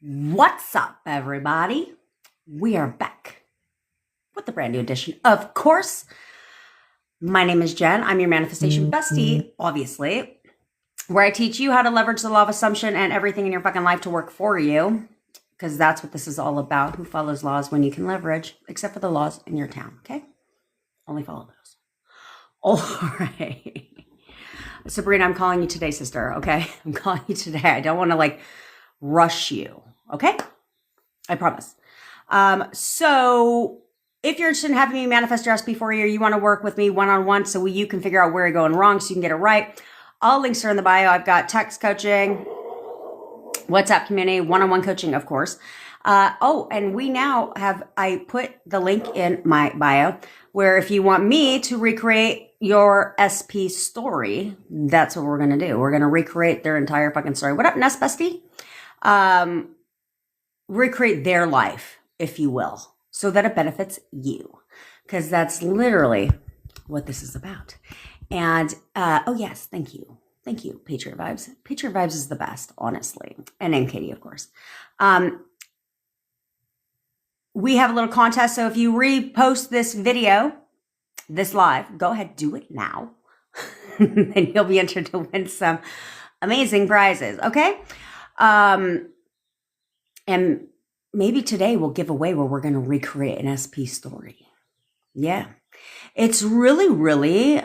What's up, everybody? We are back with a brand new edition. Of course, my name is Jen. I'm your manifestation bestie, obviously, where I teach you how to leverage the law of assumption and everything in your fucking life to work for you, because that's what this is all about. Who follows laws when you can leverage, except for the laws in your town, okay? Only follow those. All right. Sabrina, I'm calling you today, sister, okay? I'm calling you today. I don't want to rush you, okay? I promise. So if you're interested in having me manifest your recipe for you, or you want to work with me one-on-one so you can figure out where you're going wrong so you can get it right, all links are in the bio. I've got text coaching, WhatsApp community, one-on-one coaching, of course. And we now I put the link in my bio where if you want me to recreate your SP story, that's what we're going to do. We're going to recreate their entire fucking story. What up, Nest Bestie? Recreate their life, if you will, so that it benefits you, because that's literally what this is about. And oh yes, thank you, Patriot Vibes. Patriot Vibes is the best, honestly, and MKD, of course. We have a little contest, so if you repost this video, this live, go ahead, do it now, and you'll be entered to win some amazing prizes. Okay. And maybe today we'll give away where we're going to recreate an SP story. Yeah. It's really, really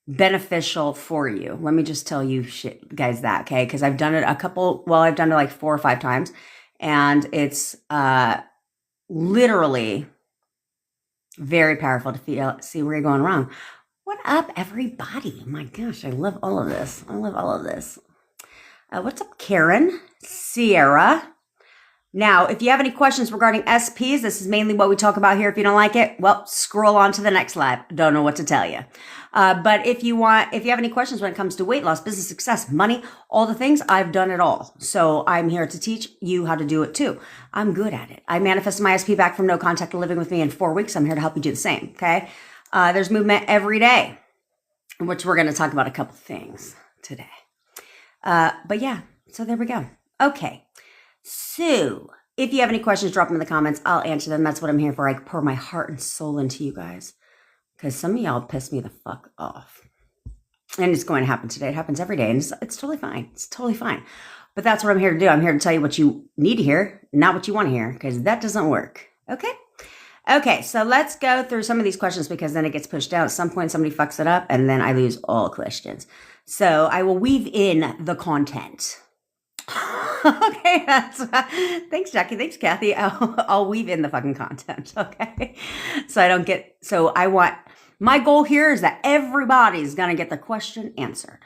beneficial for you. Let me just tell you guys that, okay? Because I've done it I've done it like 4 or 5 times. And it's literally very powerful to see where you're going wrong. What up, everybody? My gosh, I love all of this. What's up, Karen? Sierra. Now, if you have any questions regarding SPs, this is mainly what we talk about here. If you don't like it, well, scroll on to the next live. Don't know what to tell you. But if you have any questions when it comes to weight loss, business success, money, all the things, I've done it all. So I'm here to teach you how to do it too. I'm good at it. I manifested my SP back from no contact to living with me in 4 weeks. I'm here to help you do the same. Okay. There's movement every day, which we're going to talk about a couple things today. But yeah, so there we go. Okay. So if you have any questions, drop them in the comments. I'll answer them. That's what I'm here for. I pour my heart and soul into you guys because some of y'all piss me the fuck off. And it's going to happen today. It happens every day. And it's totally fine. It's totally fine. But that's what I'm here to do. I'm here to tell you what you need to hear, not what you want to hear, because that doesn't work. Okay? Okay, so let's go through some of these questions because then it gets pushed out. At some point, somebody fucks it up, and then I lose all questions. So I will weave in the content. Okay, thanks, Jackie. Thanks, Kathy. I'll weave in the fucking content. Okay, so my goal here is that everybody's gonna get the question answered.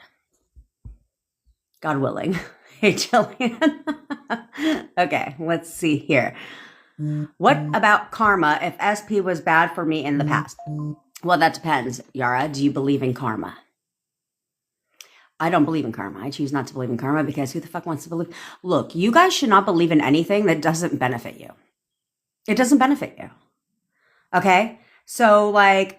God willing. Hey, Jillian. Okay, let's see here. What about karma if SP was bad for me in the past? Well, that depends, Yara. Do you believe in karma? I don't believe in karma. I choose not to believe in karma because who the fuck wants to believe? Look, you guys should not believe in anything that doesn't benefit you. It doesn't benefit you. Okay? So I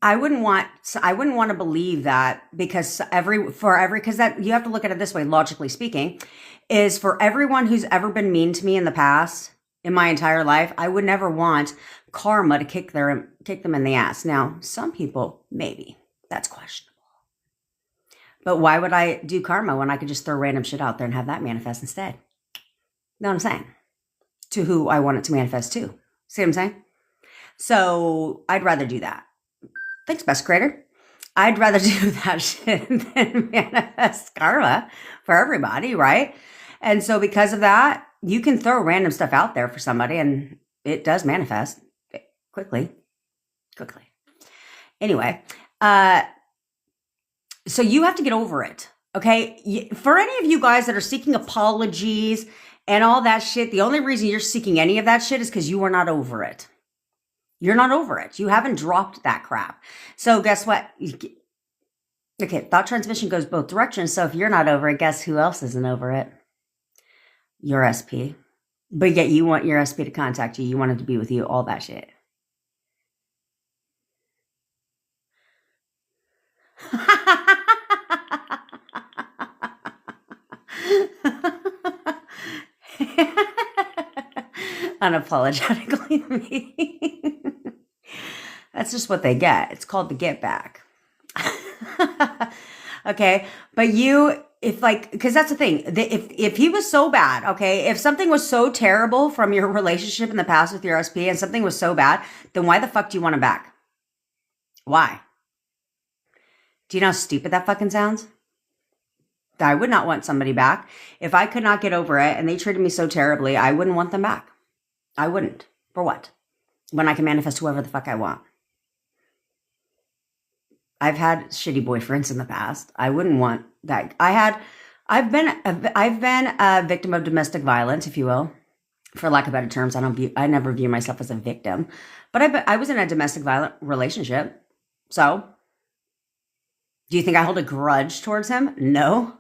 wouldn't want to believe that because that you have to look at it this way, logically speaking, is for everyone who's ever been mean to me in the past, in my entire life, I would never want karma to kick them in the ass. Now, some people, maybe. That's questionable. But why would I do karma when I could just throw random shit out there and have that manifest instead? Know what I'm saying? To who I want it to manifest to. See what I'm saying? So I'd rather do that. Thanks, best creator. I'd rather do that shit than manifest karma for everybody, right? And so because of that, you can throw random stuff out there for somebody and it does manifest quickly. Anyway, so you have to get over it, okay? For any of you guys that are seeking apologies and all that shit, the only reason you're seeking any of that shit is because you are not over it. You're not over it. You haven't dropped that crap. So guess what? Okay, thought transmission goes both directions. So if you're not over it, guess who else isn't over it? Your SP. But yet you want your SP to contact you. You want it to be with you, all that shit. Unapologetically me. That's just what they get. It's called the get back. Okay. But because that's the thing. If he was so bad, okay, if something was so terrible from your relationship in the past with your SP and something was so bad, then why the fuck do you want him back? Why? Do you know how stupid that fucking sounds? I would not want somebody back. If I could not get over it and they treated me so terribly, I wouldn't want them back. I wouldn't. For what? When I can manifest whoever the fuck I want. I've had shitty boyfriends in the past. I wouldn't want that. I've been a victim of domestic violence, if you will, for lack of better terms. I never view myself as a victim, but I was in a domestic violent relationship. So, do you think I hold a grudge towards him? No,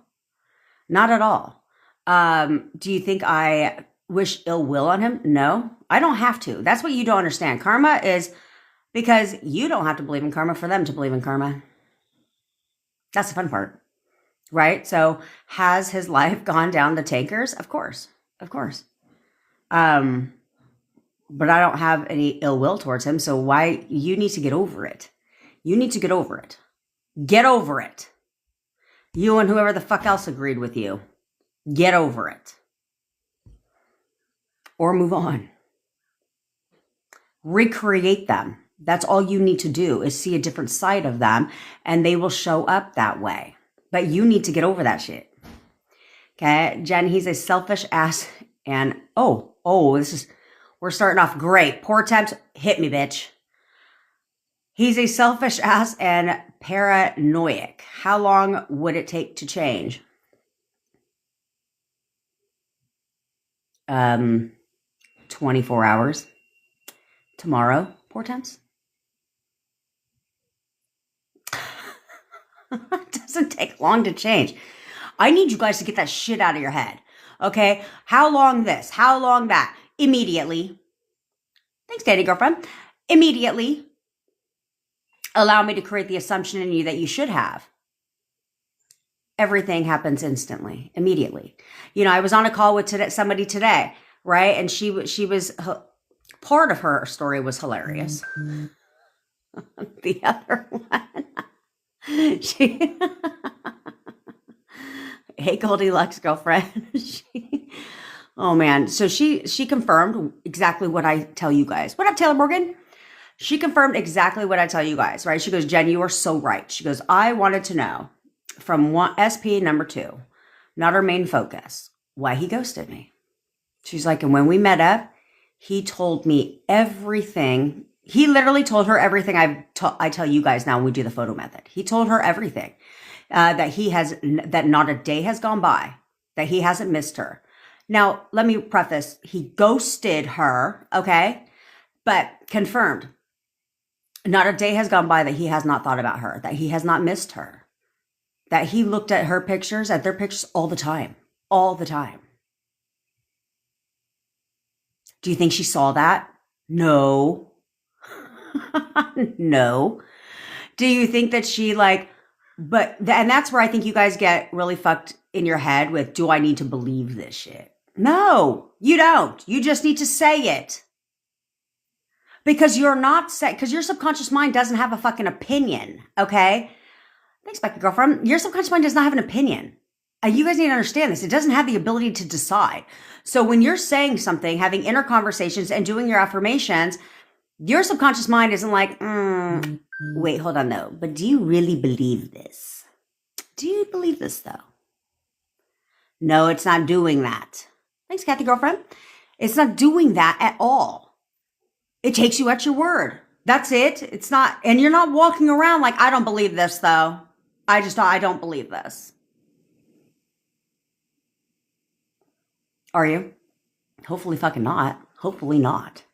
not at all. Do you think I wish ill will on him? No, I don't have to. That's what you don't understand. Karma is because you don't have to believe in karma for them to believe in karma. That's the fun part, right? So has his life gone down the tankers? Of course. But I don't have any ill will towards him. So why? You need to get over it. You need to get over it. Get over it. You and whoever the fuck else agreed with you. Get over it. Or move on. Recreate them. That's all you need to do is see a different side of them and they will show up that way. But you need to get over that shit. Okay, Jen, he's a selfish ass and we're starting off great. Poor attempts, hit me, bitch. He's a selfish ass and paranoid. How long would it take to change? 24 hours. Tomorrow, poor temps. It doesn't take long to change. I need you guys to get that shit out of your head. Okay? How long this? How long that? Immediately. Thanks, Daddy girlfriend. Immediately. Allow me to create the assumption in you that you should have. Everything happens instantly, immediately. You know, I was on a call with somebody today, right? And she was part of her story was hilarious. The other one. Hey, Goldilocks girlfriend. Oh man. So she confirmed exactly what I tell you guys. What up, Taylor Morgan? She confirmed exactly what I tell you guys, right? She goes, Jen, you are so right. She goes, I wanted to know from SP number 2, not our main focus, why he ghosted me. She's like, and when we met up, he told me everything. He literally told her everything I tell you guys now when we do the photo method. He told her everything, that not a day has gone by, that he hasn't missed her. Now, let me preface, he ghosted her, okay? But confirmed, not a day has gone by that he has not thought about her, that he has not missed her, that he looked at their pictures all the time, all the time. Do you think she saw that? No. No. Do you think that she and that's where I think you guys get really fucked in your head with, do I need to believe this shit? No, you don't. You just need to say it. Because because your subconscious mind doesn't have a fucking opinion, okay? Thanks, Becky girlfriend. Your subconscious mind does not have an opinion. You guys need to understand this. It doesn't have the ability to decide. So when you're saying something, having inner conversations and doing your affirmations, your subconscious mind isn't like, wait, hold on though. But do you really believe this? Do you believe this though? No, it's not doing that. Thanks, Kathy girlfriend. It's not doing that at all. It takes you at your word. That's it. It's not, and you're not walking around like, I don't believe this though. I don't believe this. Are you? Hopefully fucking not. Hopefully not.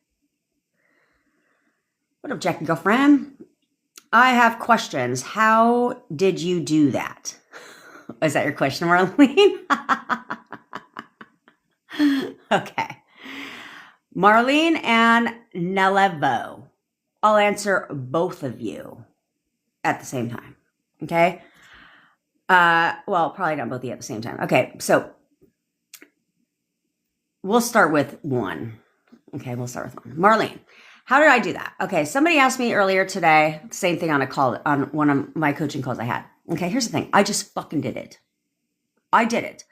What up, Jackie girlfriend? I have questions. How did you do that? Is that your question, Marlene? Okay. Marlene and Nelevo. I'll answer both of you at the same time. Okay? Well, probably not both of you at the same time. Okay, so we'll start with one. Okay, we'll start with one. Marlene, how did I do that? Okay, somebody asked me earlier today, same thing on a call, on one of my coaching calls I had. Okay, here's the thing. I just fucking did it. I did it.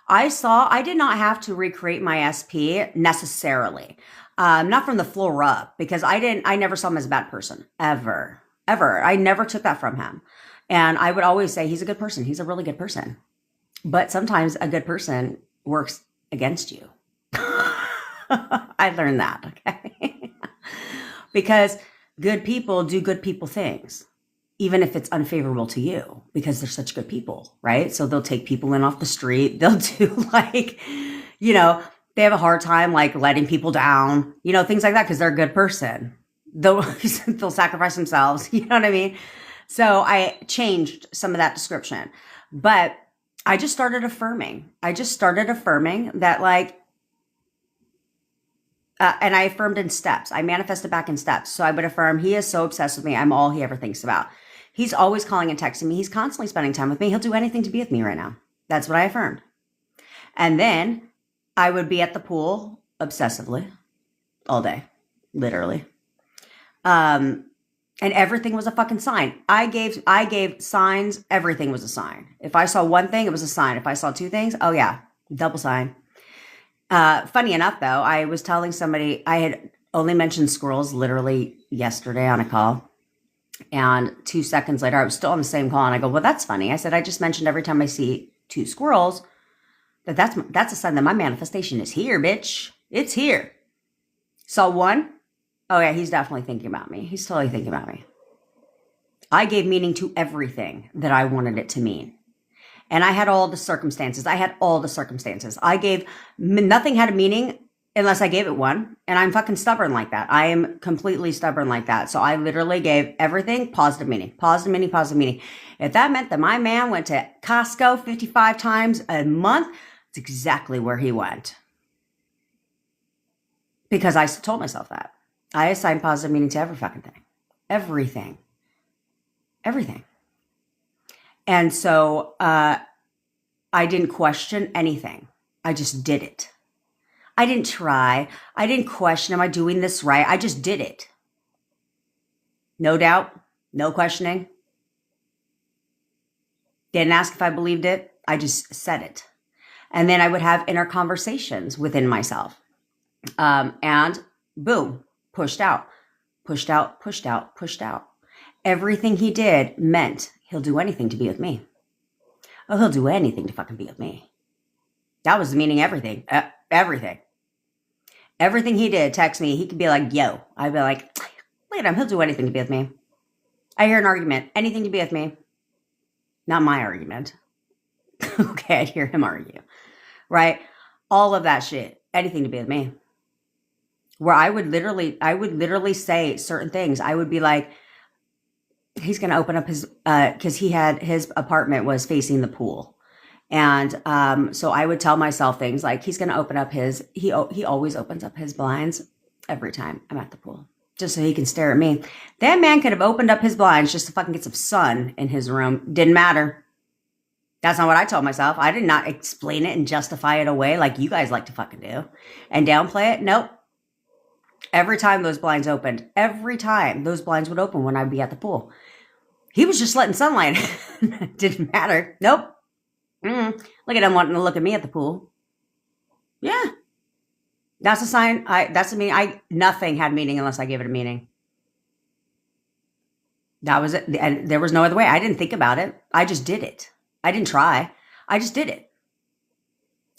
I did not have to recreate my SP necessarily. Not from the floor up, because I never saw him as a bad person, ever. I never took that from him. And I would always say, he's a good person. He's a really good person. But sometimes a good person works against you. I learned that, okay? Because good people do good people things, even if it's unfavorable to you, because they're such good people, right? So they'll take people in off the street. They'll do like, they have a hard time like letting people down, things like that, because they're a good person. They'll sacrifice themselves, you know what I mean? So I changed some of that description, but I just started affirming. That like, and I affirmed in steps. I manifested back in steps. So I would affirm, he is so obsessed with me. I'm all he ever thinks about. He's always calling and texting me. He's constantly spending time with me. He'll do anything to be with me right now. That's what I affirmed. And then I would be at the pool obsessively all day, literally. And everything was a fucking sign. I gave signs. Everything was a sign. If I saw one thing, it was a sign. If I saw two things, oh yeah, double sign. Funny enough, though, I was telling somebody, I had only mentioned squirrels literally yesterday on a call. And 2 seconds later, I was still on the same call. And I go, well, that's funny. I said, I just mentioned every time I see 2 squirrels, that's a sign that my manifestation is here, bitch. It's here. Saw one. Oh, yeah, he's definitely thinking about me. He's totally thinking about me. I gave meaning to everything that I wanted it to mean. And I had all the circumstances. Nothing had a meaning unless I gave it one. And I'm fucking stubborn like that. I am completely stubborn like that. So I literally gave everything positive meaning. If that meant that my man went to Costco 55 times a month, it's exactly where he went. Because I told myself that. I assigned positive meaning to every fucking thing. Everything. And so I didn't question anything. I just did it. I didn't try. I didn't question, am I doing this right? I just did it. No doubt. No questioning. Didn't ask if I believed it. I just said it. And then I would have inner conversations within myself. And boom, pushed out. Everything he did meant he'll do anything to be with me. Oh, he'll do anything to fucking be with me. That was meaning everything. Everything. Everything he did, text me, he could be like, yo. I'd be like, look at him. He'll do anything to be with me. I hear an argument. Anything to be with me. Not my argument. Okay, I'd hear him argue. Right? All of that shit. Anything to be with me. Where I would literally say certain things. I would be like, he's going to open up his, because his apartment was facing the pool. And so I would tell myself things like, he's going to open up he always opens up his blinds every time I'm at the pool, just so he can stare at me. That man could have opened up his blinds just to fucking get some sun in his room. Didn't matter. That's not what I told myself. I did not explain it and justify it away like you guys like to fucking do and downplay it. Nope. Every time those blinds opened, every time those blinds would open when I'd be at the pool, he was just letting sunlight. Didn't matter. Nope. Look at him wanting to look at me at the pool. Yeah. That's a sign. That's a meaning. Nothing had meaning unless I gave it a meaning. That was it. And there was no other way. I didn't think about it. I just did it. I didn't try. I just did it.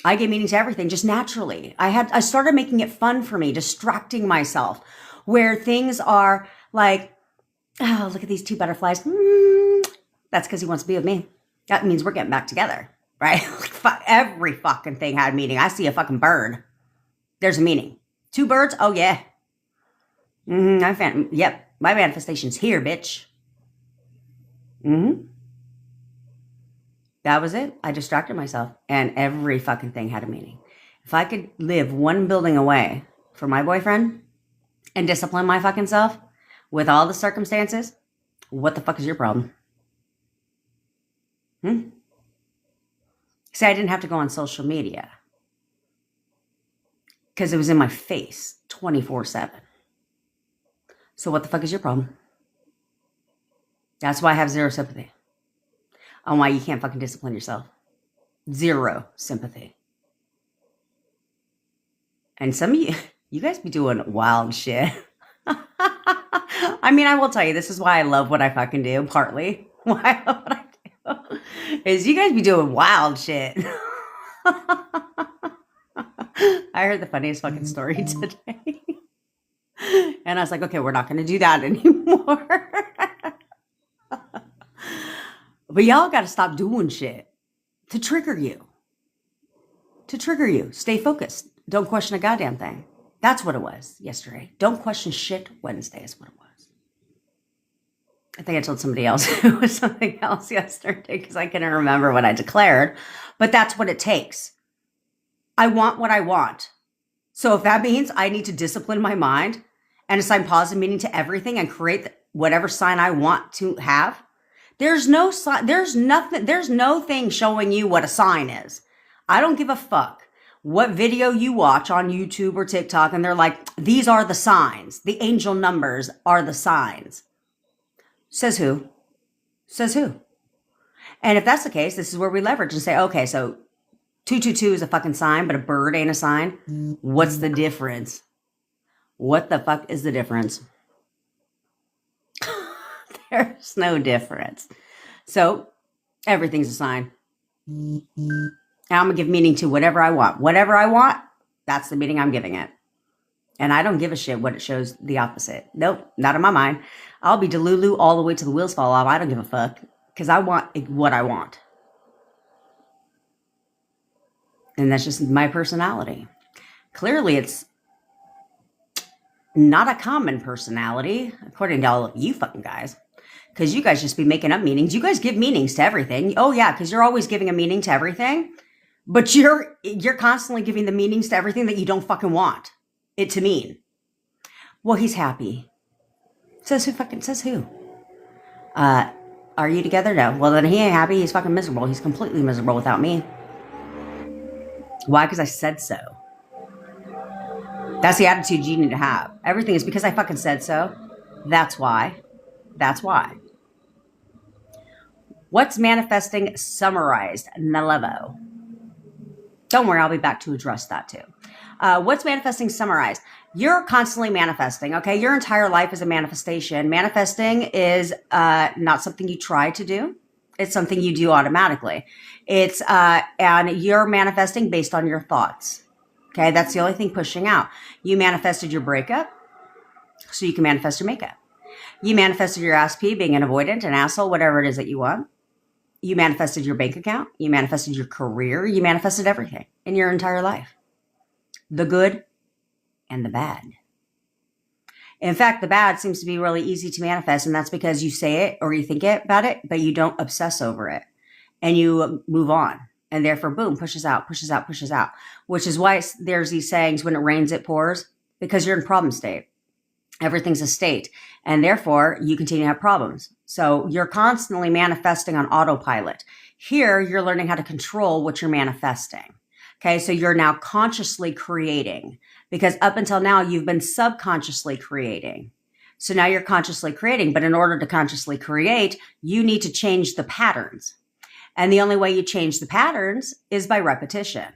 I gave meaning to everything just naturally. I started making it fun for me, distracting myself, where things are like, oh, look at these 2 butterflies. That's because he wants to be with me. That means we're getting back together, right? Every fucking thing had meaning. I see a fucking bird. There's a meaning. 2 birds? Oh, yeah. Yep. My manifestation's here, bitch. That was it. I distracted myself. And every fucking thing had a meaning. If I could live 1 building away from my boyfriend and discipline my fucking self with all the circumstances, what the fuck is your problem? See, I didn't have to go on social media. because it was in my face 24/7. So what the fuck is your problem? That's why I have zero sympathy on why you can't fucking discipline yourself. Zero sympathy. And some of you guys be doing wild shit. I mean, I will tell you, this is why I love what I fucking do, partly. Why I love what I do. Is you guys be doing wild shit. I heard the funniest fucking story today. And I was like, okay, we're not going to do that anymore. But y'all got to stop doing shit to trigger you. To trigger you. Stay focused. Don't question a goddamn thing. That's what it was yesterday. Don't question shit Wednesday is what it was. I think I told somebody else it was something else yesterday because I couldn't remember what I declared. But that's what it takes. I want what I want. So if that means I need to discipline my mind and assign positive meaning to everything and create whatever sign I want to have, there's no thing showing you what a sign is. I don't give a fuck what video you watch on YouTube or TikTok and they're like, these are the signs. The angel numbers are the signs. Says who? Says who? And if that's the case, this is where we leverage and say, okay, so 222 is a fucking sign, but a bird ain't a sign. What's the difference? What the fuck is the difference? There's no difference. So everything's a sign. And I'm going to give meaning to whatever I want. Whatever I want, that's the meaning I'm giving it. And I don't give a shit what it shows the opposite. Nope, not in my mind. I'll be Delulu all the way till the wheels fall off. I don't give a fuck because I want what I want. And that's just my personality. Clearly, it's not a common personality, according to all of you fucking guys. Because you guys just be making up meanings. You guys give meanings to everything. Oh, yeah, because you're always giving a meaning to everything. But you're constantly giving the meanings to everything that you don't fucking want it to mean. Well, he's happy. Says who? Are you together? No. Well, then he ain't happy. He's fucking miserable. He's completely miserable without me. Why? Because I said so. That's the attitude you need to have. Everything is because I fucking said so. That's why. That's why. What's manifesting summarized? Nalevo. Don't worry, I'll be back to address that too. What's manifesting summarized? You're constantly manifesting, okay? Your entire life is a manifestation. Manifesting is not something you try to do. It's something you do automatically. It's and you're manifesting based on your thoughts. Okay, that's the only thing pushing out. You manifested your breakup, so you can manifest your makeup. You manifested your SP being an avoidant, an asshole, whatever it is that you want. You manifested your bank account. You manifested your career. You manifested everything in your entire life. The good and the bad. In fact, the bad seems to be really easy to manifest, and that's because you say it or you think it about it, but you don't obsess over it, and you move on. And therefore, boom, pushes out, which is why there's these sayings, when it rains, it pours, because you're in problem state. Everything's a state, and therefore you continue to have problems. So you're constantly manifesting on autopilot. Here, you're learning how to control what you're manifesting. Okay, so you're now consciously creating, because up until now, you've been subconsciously creating. So now you're consciously creating, but in order to consciously create, you need to change the patterns. And the only way you change the patterns is by repetition.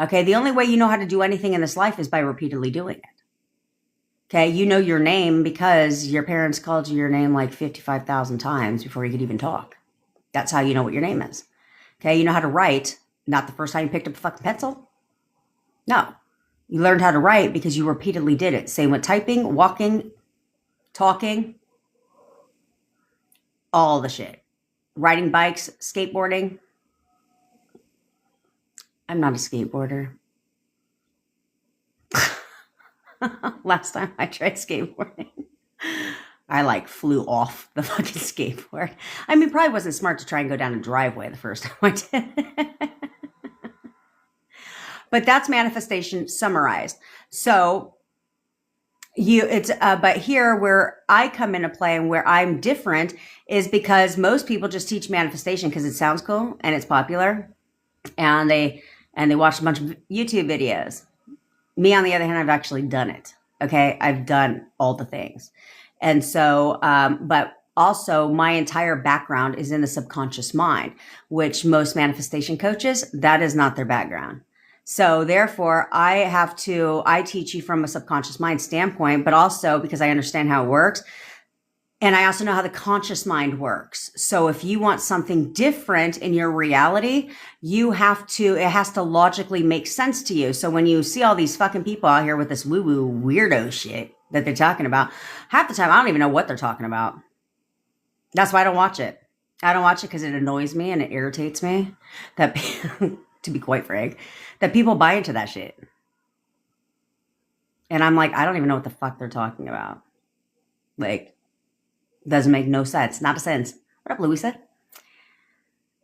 Okay, the only way you know how to do anything in this life is by repeatedly doing it. Okay, you know your name because your parents called you your name like 55,000 times before you could even talk. That's how you know what your name is. Okay, you know how to write, not the first time you picked up a fucking pencil. No, you learned how to write because you repeatedly did it. Same with typing, walking, talking, all the shit. Riding bikes, skateboarding. I'm not a skateboarder. Last time I tried skateboarding, I flew off the fucking skateboard. I mean, probably wasn't smart to try and go down a driveway the first time I did. But that's manifestation summarized. So but here where I come into play and where I'm different is because most people just teach manifestation because it sounds cool and it's popular, and they watch a bunch of YouTube videos. Me, on the other hand, I've actually done it. Okay. I've done all the things. And so, but also my entire background is in the subconscious mind, which most manifestation coaches, that is not their background. So therefore I teach you from a subconscious mind standpoint, but also because I understand how it works. And I also know how the conscious mind works. So if you want something different in your reality, it has to logically make sense to you. So when you see all these fucking people out here with this woo-woo weirdo shit that they're talking about, half the time I don't even know what they're talking about. That's why I don't watch it. I don't watch it because it annoys me and it irritates me that, to be quite frank, that people buy into that shit. And I'm like, I don't even know what the fuck they're talking about. Like, doesn't make no sense. Not a sense. What up, Louisa?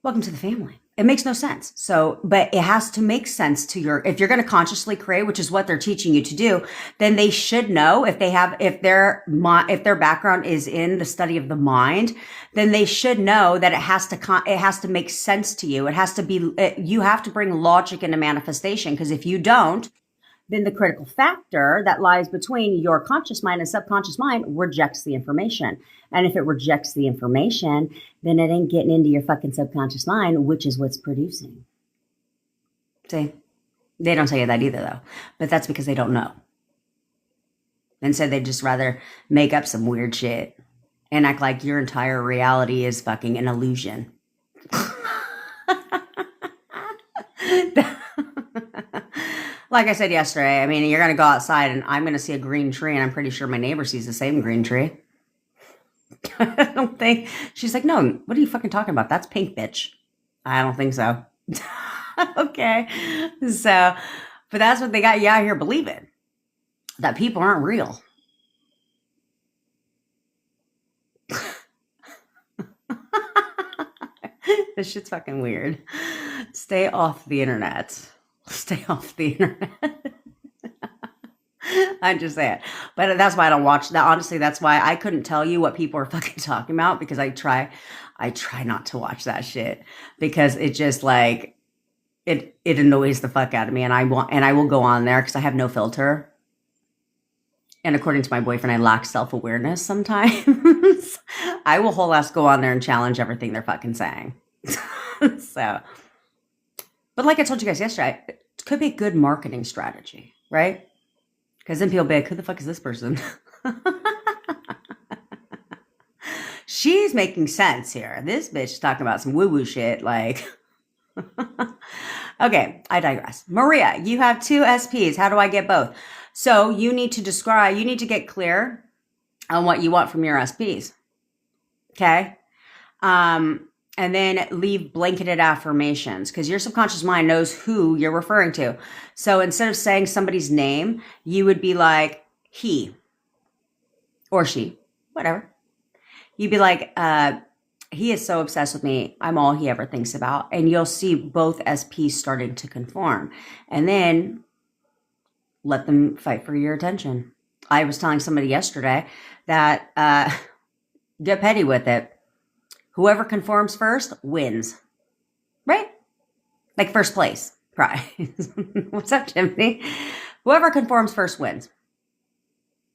Welcome to the family. It makes no sense. So, but it has to make sense to if you're going to consciously create, which is what they're teaching you to do, then they should know if their background is in the study of the mind, then they should know that it has to make sense to you. You have to bring logic into manifestation. Because if you don't, then the critical factor that lies between your conscious mind and subconscious mind rejects the information. And if it rejects the information, then it ain't getting into your fucking subconscious mind, which is what's producing. See? They don't tell you that either, though. But that's because they don't know. And so they'd just rather make up some weird shit and act like your entire reality is fucking an illusion. Like I said yesterday, I mean, you're going to go outside and I'm going to see a green tree, and I'm pretty sure my neighbor sees the same green tree. I don't think. She's like, no, what are you fucking talking about? That's pink, bitch. I don't think so. Okay. So, but that's what they got you out here believing. That people aren't real. This shit's fucking weird. Stay off the internet. Stay off the internet. I'm just saying. But that's why I don't watch that. Honestly, that's why I couldn't tell you what people are fucking talking about, because I try not to watch that shit, because it just like it annoys the fuck out of me, and I will go on there because I have no filter. And according to my boyfriend, I lack self-awareness sometimes. I will whole ass go on there and challenge everything they're fucking saying. So, but like I told you guys yesterday, it could be a good marketing strategy, right? Because then people be like, who the fuck is this person? She's making sense here. This bitch is talking about some woo-woo shit. Like, okay, I digress. Maria, you have 2 SPs. How do I get both? So you need to get clear on what you want from your SPs. Okay? And then leave blanketed affirmations, because your subconscious mind knows who you're referring to. So instead of saying somebody's name, you would be like, he or she, whatever. You'd be like, he is so obsessed with me. I'm all he ever thinks about. And you'll see both SPs starting to conform. And then let them fight for your attention. I was telling somebody yesterday that get petty with it. Whoever conforms first wins, right? Like first place prize. What's up, Jimmy? Whoever conforms first wins.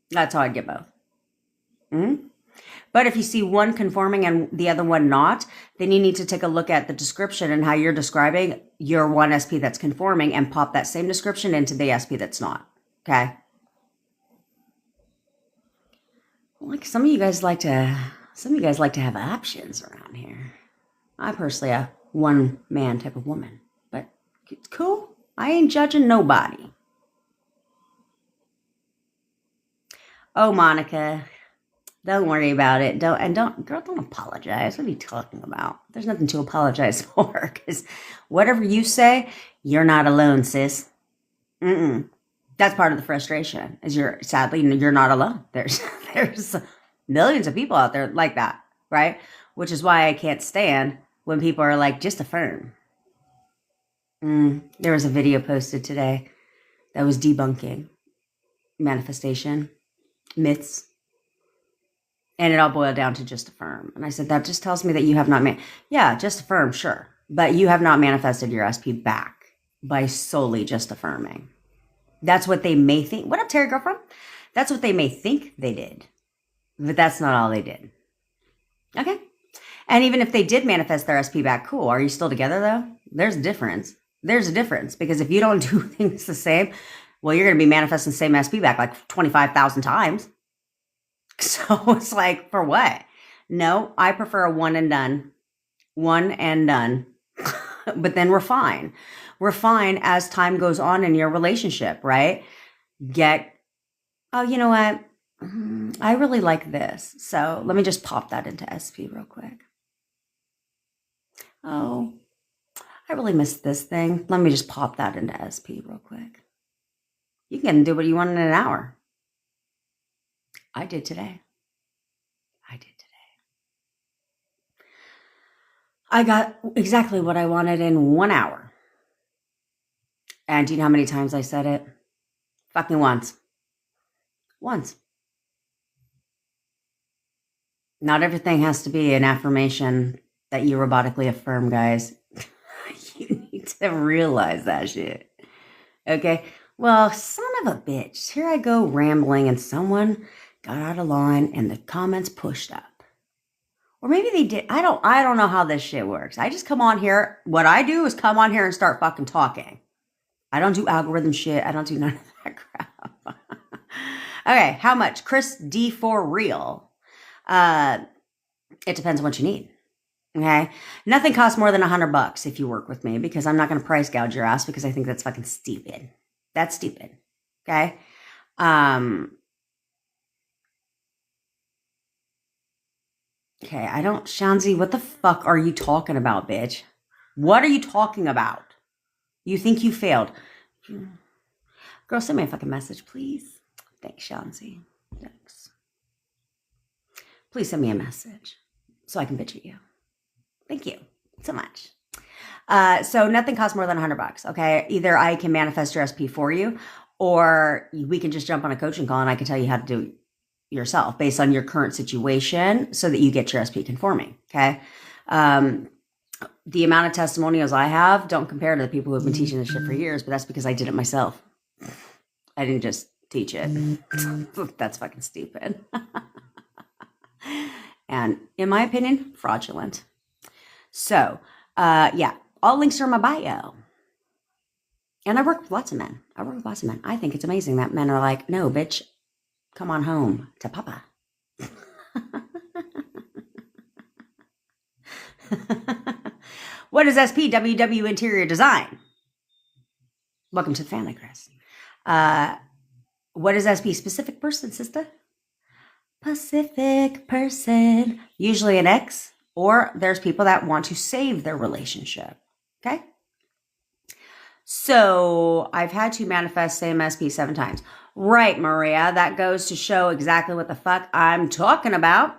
That's how I'd get both. Mm-hmm. But if you see one conforming and the other one not, then you need to take a look at the description and how you're describing your one SP that's conforming and pop that same description into the SP that's not. Okay? Like some of you guys like to have options around here. I personally a one man type of woman, but it's cool. I ain't judging nobody. Oh, Monica, don't worry about it. Don't apologize. What are you talking about? There's nothing to apologize for, because whatever you say, you're not alone, sis. That's part of the frustration. Sadly you're not alone. There's millions of people out there like that, right? Which is why I can't stand when people are like, just affirm. There was a video posted today that was debunking manifestation myths, and it all boiled down to just affirm. And I said, that just tells me that you have not just affirm, sure, but you have not manifested your SP back by solely just affirming. That's what they may think. What up, Terry girlfriend? That's what they may think they did. But that's not all they did. Okay? And even if they did manifest their SP back, cool. Are you still together though? There's a difference. There's a difference because if you don't do things the same, well, you're going to be manifesting the same SP back like 25,000 times. So it's like, for what? No, I prefer a one and done. One and done. But then we're fine. We're fine as time goes on in your relationship, right? Oh, you know what? I really like this. So let me just pop that into SP real quick. Oh, I really missed this thing. Let me just pop that into SP real quick. You can do what you want in an hour. I did today. I got exactly what I wanted in 1 hour. And do you know how many times I said it? Fucking once. Once. Not everything has to be an affirmation that you robotically affirm, guys. You need to realize that shit. Okay? Well, son of a bitch. Here I go rambling and someone got out of line and the comments pushed up. Or maybe they did. I don't know how this shit works. I just come on here. What I do is come on here and start fucking talking. I don't do algorithm shit. I don't do none of that crap. Okay, how much? Chris D for real. It depends on what you need. Okay, nothing costs more than $100 if you work with me because I'm not going to price gouge your ass because I think that's fucking stupid. That's stupid. Okay. Okay, Shanzi, what the fuck are you talking about, bitch? What are you talking about? You think you failed. Girl, send me a fucking message, please. Thanks, Shanzi. Thanks. Please send me a message so I can bitch at you. Thank you so much. So nothing costs more than $100, okay? Either I can manifest your SP for you or we can just jump on a coaching call and I can tell you how to do it yourself based on your current situation so that you get your SP conforming, okay? The amount of testimonials I have don't compare to the people who have been teaching this shit for years, but that's because I did it myself. I didn't just teach it. That's fucking stupid. And in my opinion, fraudulent. So, yeah, all links are in my bio. And I work with lots of men. I think it's amazing that men are like, no, bitch, come on home to Papa. What is SPWW Interior Design? Welcome to the family, Chris. What is SP? Specific person, sister? Pacific person. Usually an ex, or there's people that want to save their relationship. Okay? So I've had to manifest same SP 7 times. Right, Maria. That goes to show exactly what the fuck I'm talking about.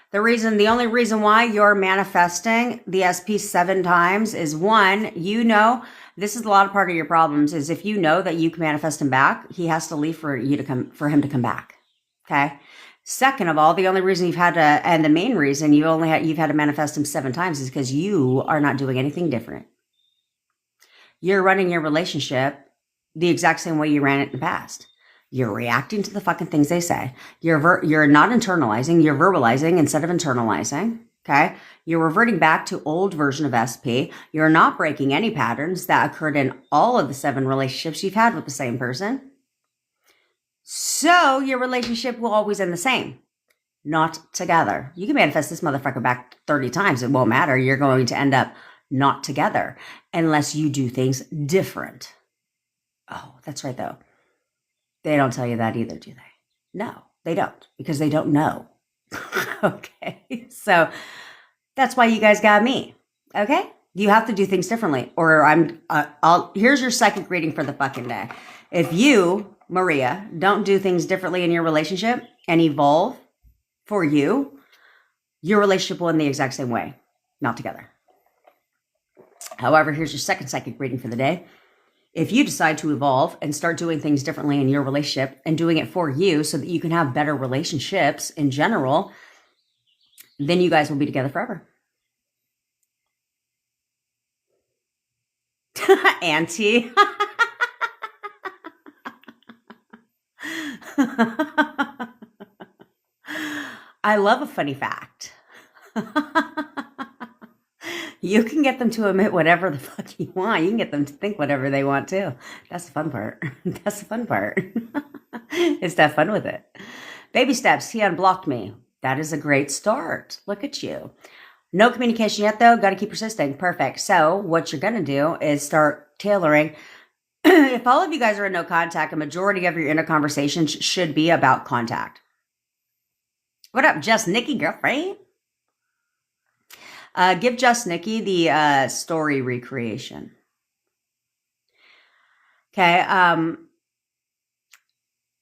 The only reason why you're manifesting the SP 7 times is one, this is a lot of part of your problems is if you know that you can manifest him back, he has to leave for him to come back. Okay. Second of all, the only reason and the main reason you've had to manifest him 7 times is because you are not doing anything different. You're running your relationship the exact same way you ran it in the past. You're reacting to the fucking things they say. You're not internalizing. You're verbalizing instead of internalizing. Okay. You're reverting back to old version of SP. You're not breaking any patterns that occurred in all of the 7 relationships you've had with the same person. So your relationship will always end the same. Not together. You can manifest this motherfucker back 30 times. It won't matter. You're going to end up not together unless you do things different. Oh, that's right though. They don't tell you that either, do they? No, they don't, because they don't know. Okay, so that's why you guys got me. Okay, you have to do things differently, or here's your psychic reading for the fucking day. If you, Maria, don't do things differently in your relationship and evolve for you, your relationship will end the exact same way, not together. However, here's your second psychic reading for the day. If you decide to evolve and start doing things differently in your relationship and doing it for you so that you can have better relationships in general, then you guys will be together forever. Auntie. I love a funny fact. You can get them to admit whatever the fuck you want. You can get them to think whatever they want too. That's the fun part. That's the fun part. Is to have fun with it. Baby steps. He unblocked me. That is a great start. Look at you. No communication yet though. Got to keep persisting. Perfect. So what you're going to do is start tailoring. If all of you guys are in no contact, a majority of your inner conversations should be about contact. What up, Just Nikki, girlfriend? Give Just Nikki the story recreation. Okay.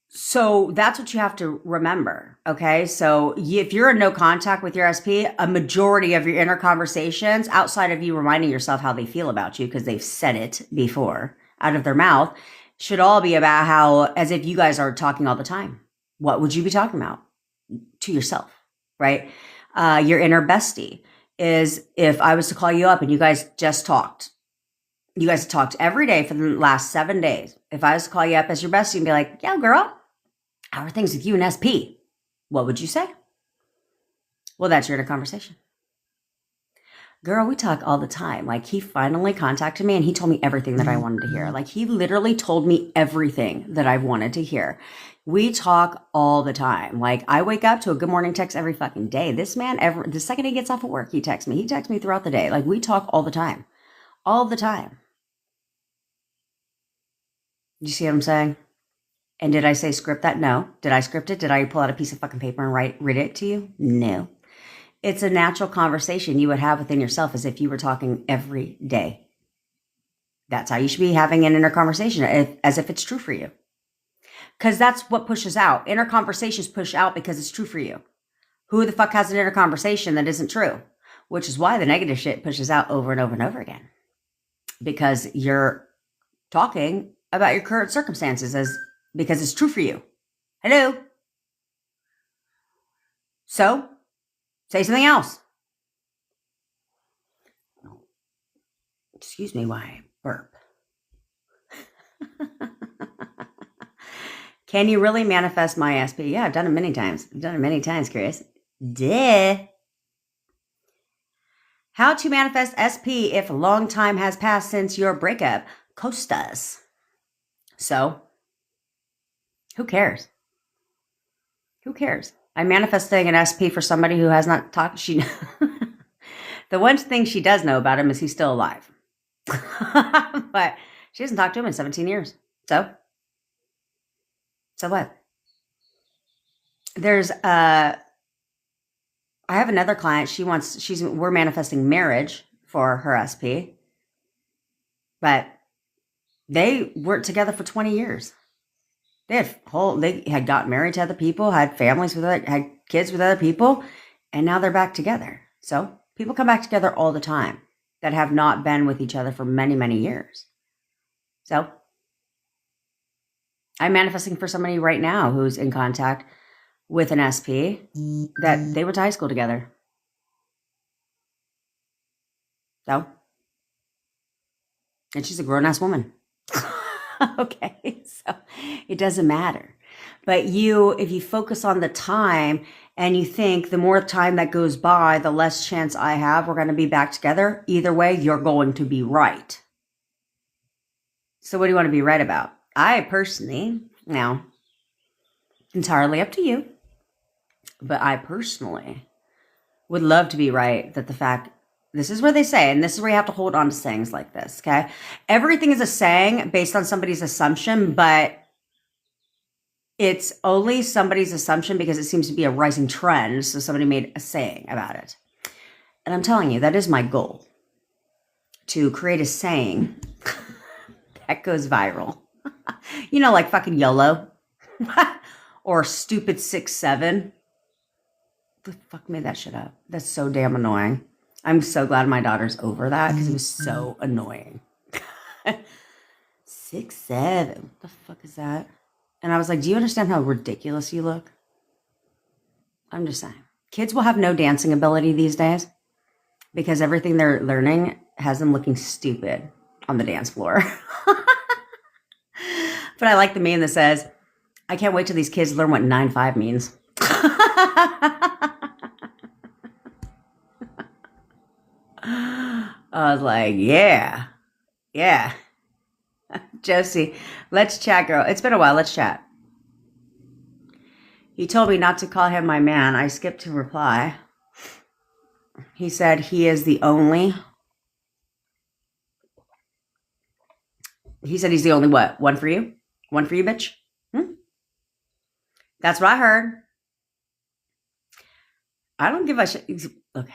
So that's what you have to remember. Okay. So if you're in no contact with your SP, a majority of your inner conversations, outside of you reminding yourself how they feel about you, because they've said it before out of their mouth, should all be about how, as if you guys are talking all the time. What would you be talking about? To yourself, right? Your inner bestie is, if I was to call you up and you guys just talked, you guys talked every day for the last 7 days. If I was to call you up as your bestie and be like, yo, girl, how are things with you and SP? What would you say? Well, that's your inner conversation. Girl, we talk all the time. Like, he finally contacted me and he told me everything that I wanted to hear. Like, he literally told me everything that I wanted to hear. We talk all the time. Like, I wake up to a good morning text every fucking day. This man, the second he gets off of work, he texts me. He texts me throughout the day. Like, we talk all the time. All the time. You see what I'm saying? And did I say script that? No. Did I script it? Did I pull out a piece of fucking paper and read it to you? No. It's a natural conversation you would have within yourself, as if you were talking every day. That's how you should be having an inner conversation, as if it's true for you. Because that's what pushes out. Inner conversations push out because it's true for you. Who the fuck has an inner conversation that isn't true? Which is why the negative shit pushes out over and over and over again. Because you're talking about your current circumstances because it's true for you. Hello? So, say something else. Excuse me while I burp. Can you really manifest my SP? Yeah, I've done it many times. I've done it many times, Chris. Duh. How to manifest SP if a long time has passed since your breakup. Costas. So, who cares? Who cares? I'm manifesting an SP for somebody who has not talked. The one thing she does know about him is he's still alive. But she hasn't talked to him in 17 years. So what? I have another client. We're manifesting marriage for her SP. But they weren't together for 20 years. They had gotten married to other people, had families had kids with other people, and now they're back together. So people come back together all the time that have not been with each other for many, many years. So I'm manifesting for somebody right now who's in contact with an SP that they went to high school together. So, and she's a grown-ass woman. Okay, so it doesn't matter. But if you focus on the time and you think the more time that goes by, the less chance I have we're going to be back together, either way, you're going to be right. So what do you want to be right about? I personally, now, entirely up to you, but I personally would love to be right that the fact, this is where they say, and this is where you have to hold on to sayings like this, okay? Everything is a saying based on somebody's assumption, but it's only somebody's assumption because it seems to be a rising trend, so somebody made a saying about it. And I'm telling you, that is my goal, to create a saying that goes viral. You know, like fucking YOLO or stupid 6'7". The fuck made that shit up? That's so damn annoying. I'm so glad my daughter's over that because it was so annoying. 6'7". What the fuck is that? And I was like, do you understand how ridiculous you look? I'm just saying. Kids will have no dancing ability these days because everything they're learning has them looking stupid on the dance floor. But I like the meme that says, I can't wait till these kids learn what 9-5 means. I was like, yeah. Josie, let's chat, girl. It's been a while. Let's chat. He told me not to call him my man. I skipped to reply. He said he is the only. He said he's the only what? One for you? One for you, bitch? That's what I heard. I don't give a shit. Okay.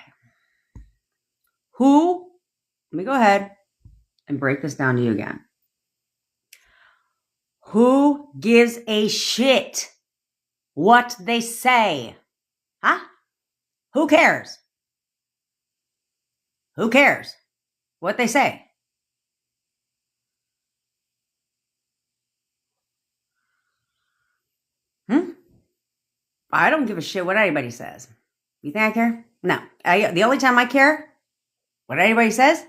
Who? Let me go ahead and break this down to you again. Who gives a shit what they say? Huh? Who cares? Who cares what they say? I don't give a shit what anybody says. You think I care? No. The only time I care what anybody says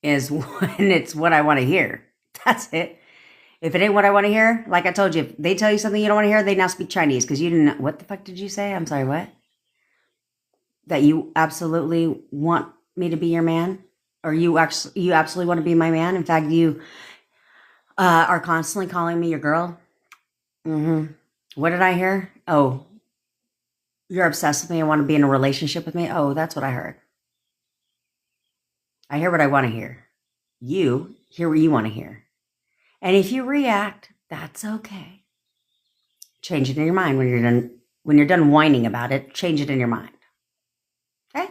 is when it's what I want to hear. That's it. If it ain't what I want to hear, like I told you, if they tell you something you don't want to hear, they now speak Chinese because you didn't. What the fuck did you say? I'm sorry, what? That you absolutely want me to be your man? Or you absolutely want to be my man? In fact, you are constantly calling me your girl? Mm-hmm. What did I hear? Oh, you're obsessed with me and want to be in a relationship with me? Oh, that's what I heard. I hear what I want to hear. You hear what you want to hear. And if you react, that's okay. Change it in your mind when you're done. When you're done whining about it, change it in your mind. Okay?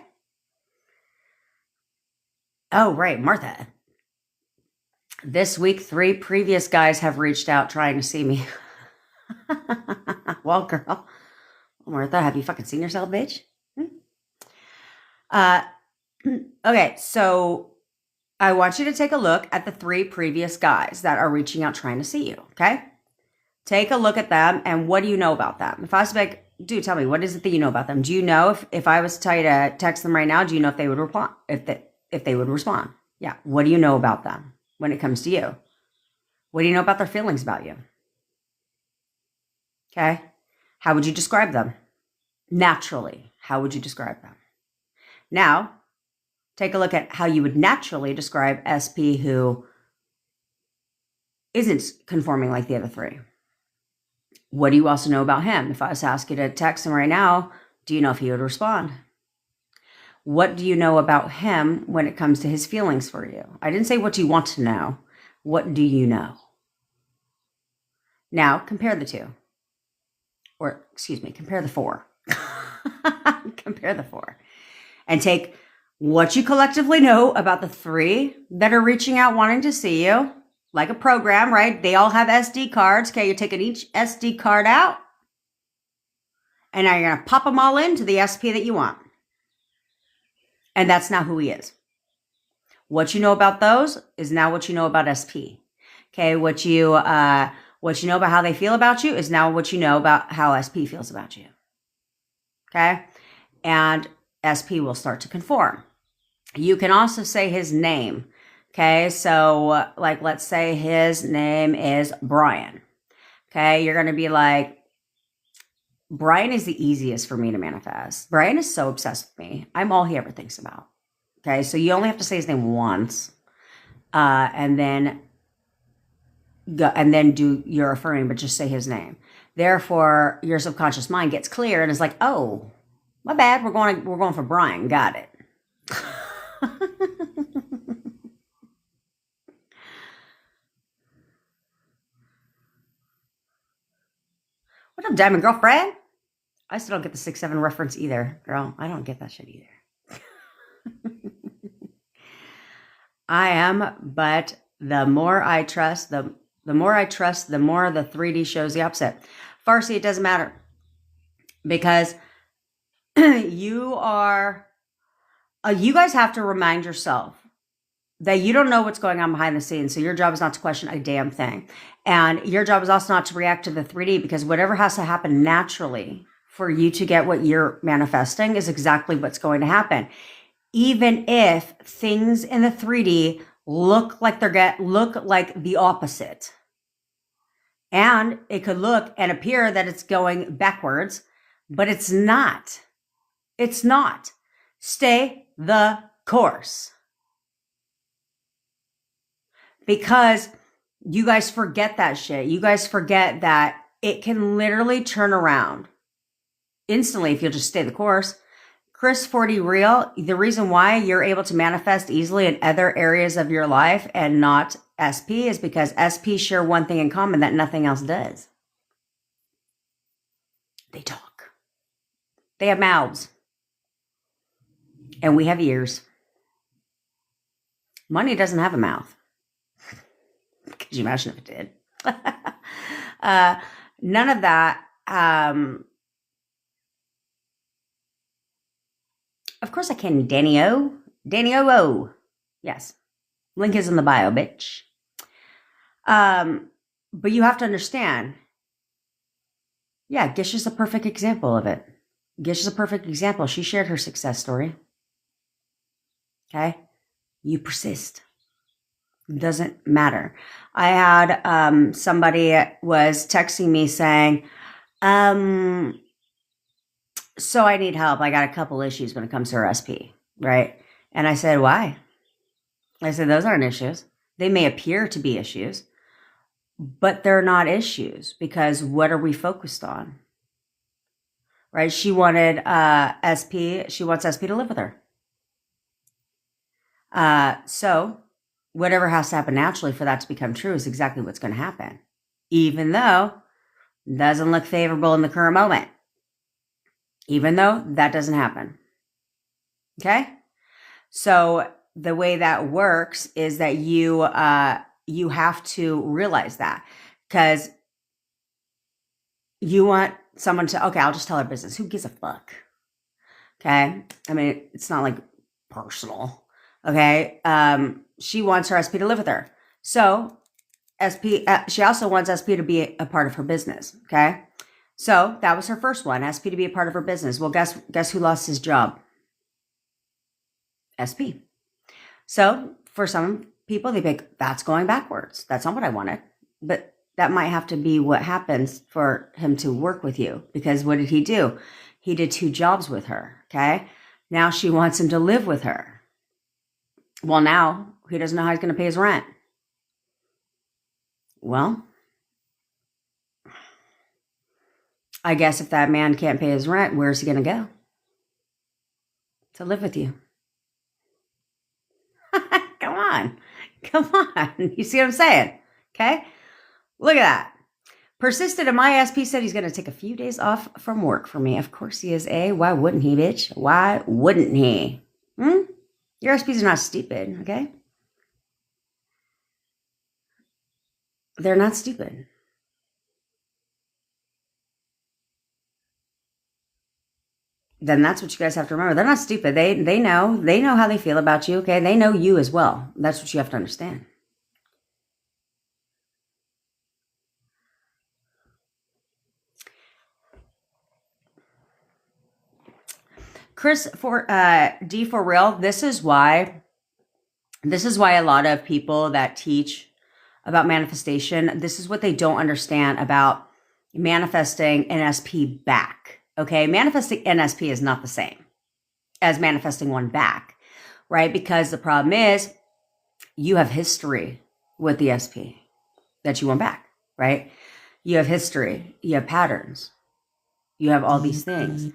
Oh, right, Martha. This week, 3 previous guys have reached out trying to see me. Well, girl. Martha, have you fucking seen yourself, bitch? Okay, so I want you to take a look at the 3 previous guys that are reaching out trying to see you, okay? Take a look at them, and what do you know about them? If I was like, dude, tell me, what is it that you know about them? Do you know if I was to tell you to text them right now, do you know if they would reply? If they would respond? Yeah. What do you know about them when it comes to you? What do you know about their feelings about you? Okay. How would you describe them? Naturally, how would you describe them? Now, take a look at how you would naturally describe SP who isn't conforming like the other 3. What do you also know about him? If I was to ask you to text him right now, do you know if he would respond? What do you know about him when it comes to his feelings for you? I didn't say what do you want to know. What do you know? Now, compare the 2. Or, excuse me, compare the 4. Compare the 4. And take what you collectively know about the 3 that are reaching out wanting to see you. Like a program, right? They all have SD cards. Okay, you're taking each SD card out. And now you're going to pop them all into the SP that you want. And that's not who he is. What you know about those is now what you know about SP. Okay, what you know about how they feel about you is now what you know about how SP feels about you. Okay? And SP will start to conform. You can also say his name. Okay, so like let's say his name is Brian. Okay, you're going to be like, Brian is the easiest for me to manifest. Brian is so obsessed with me. I'm all he ever thinks about. Okay, so you only have to say his name once, and then do your affirming, but just say his name. Therefore, your subconscious mind gets clear and is like, oh, my bad. We're going for Brian. Got it. What up, Diamond Girlfriend? I still don't get the 6'7" reference either, girl. I don't get that shit either. I am, but the more I trust, the more I trust, the more the 3D shows the opposite. Farsi, it doesn't matter. Because you guys have to remind yourself that you don't know what's going on behind the scenes. So your job is not to question a damn thing. And your job is also not to react to the 3D, because whatever has to happen naturally for you to get what you're manifesting is exactly what's going to happen. Even if things in the 3D look like the opposite. And it could look and appear that it's going backwards, but it's not. It's not. Stay the course. Because you guys forget that shit. You guys forget that it can literally turn around instantly if you'll just stay the course. Chris 40 Real, the reason why you're able to manifest easily in other areas of your life and not SP is because SP share one thing in common that nothing else does. They talk. They have mouths. And we have ears. Money doesn't have a mouth. Could you imagine if it did? None of that. Of course I can, Danny O. Danny O. Yes. Link is in the bio, bitch. But you have to understand. Yeah, Gish is a perfect example of it. Gish is a perfect example. She shared her success story. Okay? You persist. It doesn't matter. I had somebody was texting me saying, so I need help. I got a couple issues when it comes to her SP, right? And I said, why? I said, those aren't issues. They may appear to be issues, but they're not issues because what are we focused on? Right? She wanted SP. She wants SP to live with her. So whatever has to happen naturally for that to become true is exactly what's going to happen, even though it doesn't look favorable in the current moment. Even though that doesn't happen. Okay? So the way that works is that you have to realize that because you want someone to, okay, I'll just tell her business. Who gives a fuck? Okay? I mean, it's not like personal. Okay? She wants her SP to live with her. So SP, she also wants SP to be a part of her business. Okay? So that was her first one, SP to be a part of her business. Well, guess who lost his job? SP. So for some people, they think that's going backwards. That's not what I wanted. But that might have to be what happens for him to work with you. Because what did he do? He did 2 jobs with her. Okay. Now she wants him to live with her. Well, now he doesn't know how he's going to pay his rent. Well, I guess if that man can't pay his rent, where's he going to go? To live with you. Come on. Come on. You see what I'm saying? Okay? Look at that. Persisted in my SP said he's going to take a few days off from work for me. Of course he is, eh? Why wouldn't he, bitch? Why wouldn't he? Your SPs are not stupid, okay? They're not stupid. Then that's what you guys have to remember. They're not stupid. They know how they feel about you, okay? They know you as well. That's what you have to understand. Chris for D for real. This is why a lot of people that teach about manifestation, this is what they don't understand about manifesting NSP back. Okay, manifesting NSP is not the same as manifesting one back, right? Because the problem is you have history with the SP that you want back, right? You have history, you have patterns, you have all these things.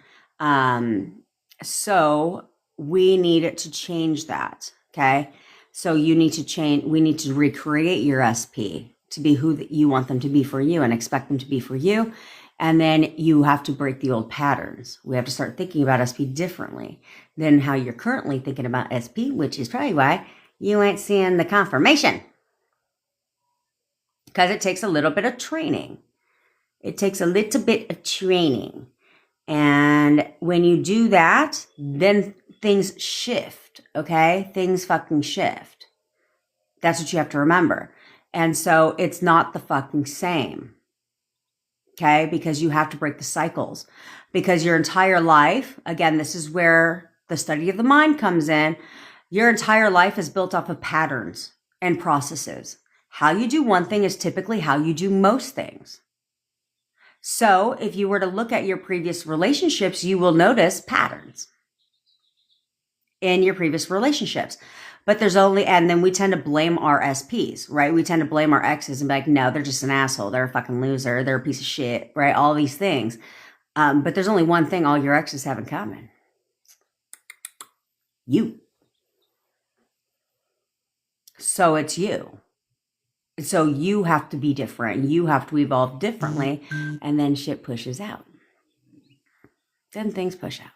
So we need to change that, okay? So you need to change, we need to recreate your SP to be who you want them to be for you and expect them to be for you. And then you have to break the old patterns. We have to start thinking about SP differently than how you're currently thinking about SP, which is probably why you ain't seeing the confirmation. Because it takes a little bit of training. It takes a little bit of training. And when you do that, then things shift, okay? Things fucking shift. That's what you have to remember. And so it's not the fucking same. Okay, because you have to break the cycles. Because your entire life, again, this is where the study of the mind comes in. Your entire life is built off of patterns and processes. How you do one thing is typically how you do most things. So if you were to look at your previous relationships, you will notice patterns in your previous relationships. But there's only, and then we tend to blame our SPs, right? We tend to blame our exes and be like, no, they're just an asshole. They're a fucking loser. They're a piece of shit, right? All these things. But there's only one thing all your exes have in common. You. So it's you. So you have to be different. You have to evolve differently. And then shit pushes out. Then things push out.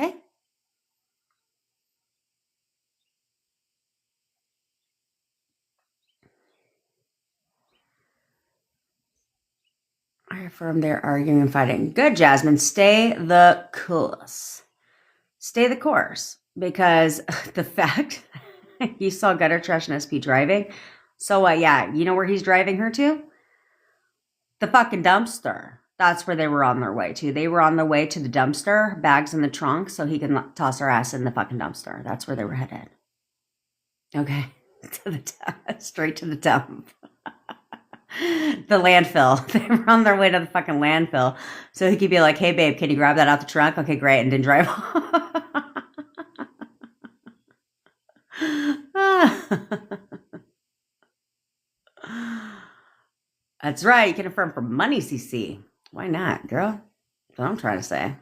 Okay? I affirm they're arguing and fighting. Good, Jasmine. Stay the course. Stay the course. Because the fact you saw gutter trash and SP driving. So, yeah, you know where he's driving her to? The fucking dumpster. That's where they were on their way to. They were on their way to the dumpster, bags in the trunk, so he can toss her ass in the fucking dumpster. That's where they were headed. Okay. To the straight to the dump. The landfill. They were on their way to the fucking landfill. So he could be like, hey, babe, can you grab that out the trunk? Okay, great. And then drive off. That's right. You can affirm for money, CC. Why not, girl? That's what I'm trying to say.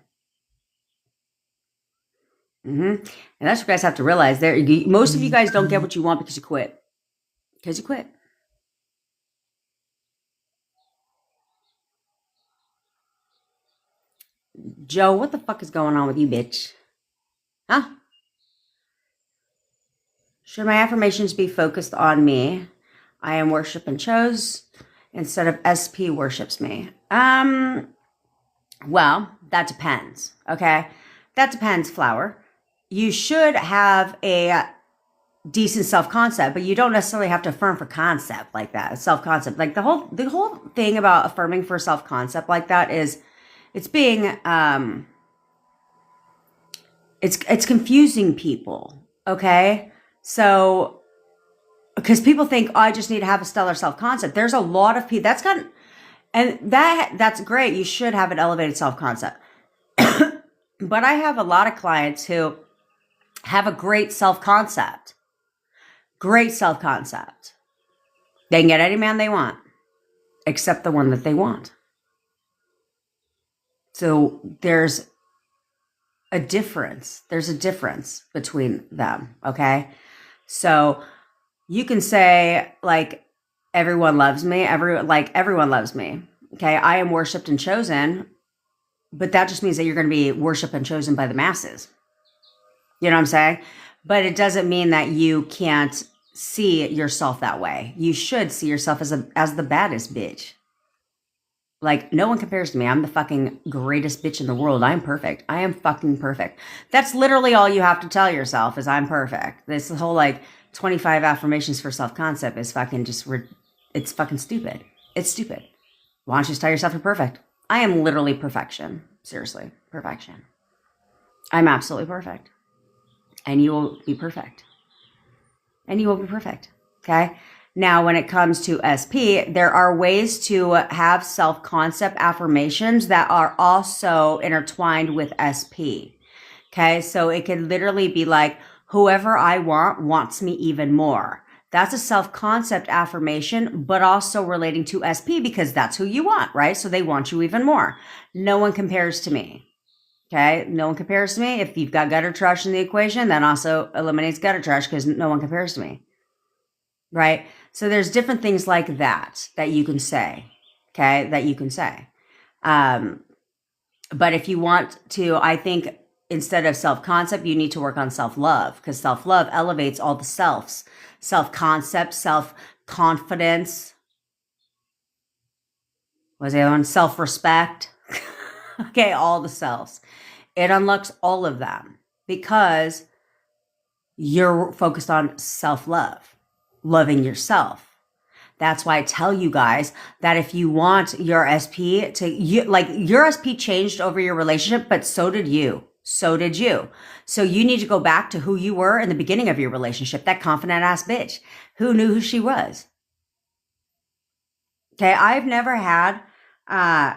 And that's what you guys have to realize. Most of you guys don't get what you want because you quit. Because you quit. Joe, what the fuck is going on with you, bitch? Huh? Should my affirmations be focused on me? I am worship and chose instead of SP worships me. Well, that depends. Okay. That depends, Flower. You should have a decent self-concept, but you don't necessarily have to affirm for concept like that. Self-concept. Like the whole thing about affirming for self-concept like that is it's being it's confusing people. Okay. So, because people think, oh, I just need to have a stellar self-concept. There's a lot of people that's great. You should have an elevated self-concept. But I have a lot of clients who have a great self-concept. Great self-concept. They can get any man they want, except the one that they want. So there's a difference. There's a difference between them. Okay. So you can say like, everyone loves me. Everyone loves me. Okay. I am worshiped and chosen, but that just means that you're going to be worshiped and chosen by the masses. You know what I'm saying? But it doesn't mean that you can't see yourself that way. You should see yourself as the baddest bitch. Like, no one compares to me. I'm the fucking greatest bitch in the world. I'm perfect. I am fucking perfect. That's literally all you have to tell yourself is I'm perfect. This whole like 25 affirmations for self-concept is fucking it's fucking stupid. It's stupid. Why don't you just tell yourself you're perfect? I am literally perfection. Seriously, perfection. I'm absolutely perfect. And you will be perfect. And you will be perfect. Okay? Now, when it comes to SP, there are ways to have self-concept affirmations that are also intertwined with SP. Okay? So it could literally be like, whoever I want wants me even more. That's a self-concept affirmation, but also relating to SP because that's who you want, right? So they want you even more. No one compares to me. Okay? No one compares to me. If you've got gutter trash in the equation, that also eliminates gutter trash because no one compares to me. Right? So there's different things like that you can say. Okay? That you can say. But if you want to, I think instead of self-concept, you need to work on self-love because self-love elevates all the selves. Self-concept, self-confidence. What was the other one? Self-respect. Okay, all the selves. It unlocks all of them because you're focused on self-love, loving yourself. That's why I tell you guys that if you want your SP your SP changed over your relationship, but so did you. So did you. So you need to go back to who you were in the beginning of your relationship, that confident ass bitch who knew who she was. Okay. I've never had, uh,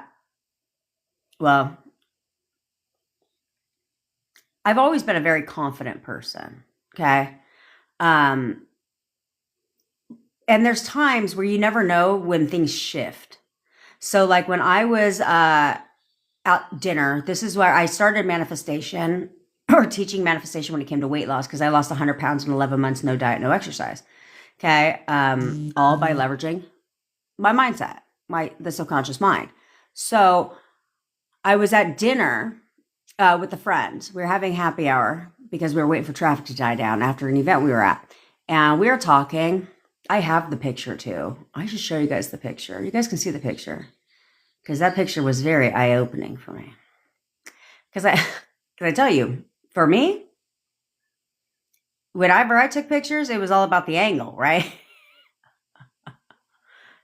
well, I've always been a very confident person. Okay. Um, and there's times where you never know when things shift. So like when I was, at dinner, this is where I started manifestation or teaching manifestation when it came to weight loss, because I lost 100 pounds in 11 months, no diet, no exercise. Okay. All by leveraging my mindset, the subconscious mind. So I was at dinner with a friend. We were having happy hour because we were waiting for traffic to die down after an event we were at. And we were talking. I have the picture too. I should show you guys the picture. You guys can see the picture because that picture was very eye-opening for me. Because can I tell you, for me, whenever I took pictures, it was all about the angle, right?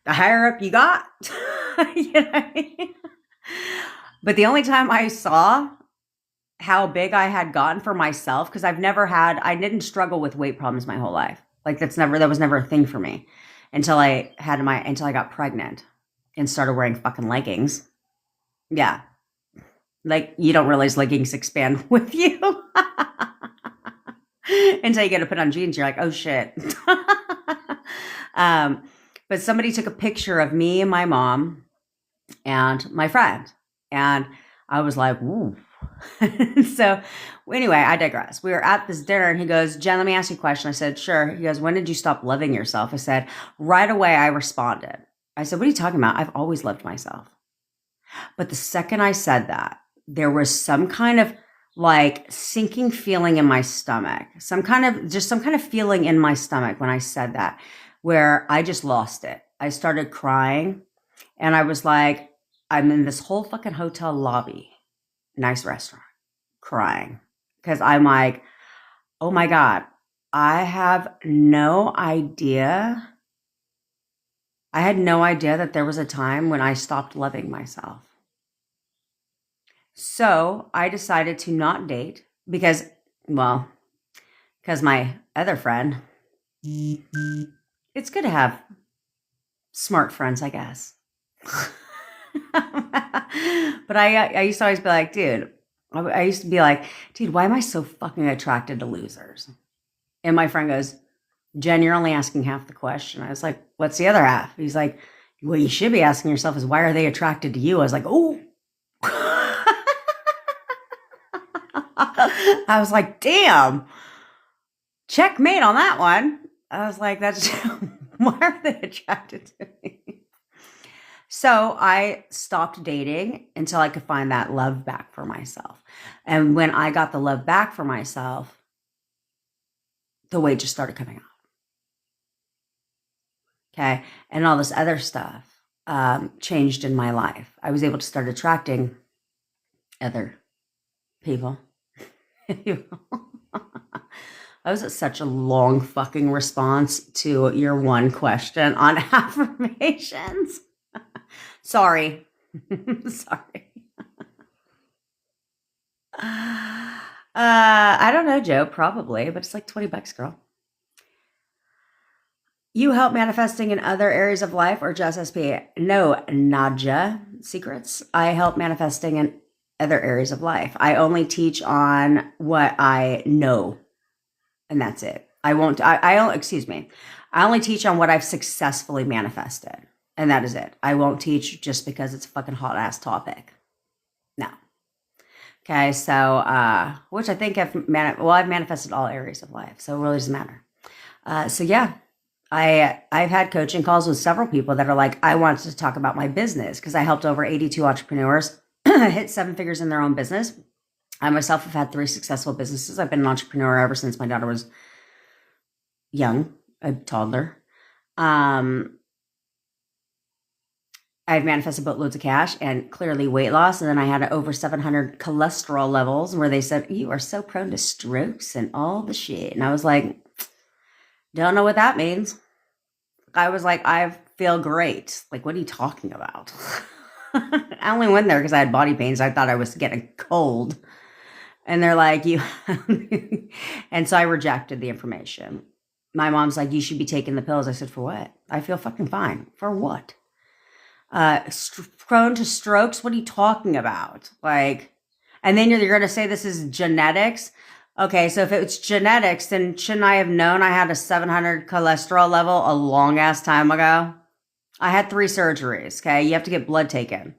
The higher up you got, you know what I mean? But the only time I saw how big I had gotten for myself, because I didn't struggle with weight problems my whole life. Like that was never a thing for me until I got pregnant and started wearing fucking leggings. Yeah. Like you don't realize leggings expand with you until you get to put on jeans. You're like, oh shit. But somebody took a picture of me and my mom and my friend. And I was like, ooh. So anyway, I digress. We were at this dinner and he goes, Jen, let me ask you a question. I said, sure. He goes, when did you stop loving yourself? I said, right away, I responded. I said, what are you talking about? I've always loved myself. But the second I said that, there was some kind of like sinking feeling in my stomach, some kind of feeling in my stomach when I said that, where I just lost it. I started crying and I was like, I'm in this whole fucking hotel lobby, nice restaurant, crying. Because I'm like, oh my God, I have no idea. I had no idea that there was a time when I stopped loving myself. So I decided to not date because my other friend, it's good to have smart friends, I guess. But I used to always be like, dude, why am I so fucking attracted to losers? And my friend goes, Jen, you're only asking half the question. I was like, what's the other half? He's like, what you should be asking yourself is, why are they attracted to you? I was like, oh. I was like, damn, checkmate on that one. I was like, that's why are they attracted to me? So I stopped dating until I could find that love back for myself. And when I got the love back for myself, the weight just started coming out. Okay. And all this other stuff changed in my life. I was able to start attracting other people. That was such a long fucking response to your one question on affirmations. Sorry. Sorry. I don't know, Joe, probably, but it's like $20, girl. You help manifesting in other areas of life or just SP? No, Nadja secrets. I help manifesting in other areas of life. I only teach on what I know, and that's it. I only teach on what I've successfully manifested, and that is it. I won't teach just because it's a fucking hot ass topic. No. Okay, so which I think I've manifested all areas of life, so it really doesn't matter. So yeah. I've had coaching calls with several people that are like, I want to talk about my business because I helped over 82 entrepreneurs hit 7 figures in their own business. I myself have had 3 successful businesses. I've been an entrepreneur ever since my daughter was young, a toddler. I've manifested boatloads of cash and clearly weight loss. And then I had over 700 cholesterol levels where they said, you are so prone to strokes and all the shit. And I was like, don't know what that means. I was like, I feel great. Like, what are you talking about? I only went there because I had body pains. I thought I was getting a cold. And they're like, you. And so I rejected the information. My mom's like, you should be taking the pills. I said, for what? I feel fucking fine. For what? Prone to strokes. What are you talking about? Like, and then you're going to say this is genetics. Okay, so if it's genetics, then shouldn't I have known I had a 700 cholesterol level a long ass time ago? I had 3 surgeries. Okay, you have to get blood taken.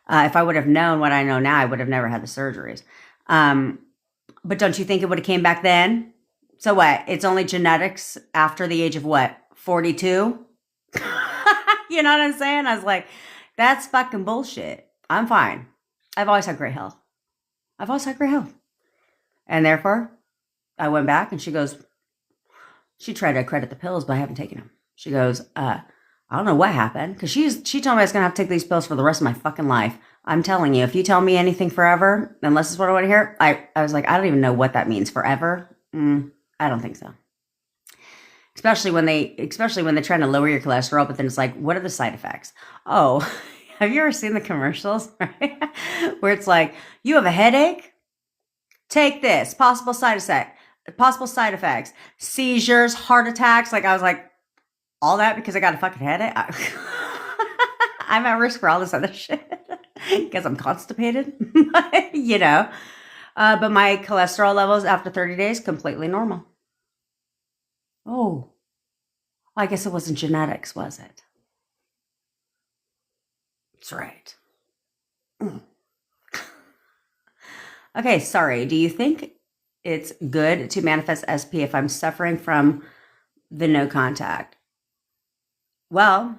If I would have known what I know now, I would have never had the surgeries. But don't you think it would have came back then? So what? It's only genetics after the age of what? 42? You know what I'm saying? I was like, that's fucking bullshit. I'm fine. I've always had great health. I've always had great health. And therefore, I went back and she goes, she tried to credit the pills, but I haven't taken them. She goes, I don't know what happened. Because she told me I was going to have to take these pills for the rest of my fucking life. I'm telling you, if you tell me anything forever, unless it's what I want to hear, I was like, I don't even know what that means. Forever? I don't think so. Especially when they're trying to lower your cholesterol, but then it's like, what are the side effects? Oh, have you ever seen the commercials, right? Where it's like, you have a headache? Take this. Possible side effects, seizures, heart attacks. Like, I was like, all that because I got a fucking headache? I'm at risk for all this other shit because I'm constipated, you know? But my cholesterol levels after 30 days, completely normal. Oh, I guess it wasn't genetics, was it? That's right. Okay, sorry. Do you think it's good to manifest SP if I'm suffering from the no contact? Well,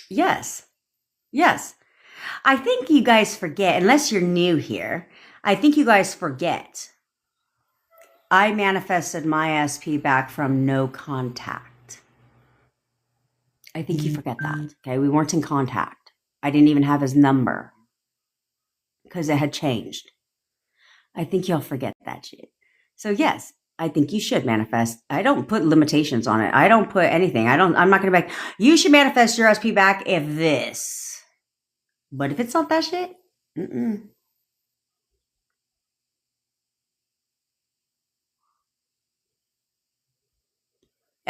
yes. Yes. I think you guys forget, unless you're new here, I think you guys forget. I manifested my SP back from no contact. I think you forget that. Okay, we weren't in contact. I didn't even have his number because it had changed. I think y'all forget that shit. So yes, I think you should manifest. I don't put limitations on it. I don't put anything. I'm not going to be like, you should manifest your SP back if this. But if it's not that shit,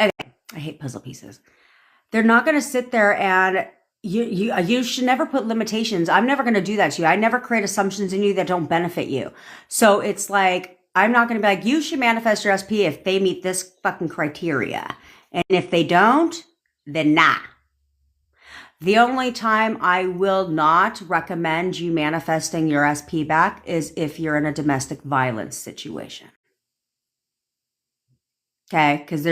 Okay, I hate puzzle pieces. They're not going to sit there and you should never put limitations. I'm never going to do that to you. I never create assumptions in you that don't benefit you. So it's like, I'm not going to be like, you should manifest your SP if they meet this fucking criteria. And if they don't, then nah. The only time I will not recommend you manifesting your SP back is if you're in a domestic violence situation. Okay? Because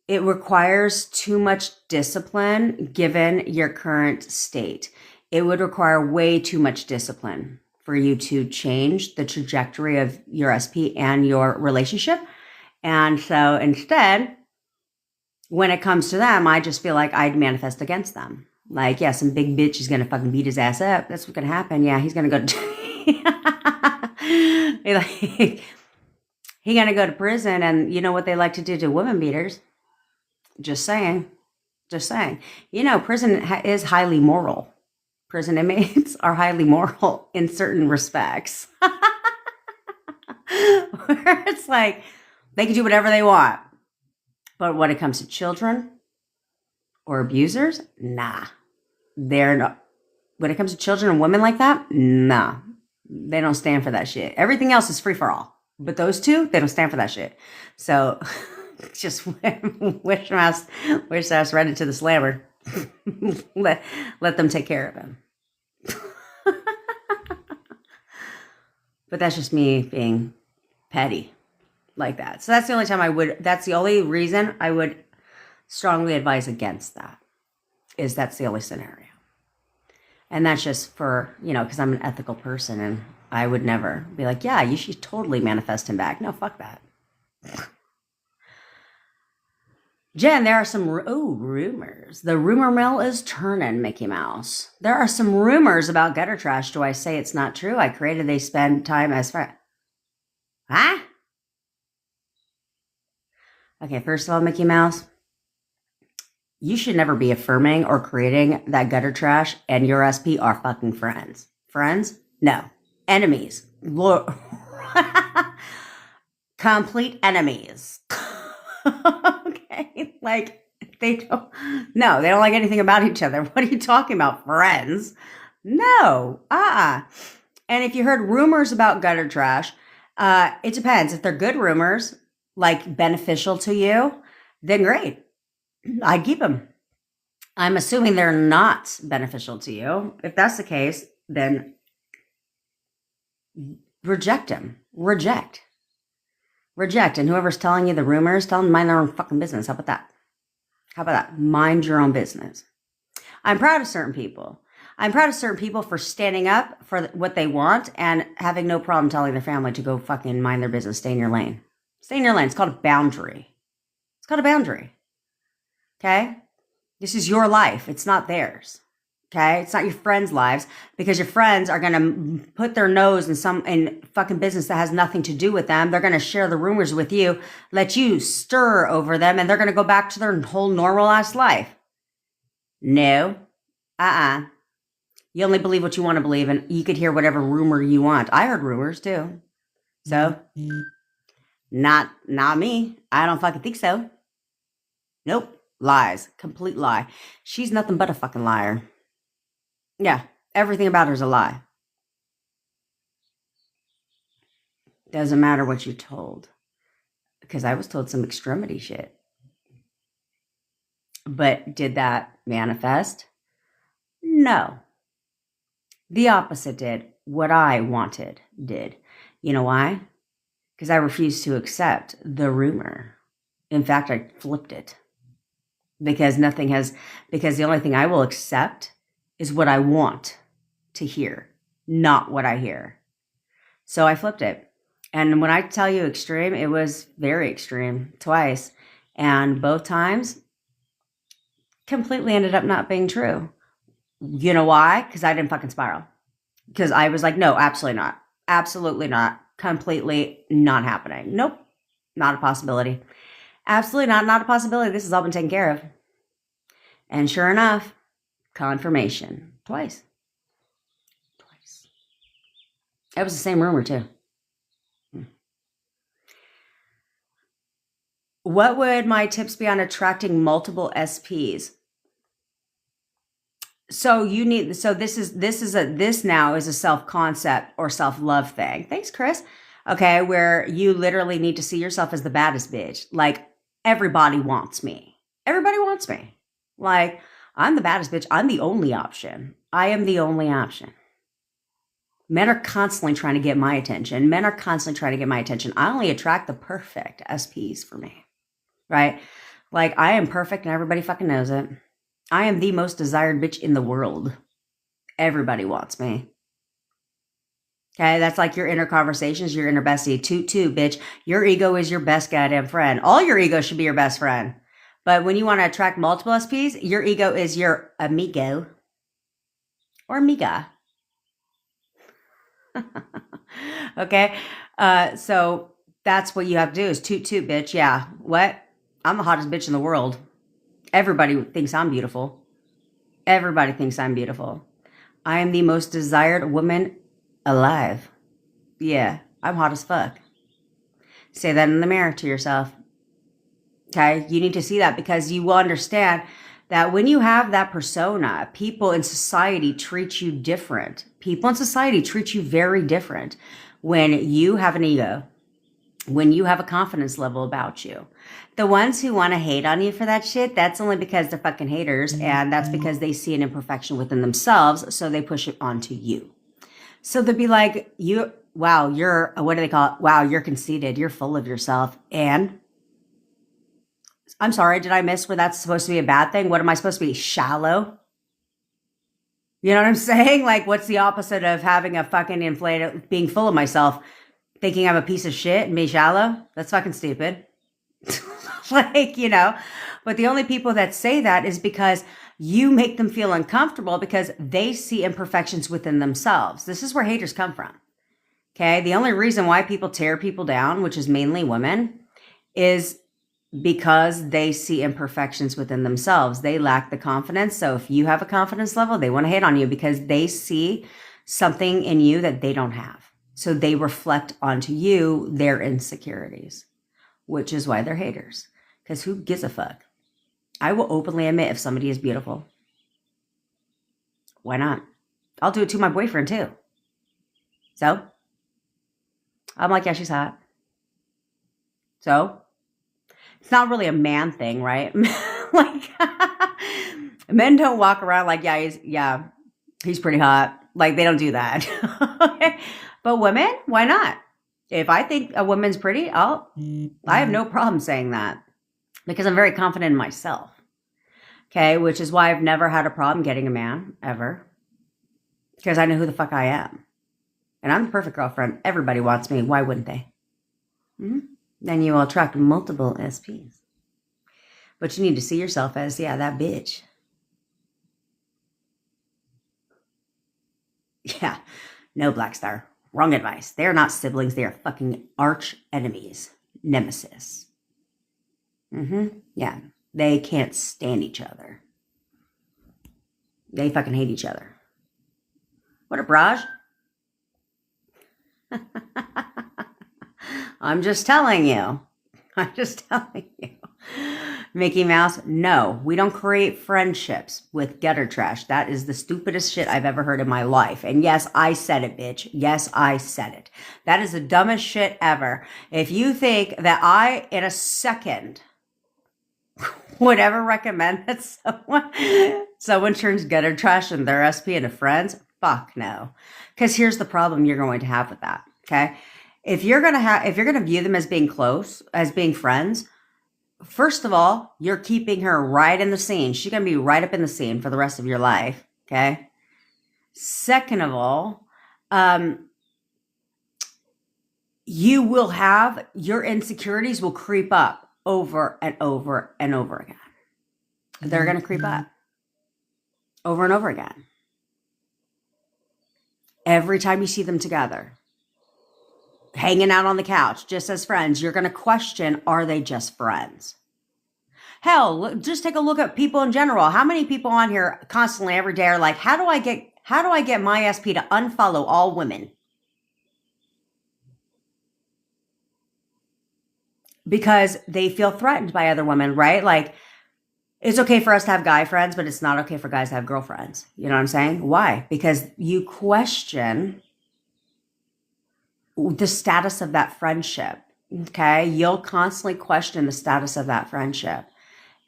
it requires too much discipline given your current state. It would require way too much discipline for you to change the trajectory of your SP and your relationship. And so instead, when it comes to them, I just feel like I'd manifest against them. Like, yeah, some big bitch is going to fucking beat his ass up. That's what's going to happen. Yeah, he's going to go he's going to go to prison. And you know what they like to do to women beaters? Just saying. You know, prison is highly moral. Prison inmates are highly moral in certain respects. Where it's like, they can do whatever they want. But when it comes to children or abusers, nah. They're not. When it comes to children and women like that, nah. They don't stand for that shit. Everything else is free for all. But those two, they don't stand for that shit. So just wish us right into the slammer. let them take care of him. But that's just me being petty like that. So that's the only reason I would strongly advise against that, is that's the only scenario. And that's just for, because I'm an ethical person and I would never be like, yeah, you should totally manifest him back. No, fuck that. Jen, there are some rumors. The rumor mill is turning, Mickey Mouse. There are some rumors about gutter trash. Do I say it's not true? I created they spend time as far. Huh? Okay, first of all, Mickey Mouse, you should never be affirming or creating that gutter trash, and your SP are fucking friends. Friends? No. Enemies. Complete enemies. Okay, like, They don't, no, they don't like anything about each other. What are you talking about? Friends? No. And if you heard rumors about gutter trash, it depends. If they're good rumors, like beneficial to you, then great. I'd keep them. I'm assuming they're not beneficial to you. If that's the case, then reject them. Reject. And whoever's telling you the rumors, tell them to mind their own fucking business. How about that? Mind your own business. I'm proud of certain people. I'm proud of certain people for standing up for what they want and having no problem telling their family to go fucking mind their business. Stay in your lane. Stay in your lane. It's called a boundary. Okay? This is your life. It's not theirs. Okay? It's not your friends' lives, because your friends are going to put their nose in fucking business that has nothing to do with them. They're going to share the rumors with you, let you stir over them, and they're going to go back to their whole normal ass life. No. You only believe what you want to believe, and you could hear whatever rumor you want. I heard rumors too. So, not me. I don't fucking think so. Nope. Lies. Complete lie. She's nothing but a fucking liar. Yeah. Everything about her's a lie. Doesn't matter what you're told. Because I was told some extremity shit. But did that manifest? No. The opposite did. What I wanted did. You know why? Because I refused to accept the rumor. In fact, I flipped it. Because the only thing I will accept is what I want to hear, not what I hear. So I flipped it. And when I tell you extreme, it was very extreme, twice. And both times, completely ended up not being true. You know why? Because I didn't fucking spiral. Because I was like, no, absolutely not. Absolutely not. Completely not happening. Nope. Not a possibility. Absolutely not a possibility. This has all been taken care of. And sure enough, confirmation. Twice. It was the same rumor too. What would my tips be on attracting multiple SPs? So this now is a self-concept or self-love thing. Thanks, Chris. Okay, where you literally need to see yourself as the baddest bitch. Like, everybody wants me. Everybody wants me. Like, I'm the baddest bitch. I'm the only option. I am the only option. Men are constantly trying to get my attention. I only attract the perfect SPs for me. Right? Like, I am perfect and everybody fucking knows it. I am the most desired bitch in the world. Everybody wants me. Okay, that's like your inner conversations, your inner bestie. Toot, bitch. Your ego is your best goddamn friend. All your ego should be your best friend. But when you want to attract multiple SPs, your ego is your amigo or amiga. Okay, so that's what you have to do is toot, bitch. Yeah, what? I'm the hottest bitch in the world. Everybody thinks I'm beautiful. I am the most desired woman alive. Yeah, I'm hot as fuck. Say that in the mirror to yourself. Okay, you need to see that, because you will understand that when you have that persona, people in society treat you different. People in society treat you very different when you have an ego, when you have a confidence level about you. The ones who want to hate on you for that shit, that's only because they're fucking haters, and that's because they see an imperfection within themselves, so they push it onto you. So they'll be like, wow, what do they call it? Wow, you're conceited. You're full of yourself. And I'm sorry, did I miss where that's supposed to be a bad thing? What am I supposed to be? Shallow? You know what I'm saying? Like, what's the opposite of having a fucking inflated, being full of myself, thinking I'm a piece of shit and be shallow? That's fucking stupid. Like, you know, but the only people that say that is because you make them feel uncomfortable because they see imperfections within themselves. This is where haters come from. Okay. The only reason why people tear people down, which is mainly women, is because they see imperfections within themselves. They lack the confidence. So if you have a confidence level, they want to hate on you because they see something in you that they don't have. So they reflect onto you their insecurities, which is why they're haters. Because who gives a fuck? I will openly admit if somebody is beautiful. Why not? I'll do it to my boyfriend too. So I'm like, yeah, she's hot. So it's not really a man thing, right? Like men don't walk around like, yeah, he's pretty hot. Like they don't do that. Okay? But women, why not? If I think a woman's pretty, I have no problem saying that because I'm very confident in myself. Okay, which is why I've never had a problem getting a man ever because I know who the fuck I am. And I'm the perfect girlfriend. Everybody wants me. Why wouldn't they? Mm-hmm. Then you will attract multiple SPs. But you need to see yourself as, yeah, that bitch. Yeah, no, Black Star. Wrong advice. They're not siblings. They are fucking arch enemies. Nemesis. Yeah, they can't stand each other. They fucking hate each other. What a Raj? I'm just telling you. Mickey Mouse, no, we don't create friendships with gutter trash. That is the stupidest shit I've ever heard in my life. And yes, I said it, bitch. Yes, I said it. That is the dumbest shit ever. If you think that I, in a second, would ever recommend that someone turns gutter trash and their SP into friends, fuck no. Because here's the problem you're going to have with that, okay? If you're gonna view them as being close, as being friends, first of all, you're keeping her right in the scene. She's gonna be right up in the scene for the rest of your life. Okay. Second of all, you will have your insecurities will creep up over and over and over again. They're gonna creep up over and over again. Every time you see them together, hanging out on the couch just as friends, you're going to question, are they just friends? Hell, just take a look at people in general. How many people on here constantly every day are like, how do I get my SP to unfollow all women? Because they feel threatened by other women, right? Like, it's okay for us to have guy friends, but it's not okay for guys to have girlfriends. You know what I'm saying? Why? Because you question the status of that friendship. Okay. You'll constantly question the status of that friendship.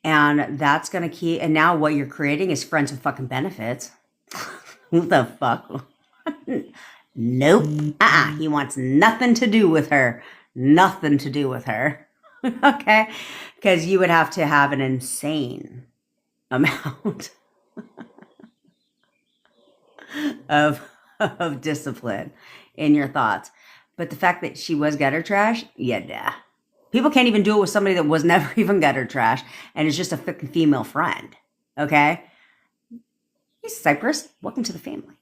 And that's going to keep, and now what you're creating is friends with fucking benefits. Who the fuck? Nope. He wants nothing to do with her. Nothing to do with her. Okay. Because you would have to have an insane amount of discipline in your thoughts. But the fact that she was gutter trash, yeah. People can't even do it with somebody that was never even gutter trash and is just a fucking female friend. Okay? Hey, Cypress, welcome to the family.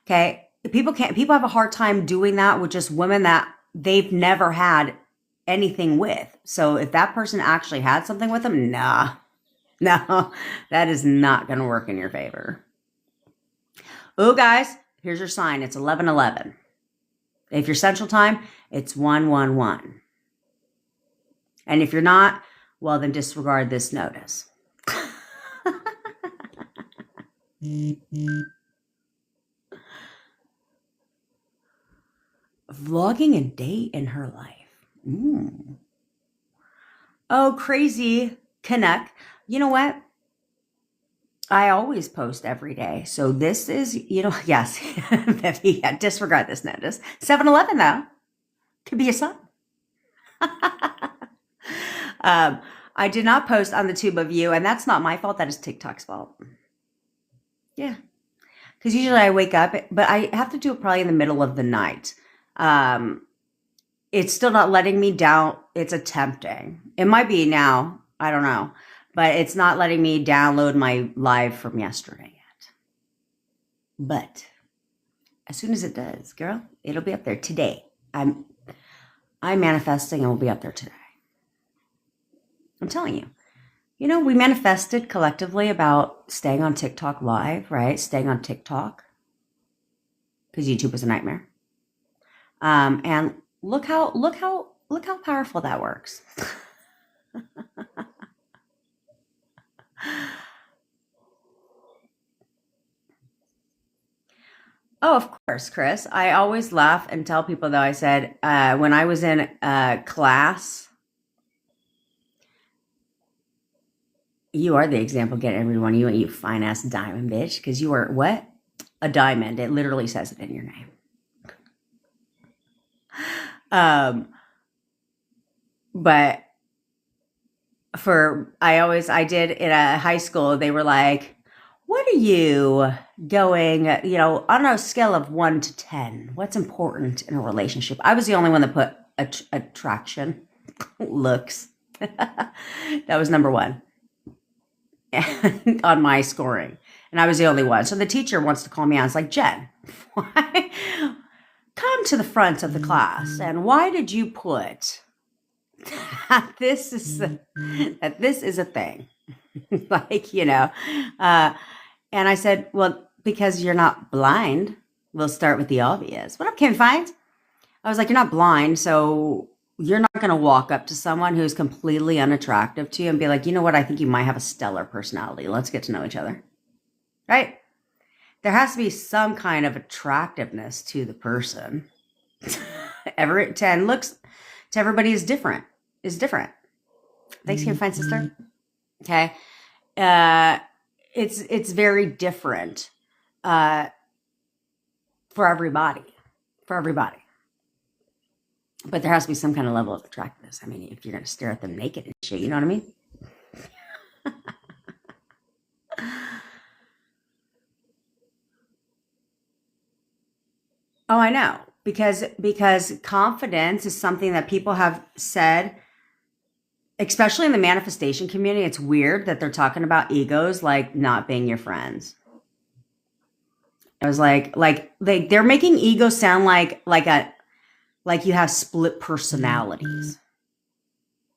Okay? People have a hard time doing that with just women that they've never had anything with. So if that person actually had something with them, no, that is not going to work in your favor. Oh, guys, here's your sign. It's 11:11. If you're Central Time, it's 1:11. And if you're not, well, then disregard this notice. Vlogging a day in her life. Oh, crazy Canuck. You know what? I always post every day. So this is, yes, yeah, disregard this notice. 7-Eleven, though. Could be a son. I did not post on the tube of you, and that's not my fault. That is TikTok's fault. Yeah. Because usually I wake up, but I have to do it probably in the middle of the night. It's still not letting me down. It's attempting. It might be now. I don't know. But it's not letting me download my live from yesterday yet. But as soon as it does, girl, it'll be up there today. I'm manifesting and will be up there today. I'm telling you. We manifested collectively about staying on TikTok live, right? Staying on TikTok. Because YouTube was a nightmare. And look how powerful that works. Oh, of course, Chris. I always laugh and tell people, though, I said, when I was in class, you are the example. Get everyone. You fine ass diamond bitch. Because you are what? A diamond. It literally says it in your name. But I did in a high school, they were like, what are you going, on a scale of 1 to 10, what's important in a relationship? I was the only one that put attraction, looks. That was number one on my scoring. And I was the only one. So the teacher wants to call me out. It's like, Jen, why? Come to the front of the class. And why did you put that this is a thing? Like, and I said, well, because you're not blind. We'll start with the obvious. What up, Kim Fines? I was like, you're not blind, so you're not going to walk up to someone who's completely unattractive to you and be like, you know what? I think you might have a stellar personality. Let's get to know each other. Right? There has to be some kind of attractiveness to the person. Every 10 looks to everybody is different. Thanks, Kim Fine Sister. Okay. It's very different for everybody. But there has to be some kind of level of attractiveness. I mean, if you're going to stare at them naked and shit, you know what I mean? Oh, I know. Because confidence is something that people have said, especially in the manifestation community. It's weird that they're talking about egos like not being your friends. I was like they're making ego sound like you have split personalities.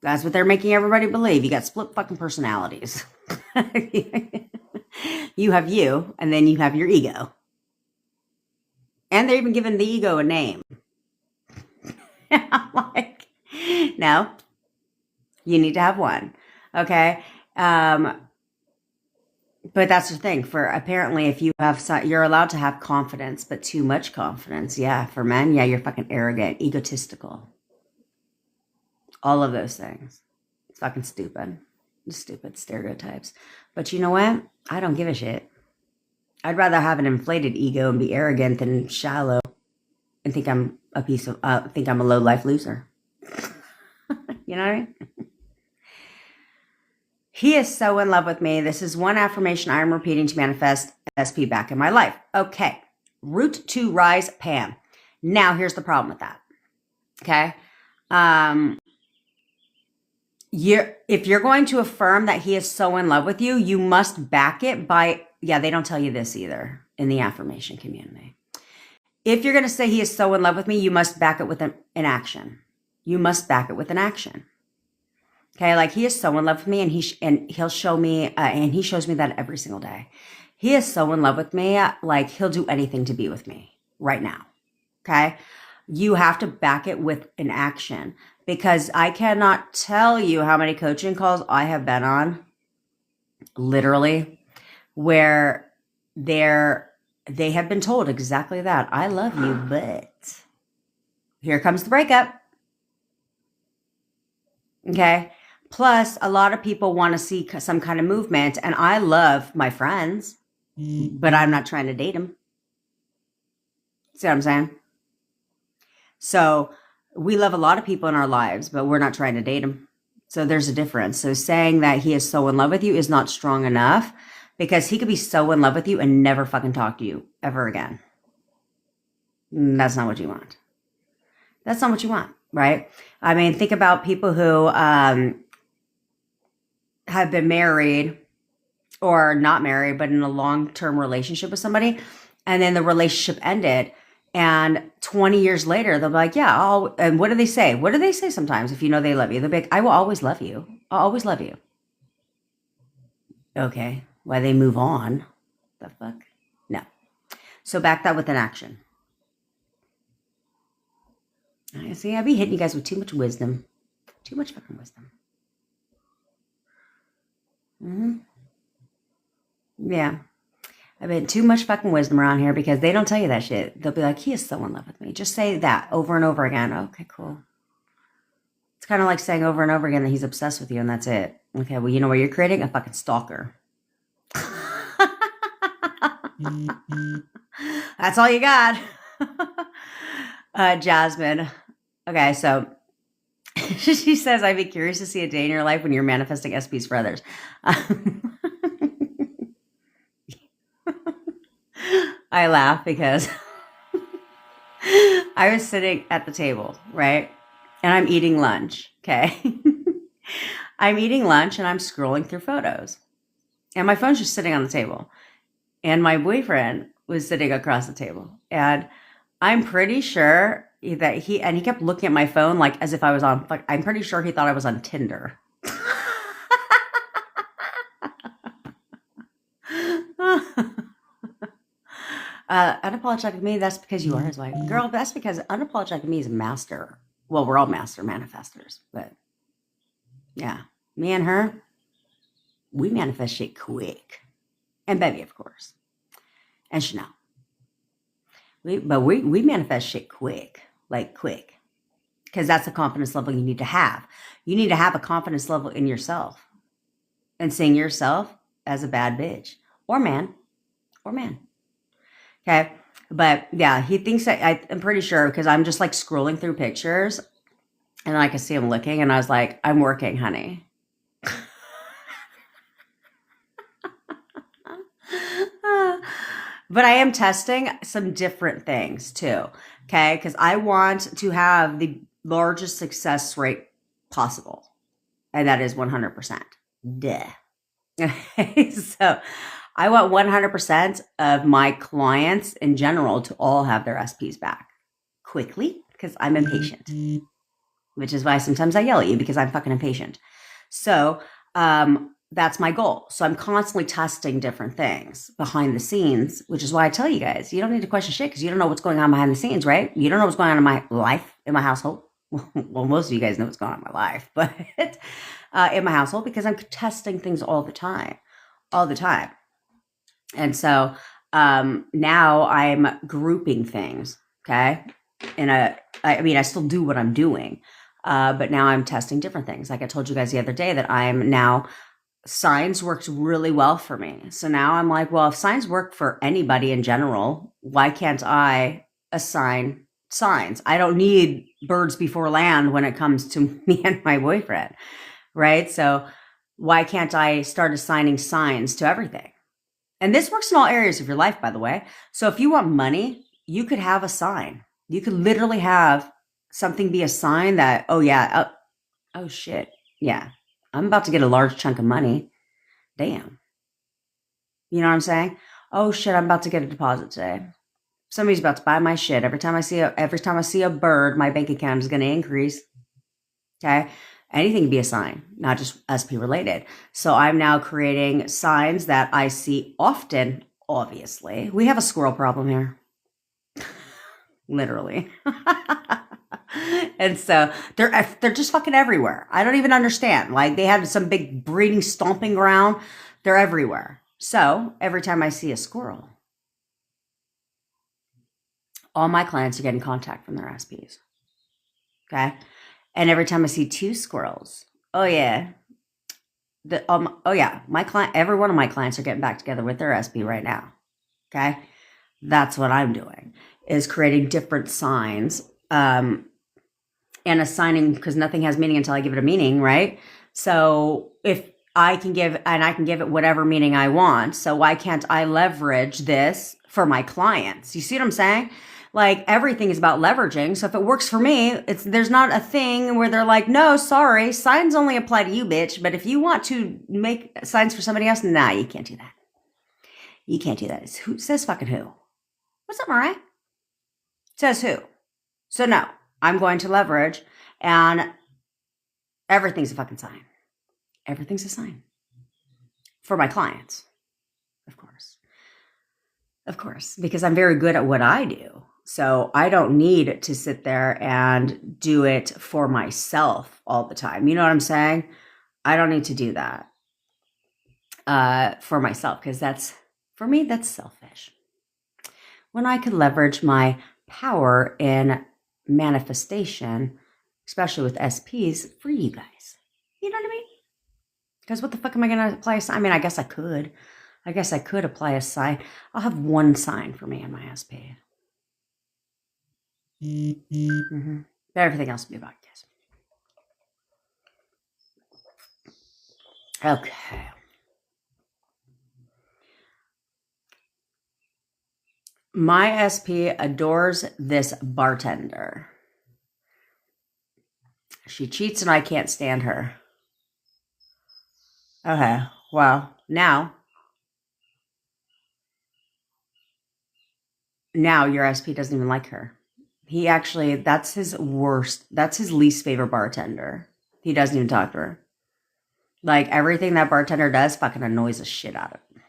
That's what they're making everybody believe. You got split fucking personalities. You have you, and then you have your ego. And they're even giving the ego a name. I'm like, no, you need to have one. Okay. But that's the thing. For apparently, if you have, you're allowed to have confidence, but too much confidence. Yeah. For men, yeah, you're fucking arrogant, egotistical. All of those things. It's fucking stupid. Stupid stereotypes. But you know what? I don't give a shit. I'd rather have an inflated ego and be arrogant than shallow and think I'm a low life loser. You know what I mean? He is so in love with me. This is one affirmation I am repeating to manifest SP back in my life. Okay. Root to rise, Pam. Now here's the problem with that. Okay. If you're going to affirm that he is so in love with you, you must back it by, they don't tell you this either in the affirmation community. If you're going to say he is so in love with me, you must back it with an action. You must back it with an action. Okay, like he is so in love with me, and he'll show me, and he shows me that every single day. He is so in love with me, like he'll do anything to be with me right now. Okay, you have to back it with an action, because I cannot tell you how many coaching calls I have been on, literally, where they have been told exactly that. I love you, but here comes the breakup. Okay. Plus, a lot of people want to see some kind of movement, and I love my friends, but I'm not trying to date them. See what I'm saying? So we love a lot of people in our lives, but we're not trying to date them. So there's a difference. So saying that he is so in love with you is not strong enough, because he could be so in love with you and never fucking talk to you ever again. That's not what you want. That's not what you want, right? I mean, think about people who have been married or not married, but in a long-term relationship with somebody, and then the relationship ended, and 20 years later, they'll be like, yeah, and what do they say? What do they say sometimes if you know they love you? They'll be like, I will always love you. I'll always love you. Okay. Why they move on? The fuck? No. So back that with an action. I see, I be hitting you guys with too much wisdom. Too much fucking wisdom. Yeah. I've been too much fucking wisdom around here because they don't tell you that shit. They'll be like, he is so in love with me. Just say that over and over again. Okay, cool. It's kind of like saying over and over again that he's obsessed with you and that's it. Okay, well, you know what you're creating? A fucking stalker. That's all you got. Jasmine. Okay, so she says, I'd be curious to see a day in your life when you're manifesting SPs for others. I laugh because I was sitting at the table, right? And I'm eating lunch, okay? I'm eating lunch and I'm scrolling through photos. And my phone's just sitting on the table. And my boyfriend was sitting across the table. And I'm pretty sure that he kept looking at my phone like as if I was on, like, I'm pretty sure he thought I was on Tinder. Unapologetic me, that's because you are his wife. Girl, that's because unapologetic me is a master. Well, we're all master manifestors, but yeah, me and her, we manifest shit quick. And Bevy, of course. And Chanel. We manifest shit quick. Like quick. Because that's the confidence level you need to have. You need to have a confidence level in yourself. And seeing yourself as a bad bitch. Or man. Okay. But yeah, he thinks that I'm pretty sure because I'm just like scrolling through pictures and I could see him looking and I was like, I'm working, honey. But I am testing some different things too. Okay. Because I want to have the largest success rate possible. And that is 100%. Duh. Okay. So I want 100% of my clients in general to all have their SPs back quickly because I'm impatient, which is why sometimes I yell at you because I'm fucking impatient. So that's my goal. So I'm constantly testing different things behind the scenes, which is why I tell you guys, you don't need to question shit because you don't know what's going on behind the scenes, right? You don't know what's going on in my life, in my household. Well, most of you guys know what's going on in my life, but in my household because I'm testing things all the time. And so now I'm grouping things, okay? I still do what I'm doing, but now I'm testing different things. Like I told you guys the other day that I'm now, signs works really well for me. So now I'm like, well, if signs work for anybody in general, why can't I assign signs? I don't need birds before land when it comes to me and my boyfriend, right? So why can't I start assigning signs to everything? And this works in all areas of your life, by the way. So if you want money, you could have a sign. You could literally have something be a sign that, oh yeah, oh shit, yeah, I'm about to get a large chunk of money. Damn. You know what I'm saying? Oh shit, I'm about to get a deposit today. Somebody's about to buy my shit. Every time I see a bird, my bank account is going to increase. Okay? Anything can be a sign, not just SP related. So I'm now creating signs that I see often, obviously. We have a squirrel problem here. Literally. And so they're just fucking everywhere. I don't even understand. Like they have some big breeding stomping ground. They're everywhere. So every time I see a squirrel, all my clients are getting contact from their SPs. Okay? And every time I see two squirrels, oh yeah. My client, every one of my clients are getting back together with their SP right now. Okay? That's what I'm doing, is creating different signs and assigning, because nothing has meaning until I give it a meaning, right? So if I can give it whatever meaning I want, so why can't I leverage this for my clients? You see what I'm saying? Like everything is about leveraging. So if it works for me, there's not a thing where they're like, no, sorry, signs only apply to you, bitch. But if you want to make signs for somebody else, nah, you can't do that. You can't do that. Who says fucking who? What's up, Mariah? Says who? So no, I'm going to leverage, and everything's a fucking sign. Everything's a sign for my clients, of course. Of course, because I'm very good at what I do. So I don't need to sit there and do it for myself all the time. You know what I'm saying? I don't need to do that for myself because that's For me, that's selfish. When I could leverage my power in manifestation, especially with SPs, for you guys. You know what I mean? Because what the fuck am I going to apply a sign? I mean, I guess I could. I guess I could apply a sign. I'll have one sign for me in my SP. Mm-hmm. But everything else will be about you guys. Okay. My SP adores this bartender. She cheats and I can't stand her. Okay. Well, now your SP doesn't even like her. He actually, that's his least favorite bartender. He doesn't even talk to her. Like, everything that bartender does fucking annoys the shit out of him.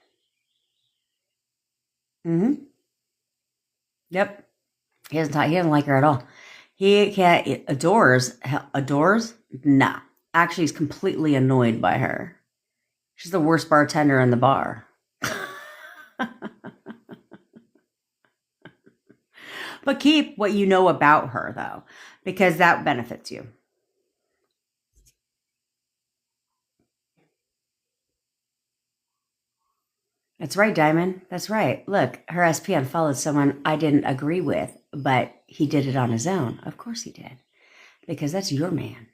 Mm-hmm. Yep. He doesn't like her at all. He can't, adores? Nah. Actually, he's completely annoyed by her. She's the worst bartender in the bar. But keep what you know about her, though, because that benefits you. That's right, Diamond. That's right. Look, her SP unfollowed someone I didn't agree with, but he did it on his own. Of course he did. Because that's your man.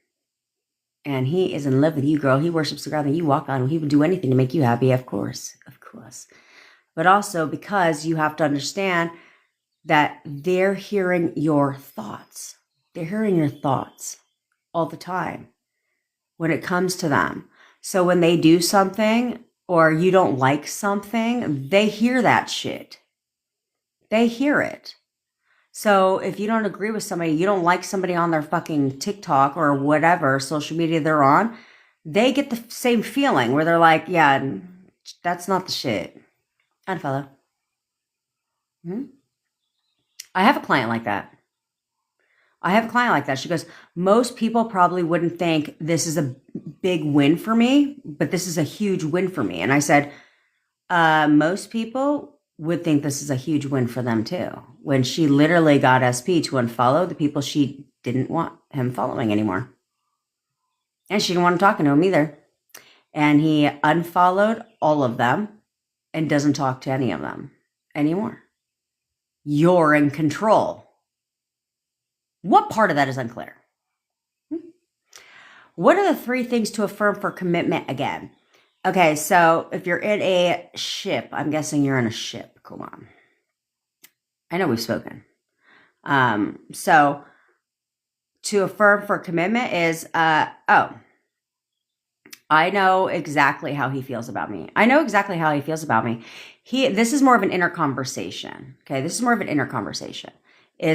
And he is in love with you, girl. He worships the ground that you walk on. He would do anything to make you happy, of course. Of course. But also because you have to understand that they're hearing your thoughts. They're hearing your thoughts all the time when it comes to them. So when they do something or you don't like something, they hear that shit. They hear it. So if you don't agree with somebody, you don't like somebody on their fucking TikTok or whatever social media they're on, they get the same feeling where they're like, yeah, that's not the shit. Unfollow. Mm-hmm. I have a client like that. She goes, most people probably wouldn't think this is a big win for me, but this is a huge win for me. And I said, most people would think this is a huge win for them too. When she literally got SP to unfollow the people she didn't want him following anymore. And she didn't want him talking to him either. And he unfollowed all of them and doesn't talk to any of them anymore. You're in control. What part of that is unclear? What are the 3 things to affirm for commitment again? Okay, so if you're in a ship, I'm guessing you're in a ship. Come on. I know we've spoken. So to affirm for commitment is, I know exactly how he feels about me. This is more of an inner conversation. Okay, this is more of an inner conversation.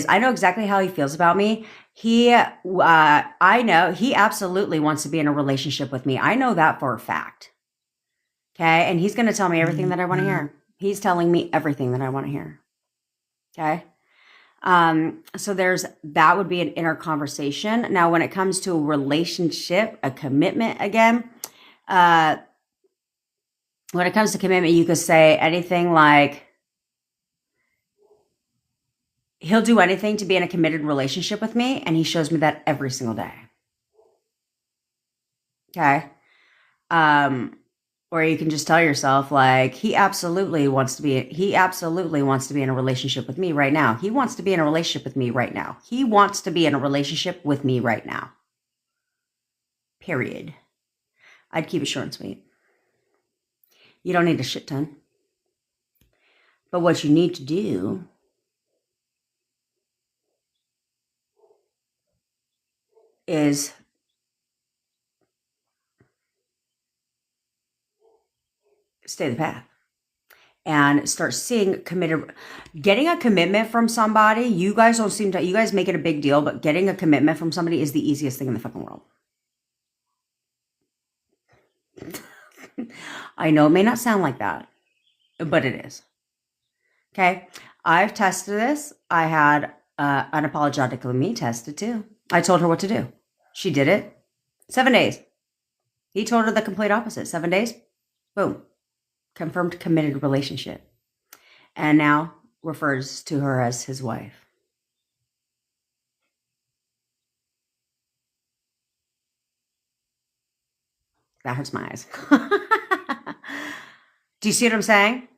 I know exactly how he feels about me. I know he absolutely wants to be in a relationship with me. I know that for a fact. Okay, and he's going to tell me everything that I want to hear. He's telling me everything that I want to hear. Okay. So that would be an inner conversation. Now, when it comes to a relationship, a commitment again, when it comes to commitment, you could say anything like, he'll do anything to be in a committed relationship with me. And he shows me that every single day. Okay. Or you can just tell yourself, like, he absolutely wants to be in a relationship with me right now. He wants to be in a relationship with me right now. Period. I'd keep it short and sweet. You don't need a shit ton. But what you need to do is stay the path and start seeing getting a commitment from somebody. You guys make it a big deal, but getting a commitment from somebody is the easiest thing in the fucking world. I know it may not sound like that, but it is. Okay. I've tested this. I had unapologetically me tested too. I told her what to do. She did it. 7 days. He told her the complete opposite. 7 days. Boom. Confirmed committed relationship. and now refers to her as his wife. That hurts my eyes. Do you see what I'm saying?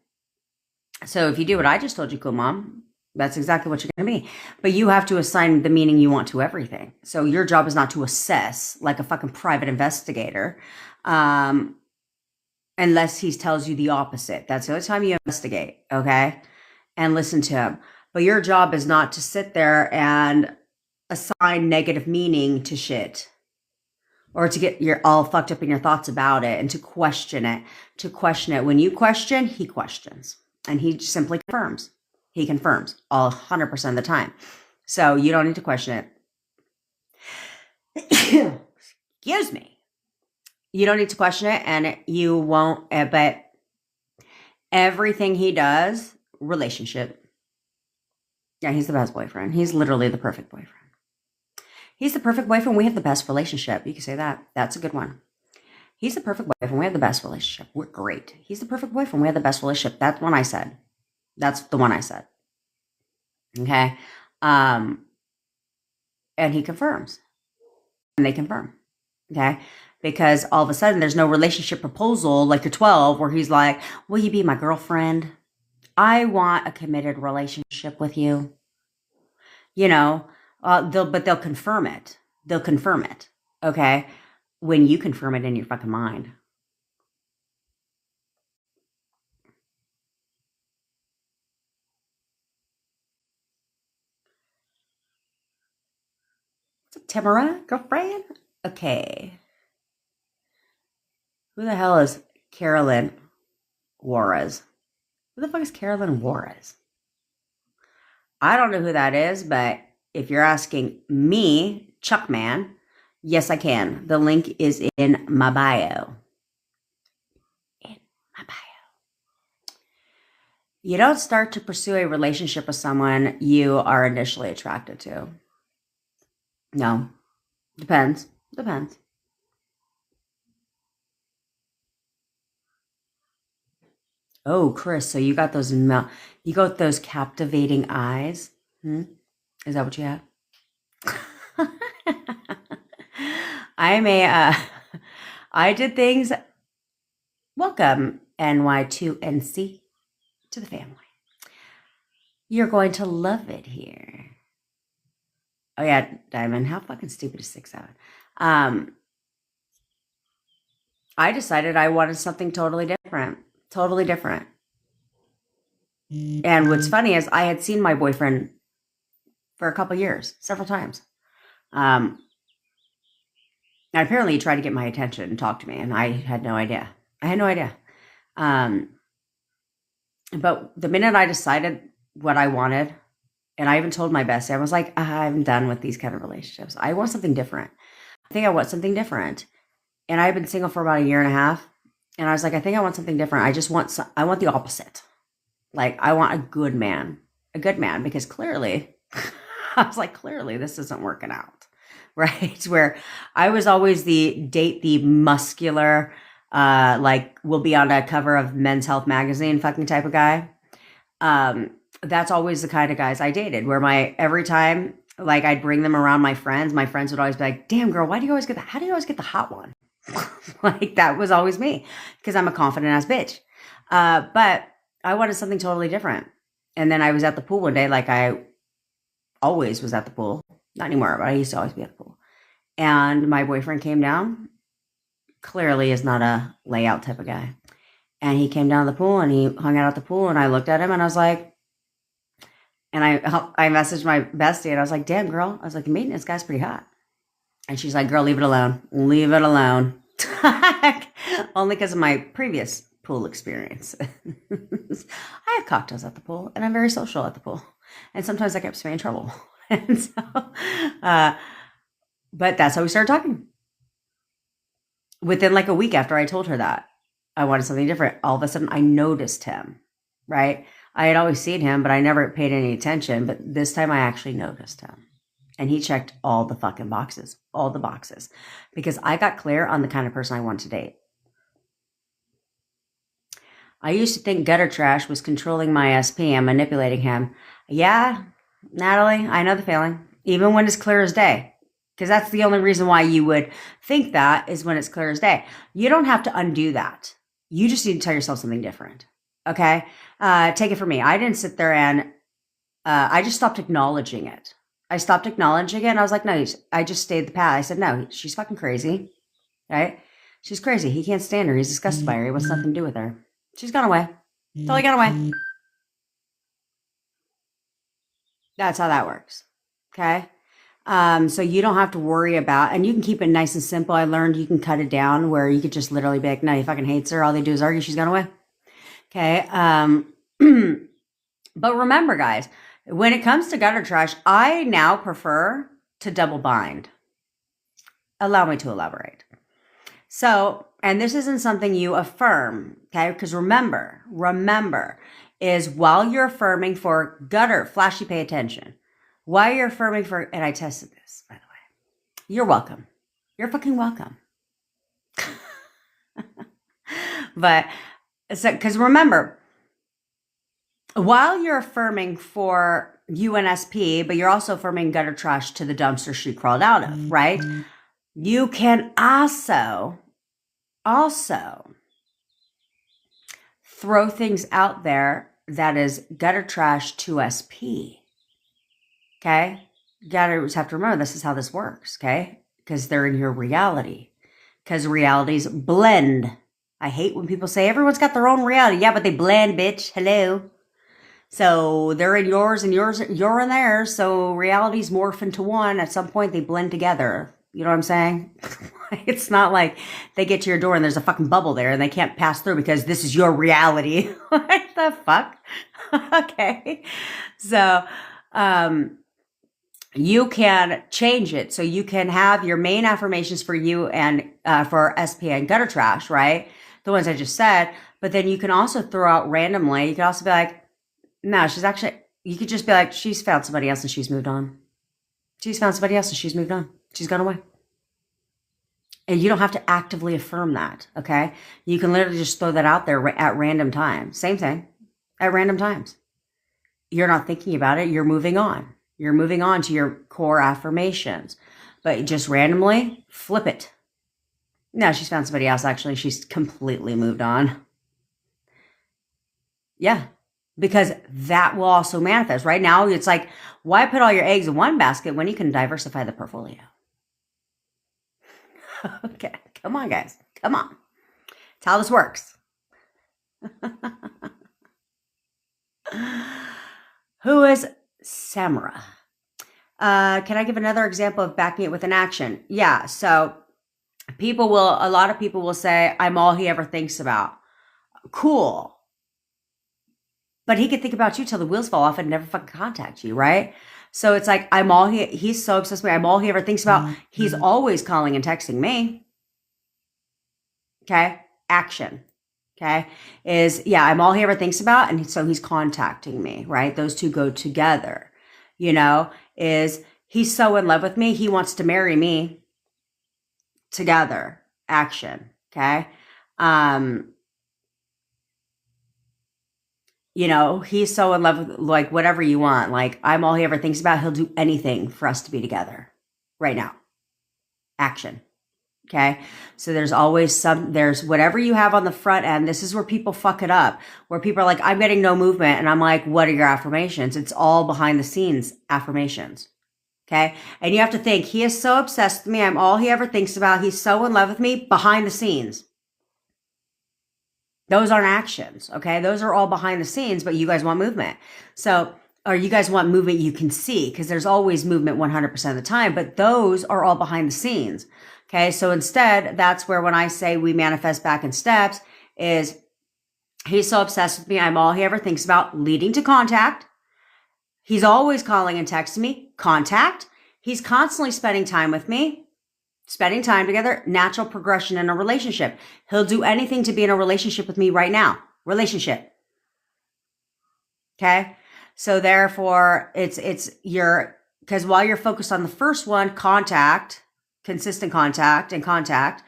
So if you do what I just told you, cool mom, that's exactly what you're going to be. But you have to assign the meaning you want to everything. So your job is not to assess like a fucking private investigator, unless he tells you the opposite. That's the only time you investigate, okay? And listen to him. But your job is not to sit there and assign negative meaning to shit, or to get you're all fucked up in your thoughts about it, and to question it. When you question, he questions, and he simply confirms. He confirms all 100% of the time. So you don't need to question it. Excuse me. You don't need to question it, and you won't, but everything he does, relationship. Yeah, he's the best boyfriend. He's literally the perfect boyfriend. He's the perfect boyfriend. We have the best relationship. You can say that. That's a good one. He's the perfect boyfriend. We have the best relationship. We're great. He's the perfect boyfriend. We have the best relationship. That's one I said. That's the one I said. Okay. And he confirms. And they confirm. Okay. Because all of a sudden there's no relationship proposal like a 12 where he's like, will you be my girlfriend? I want a committed relationship with you. You know, they'll confirm it. They'll confirm it. Okay. When you confirm it in your fucking mind. What's up, Tamara, girlfriend? Okay. Who the hell is Carolyn Juarez? Who the fuck is Carolyn Juarez? I don't know who that is, but if you're asking me, Chuckman, yes, I can. The link is in my bio. In my bio. You don't start to pursue a relationship with someone you are initially attracted to. No. Depends. Depends. Oh, Chris, so you got those you got those captivating eyes? Is that what you have? I did things. Welcome, NY2NC, to the family. You're going to love it here. Oh yeah, Diamond, how fucking stupid is 6'7"? I decided I wanted something totally different. Totally different. And what's funny is I had seen my boyfriend for a couple years, several times. And apparently he tried to get my attention and talk to me, and I had no idea. I had no idea. But the minute I decided what I wanted, and I even told my bestie, I was like, I'm done with these kind of relationships. I want something different. I think I want something different. And I've been single for about a year and a half. And I was like, I think I want something different. I want the opposite. Like, I want a good man, because clearly, I was like, clearly this isn't working out. Right. Where I was always the muscular, like will be on a cover of Men's Health magazine fucking type of guy. That's always the kind of guys I dated, where every time like I'd bring them around my friends would always be like, damn girl, how do you always get the hot one? Like that was always me, because I'm a confident ass bitch. But I wanted something totally different. And then I was at the pool one day, like I always was at the pool. Not anymore, but I used to always be at the pool. And my boyfriend came down. Clearly is not a layout type of guy. And he came down the pool and he hung out at the pool, and I looked at him and I was like, and I messaged my bestie and I was like, damn girl. I was like, this guy's pretty hot. And she's like, girl, leave it alone. Leave it alone. Only because of my previous pool experience. I have cocktails at the pool, and I'm very social at the pool. And sometimes that gets me in trouble. And so, but that's how we started talking. Within like a week after I told her that I wanted something different, all of a sudden I noticed him, right? I had always seen him, but I never paid any attention. But this time I actually noticed him. And he checked all the fucking boxes, because I got clear on the kind of person I wanted to date. I used to think gutter trash was controlling my SP and manipulating him. Yeah, Natalie, I know the feeling. Even when it's clear as day. Because that's the only reason why you would think that is when it's clear as day. You don't have to undo that. You just need to tell yourself something different. Okay? Take it from me. I didn't sit there and I just stopped acknowledging it. I stopped acknowledging it and I was like, no, I just stayed the path. I said, no, she's fucking crazy. Right? She's crazy. He can't stand her. He's disgusted by her. He wants nothing to do with her. She's gone away. Totally gone away. That's how that works. Okay? So you don't have to worry about, and you can keep it nice and simple. I learned you can cut it down where you could just literally be like, no, he fucking hates her. All they do is argue. She's gone away. Okay. But remember, guys, when it comes to gutter trash, I now prefer to double bind. Allow me to elaborate. So, and this isn't something you affirm, okay? Because remember, is while you're affirming for gutter, flashy, pay attention. While you're affirming for, and I tested this, by the way. You're welcome. You're fucking welcome. But, so, because remember, while you're affirming for UNSP, but you're also affirming gutter trash to the dumpster she crawled out of, right? You can also throw things out there that is gutter trash to SP. Okay? You gotta have to remember this is how this works, okay? Because they're in your reality. Because realities blend. I hate when people say everyone's got their own reality. Yeah, but they blend, bitch. Hello. So they're in yours and you're in theirs. So realities morph into one. At some point, they blend together. You know what I'm saying? It's not like they get to your door and there's a fucking bubble there and they can't pass through because this is your reality. What the fuck? Okay. So, you can change it. So you can have your main affirmations for you and for SP and gutter trash, right? The ones I just said. But then you can also throw out randomly. You can also be like, no, you could just be like, she's found somebody else and she's moved on. She's found somebody else and she's moved on. She's gone away. And you don't have to actively affirm that, okay? You can literally just throw that out there at random times. Same thing, at random times. You're not thinking about it. You're moving on. You're moving on to your core affirmations. But just randomly flip it. No, she's found somebody else, actually. She's completely moved on. Yeah, because that will also manifest. Right now, it's like, why put all your eggs in one basket when you can diversify the portfolio? Okay, come on, guys. Come on. That's how this works. Who is Samra? Can I give another example of backing it with an action? Yeah, so a lot of people will say, I'm all he ever thinks about. Cool. But he could think about you till the wheels fall off and never fucking contact you, right? So it's like, he's so obsessed with me. I'm all he ever thinks about. He's always calling and texting me. Okay. Action. Okay. I'm all he ever thinks about. And so he's contacting me, right? Those two go together, he's so in love with me. He wants to marry me. Together. Action. Okay. He's so in love with, like, whatever you want. Like, I'm all he ever thinks about. He'll do anything for us to be together right now. Action. Okay. So there's always there's whatever you have on the front end. This is where people fuck it up, where people are like, I'm getting no movement. And I'm like, what are your affirmations? It's all behind the scenes affirmations. Okay. And you have to think, he is so obsessed with me. I'm all he ever thinks about. He's so in love with me behind the scenes. Those aren't actions, okay? Those are all behind the scenes, but you guys want movement. Or you guys want movement you can see, because there's always movement 100% of the time, but those are all behind the scenes, okay? So instead, that's where when I say we manifest back in steps is he's so obsessed with me, I'm all he ever thinks about, leading to contact. He's always calling and texting me, contact. He's constantly spending time with me. Spending time together, natural progression in a relationship. He'll do anything to be in a relationship with me right now. Relationship. Okay? So therefore, because while you're focused on the first one, contact, consistent contact and contact,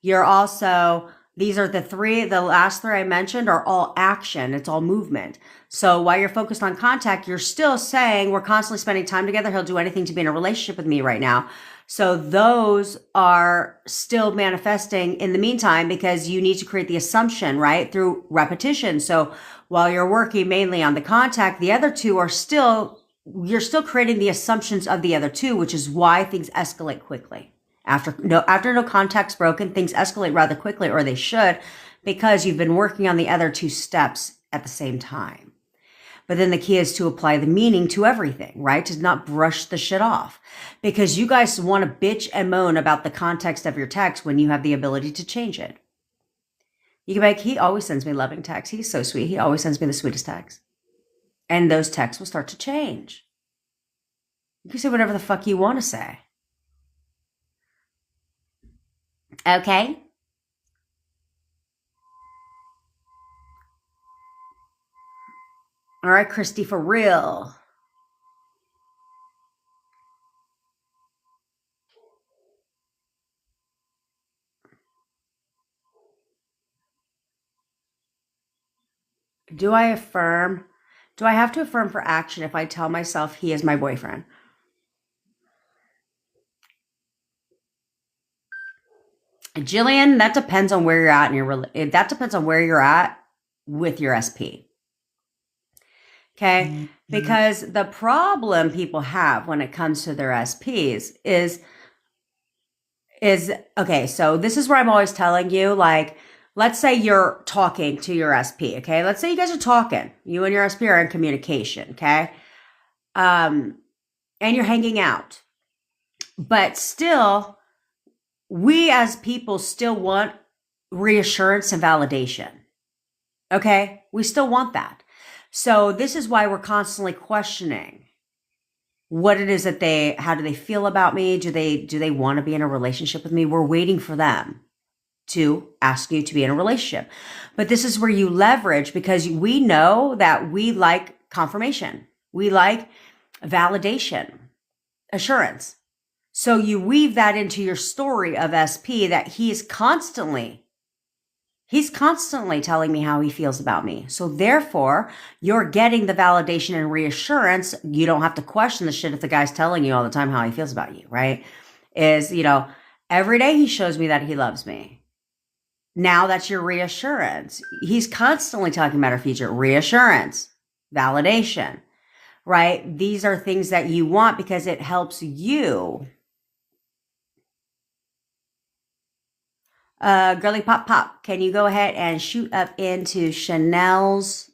you're also, These are the last three I mentioned are all action. It's all movement. So while you're focused on contact, you're still saying we're constantly spending time together. He'll do anything to be in a relationship with me right now. So those are still manifesting in the meantime because you need to create the assumption, right? Through repetition. So while you're working mainly on the contact, the other two are still, you're still creating the assumptions of the other two, which is why things escalate quickly. After no contact's broken, things escalate rather quickly, or they should, because you've been working on the other two steps at the same time. But then the key is to apply the meaning to everything, right? To not brush the shit off. Because you guys want to bitch and moan about the context of your text when you have the ability to change it. You can be like, he always sends me loving texts. He's so sweet. He always sends me the sweetest texts. And those texts will start to change. You can say whatever the fuck you want to say. Okay? All right, Christy, for real. Do I affirm? Do I have to affirm for action if I tell myself he is my boyfriend? Jillian, that depends on where you're at that depends on where you're at with your SP. Okay? Because the problem people have when it comes to their SPs is okay, so this is where I'm always telling you, like, let's say you're talking to your SP, okay? Let's say you guys are talking. You and your SP are in communication, okay? And you're hanging out. But still, we as people still want reassurance and validation. Okay? We still want that. So this is why we're constantly questioning what it is that how do they feel about me? Do they want to be in a relationship with me? We're waiting for them to ask you to be in a relationship. But this is where you leverage, because we know that we like confirmation. We like validation, assurance. So you weave that into your story of SP that he's constantly telling me how he feels about me. So therefore, you're getting the validation and reassurance. You don't have to question the shit if the guy's telling you all the time how he feels about you, right? Every day he shows me that he loves me. Now that's your reassurance. He's constantly talking about our future. Reassurance, validation, right? These are things that you want because it helps you. Girly Pop Pop, can you go ahead and shoot up into Chanel's,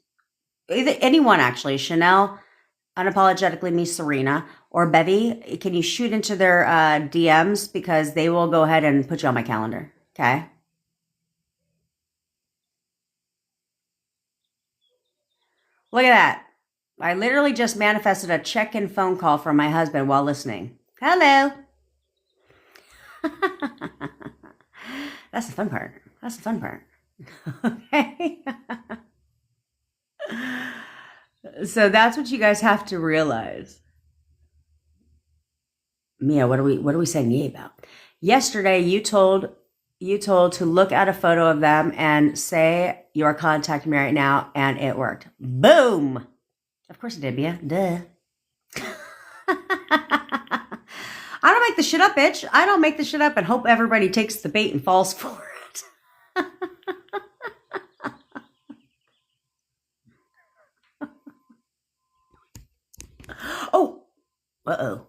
anyone actually, Chanel, Unapologetically Me, Serena, or Bevy, can you shoot into their DMs, because they will go ahead and put you on my calendar, okay? Look at that. I literally just manifested a check-in phone call from my husband while listening. Hello. That's the fun part. That's the fun part. Okay. So that's what you guys have to realize. Mia, what are we saying yay about? Yesterday, you told to look at a photo of them and say you're contacting me right now, and it worked. Boom. Of course it did, Mia. Duh. I don't make the shit up, bitch. I don't make the shit up and hope everybody takes the bait and falls for it. Oh. Uh-oh.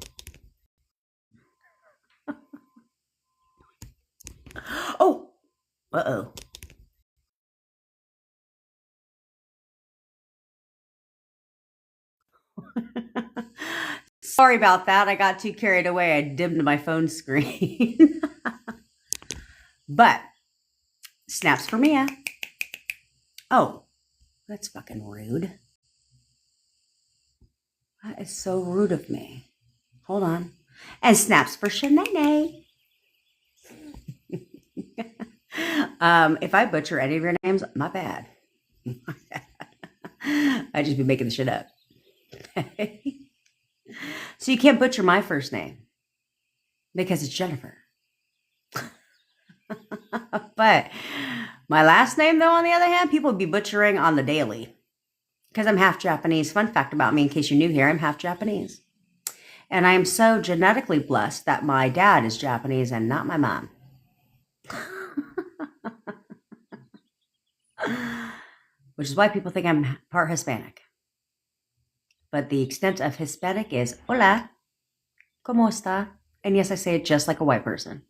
Oh. Uh-oh. Sorry about that. I got too carried away. I dimmed my phone screen. But snaps for Mia. Oh, that's fucking rude. That is so rude of me. Hold on. And snaps for Shanae. If I butcher any of your names, my bad. I just be making the shit up. So you can't butcher my first name because it's Jennifer. But My last name, though, on the other hand, people would be butchering on the daily because I'm half Japanese. Fun fact about me, in case you're new here, I'm half Japanese. And I am so genetically blessed that my dad is Japanese and not my mom. Which is why people think I'm part Hispanic. But the extent of Hispanic is, hola, ¿cómo está? And yes, I say it just like a white person.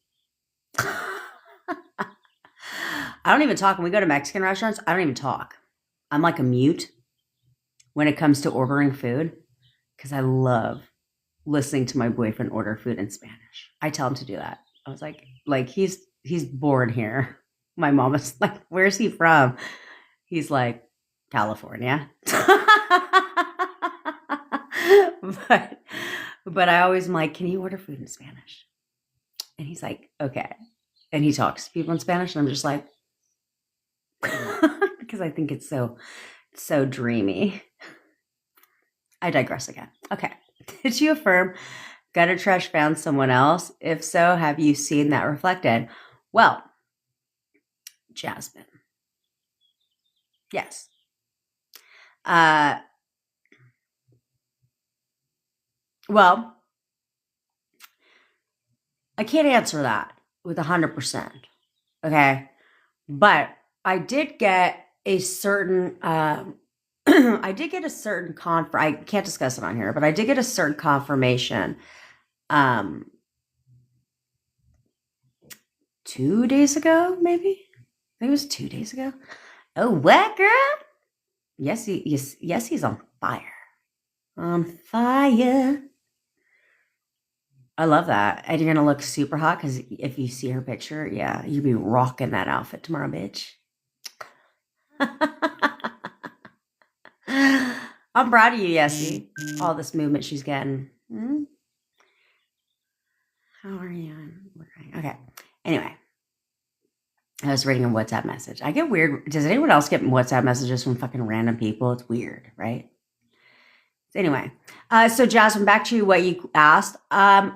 I don't even talk. When we go to Mexican restaurants, I don't even talk. I'm like a mute when it comes to ordering food because I love listening to my boyfriend order food in Spanish. I tell him to do that. I was like he's bored here. My mom is like, where's he from? He's like, California. but I always am like, can you order food in Spanish? And he's like, okay. And he talks to people in Spanish, and I'm just like, because I think it's so dreamy. I digress again. Okay. Did you affirm gutter trash found someone else? If so, have you seen that reflected? Well, Jasmine. Yes. Well, I can't answer that with 100%. Okay. But I did get a certain, I can't discuss it on here, but I did get a certain confirmation 2 days ago, maybe? I think it was 2 days ago. Oh, what, girl? Yes, he's on fire. On fire. I love that. And you're going to look super hot because if you see her picture, yeah, you'll be rocking that outfit tomorrow, bitch. I'm proud of you, Yessie. All this movement she's getting. How are you? Okay. Anyway, I was reading a WhatsApp message. I get weird. Does anyone else get WhatsApp messages from fucking random people? It's weird, right? Anyway, so Jasmine, back to what you asked. I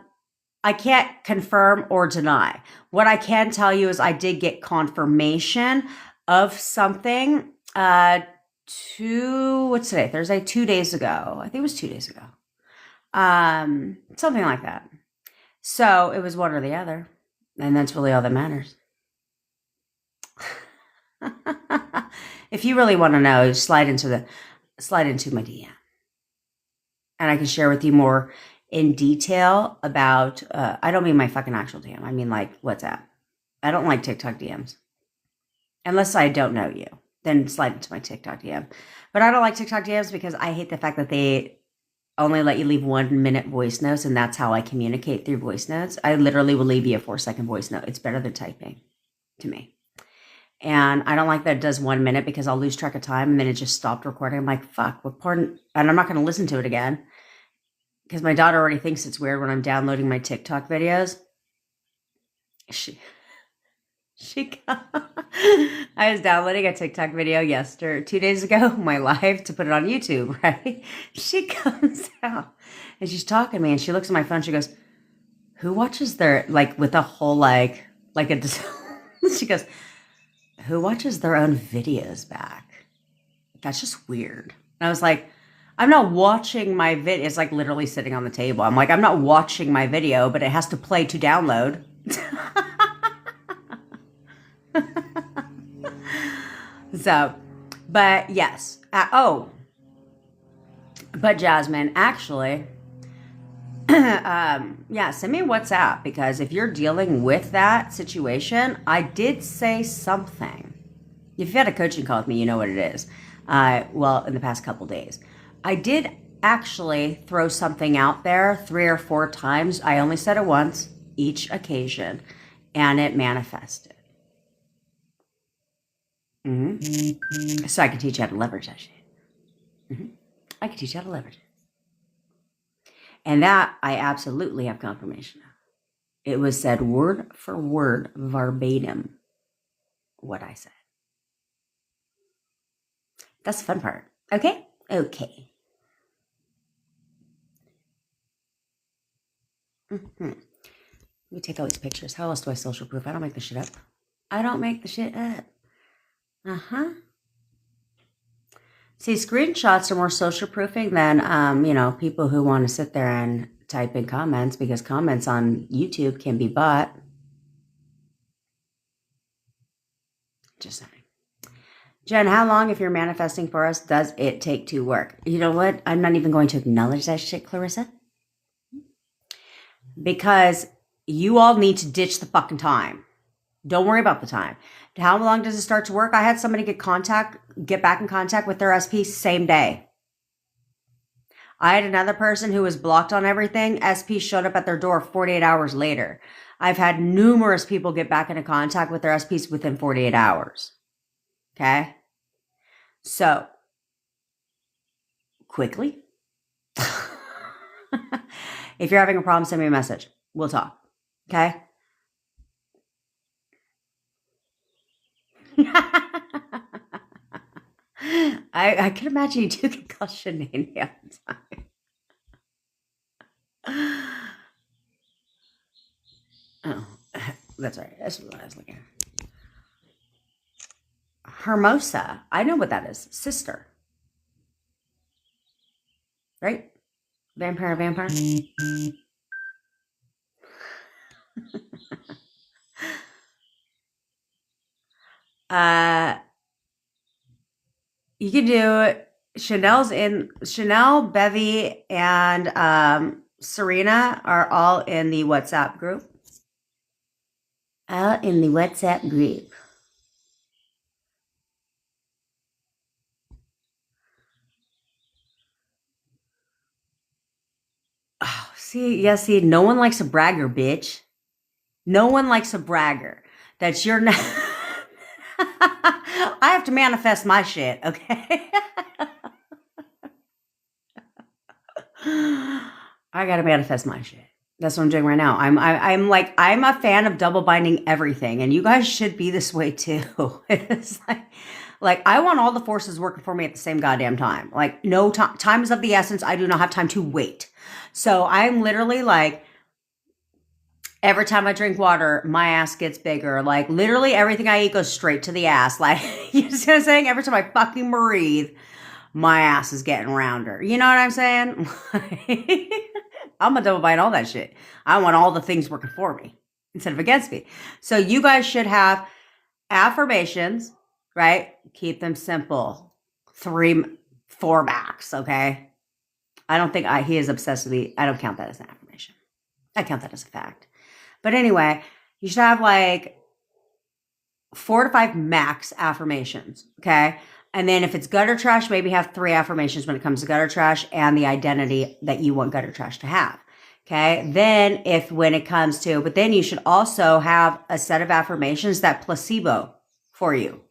can't confirm or deny. What I can tell you is I did get confirmation of something what's today? Thursday, 2 days ago. I think it was 2 days ago. Something like that. So it was one or the other. And that's really all that matters. If you really want to know, slide into my DM. And I can share with you more in detail about, I don't mean my fucking actual DM. I mean like WhatsApp. I don't like TikTok DMs. Unless I don't know you, then slide into my TikTok DM. But I don't like TikTok DMs because I hate the fact that they only let you leave 1 minute voice notes, and that's how I communicate through voice notes. I literally will leave you a 4-second voice note. It's better than typing to me. And I don't like that it does 1 minute because I'll lose track of time and then it just stopped recording. I'm like, fuck, what part? And I'm not going to listen to it again because my daughter already thinks it's weird when I'm downloading my TikTok videos. I was downloading a TikTok video 2 days ago, my live, to put it on YouTube, right? She comes out and she's talking to me and she looks at my phone. She goes, who watches their, like with a whole, she goes, who watches their own videos back? That's just weird. And I was like, I'm not watching my video. It's like literally sitting on the table. I'm like, I'm not watching my video, but it has to play to download. So, but yes. But Jasmine, actually, yeah, send me a WhatsApp because if you're dealing with that situation, I did say something. If you had a coaching call with me, you know what it is. Well, in the past couple days, I did actually throw something out there 3 or 4 times. I only said it once each occasion, and it manifested. Mm-hmm. So I can teach you how to leverage that shit. Mm-hmm. I can teach you how to leverage it. And that I absolutely have confirmation of. It was said word for word, verbatim, what I said. That's the fun part. Okay? Okay. Mm-hmm. Let me take all these pictures. How else do I social proof? I don't make the shit up. Uh-huh. See, screenshots are more social proofing than, people who want to sit there and type in comments, because comments on YouTube can be bought. Just saying. Jen, how long, if you're manifesting for us, does it take to work? You know what? I'm not even going to acknowledge that shit, Clarissa. Because you all need to ditch the fucking time. Don't worry about the time. How long does it start to work? I had somebody get back in contact with their SP same day. I had another person who was blocked on everything. SP showed up at their door 48 hours later. I've had numerous people get back into contact with their SPs within 48 hours. Okay? So, quickly. If you're having a problem, send me a message. We'll talk. Okay? I can imagine you do get called Shanae all the time. Oh, that's right. That's what I was looking at. Hermosa. I know what that is. Sister. Right? Vampire. You can do Chanel, Bevy, and Serena are all in the WhatsApp group. All in the WhatsApp group. Oh, see, no one likes a bragger, bitch. No one likes a bragger. That's your. I have to manifest my shit, okay? I gotta manifest my shit. That's what I'm doing right now. I'm a fan of double binding everything, and you guys should be this way too. It's like I want all the forces working for me at the same goddamn time. Like, no time is of the essence. I do not have time to wait. So I'm literally like, every time I drink water, my ass gets bigger. Like, literally everything I eat goes straight to the ass. Like, you see what I'm saying? Every time I fucking breathe, my ass is getting rounder. You know what I'm saying? I'm gonna double bind all that shit. I want all the things working for me instead of against me. So you guys should have affirmations, right? Keep them simple. 3, 4 max, okay? I don't think he is obsessed with me. I don't count that as an affirmation. I count that as a fact. But anyway, you should have like 4 to 5 max affirmations, okay? And then if it's gutter trash, maybe have 3 affirmations when it comes to gutter trash and the identity that you want gutter trash to have, okay? Then but then you should also have a set of affirmations that placebo for you,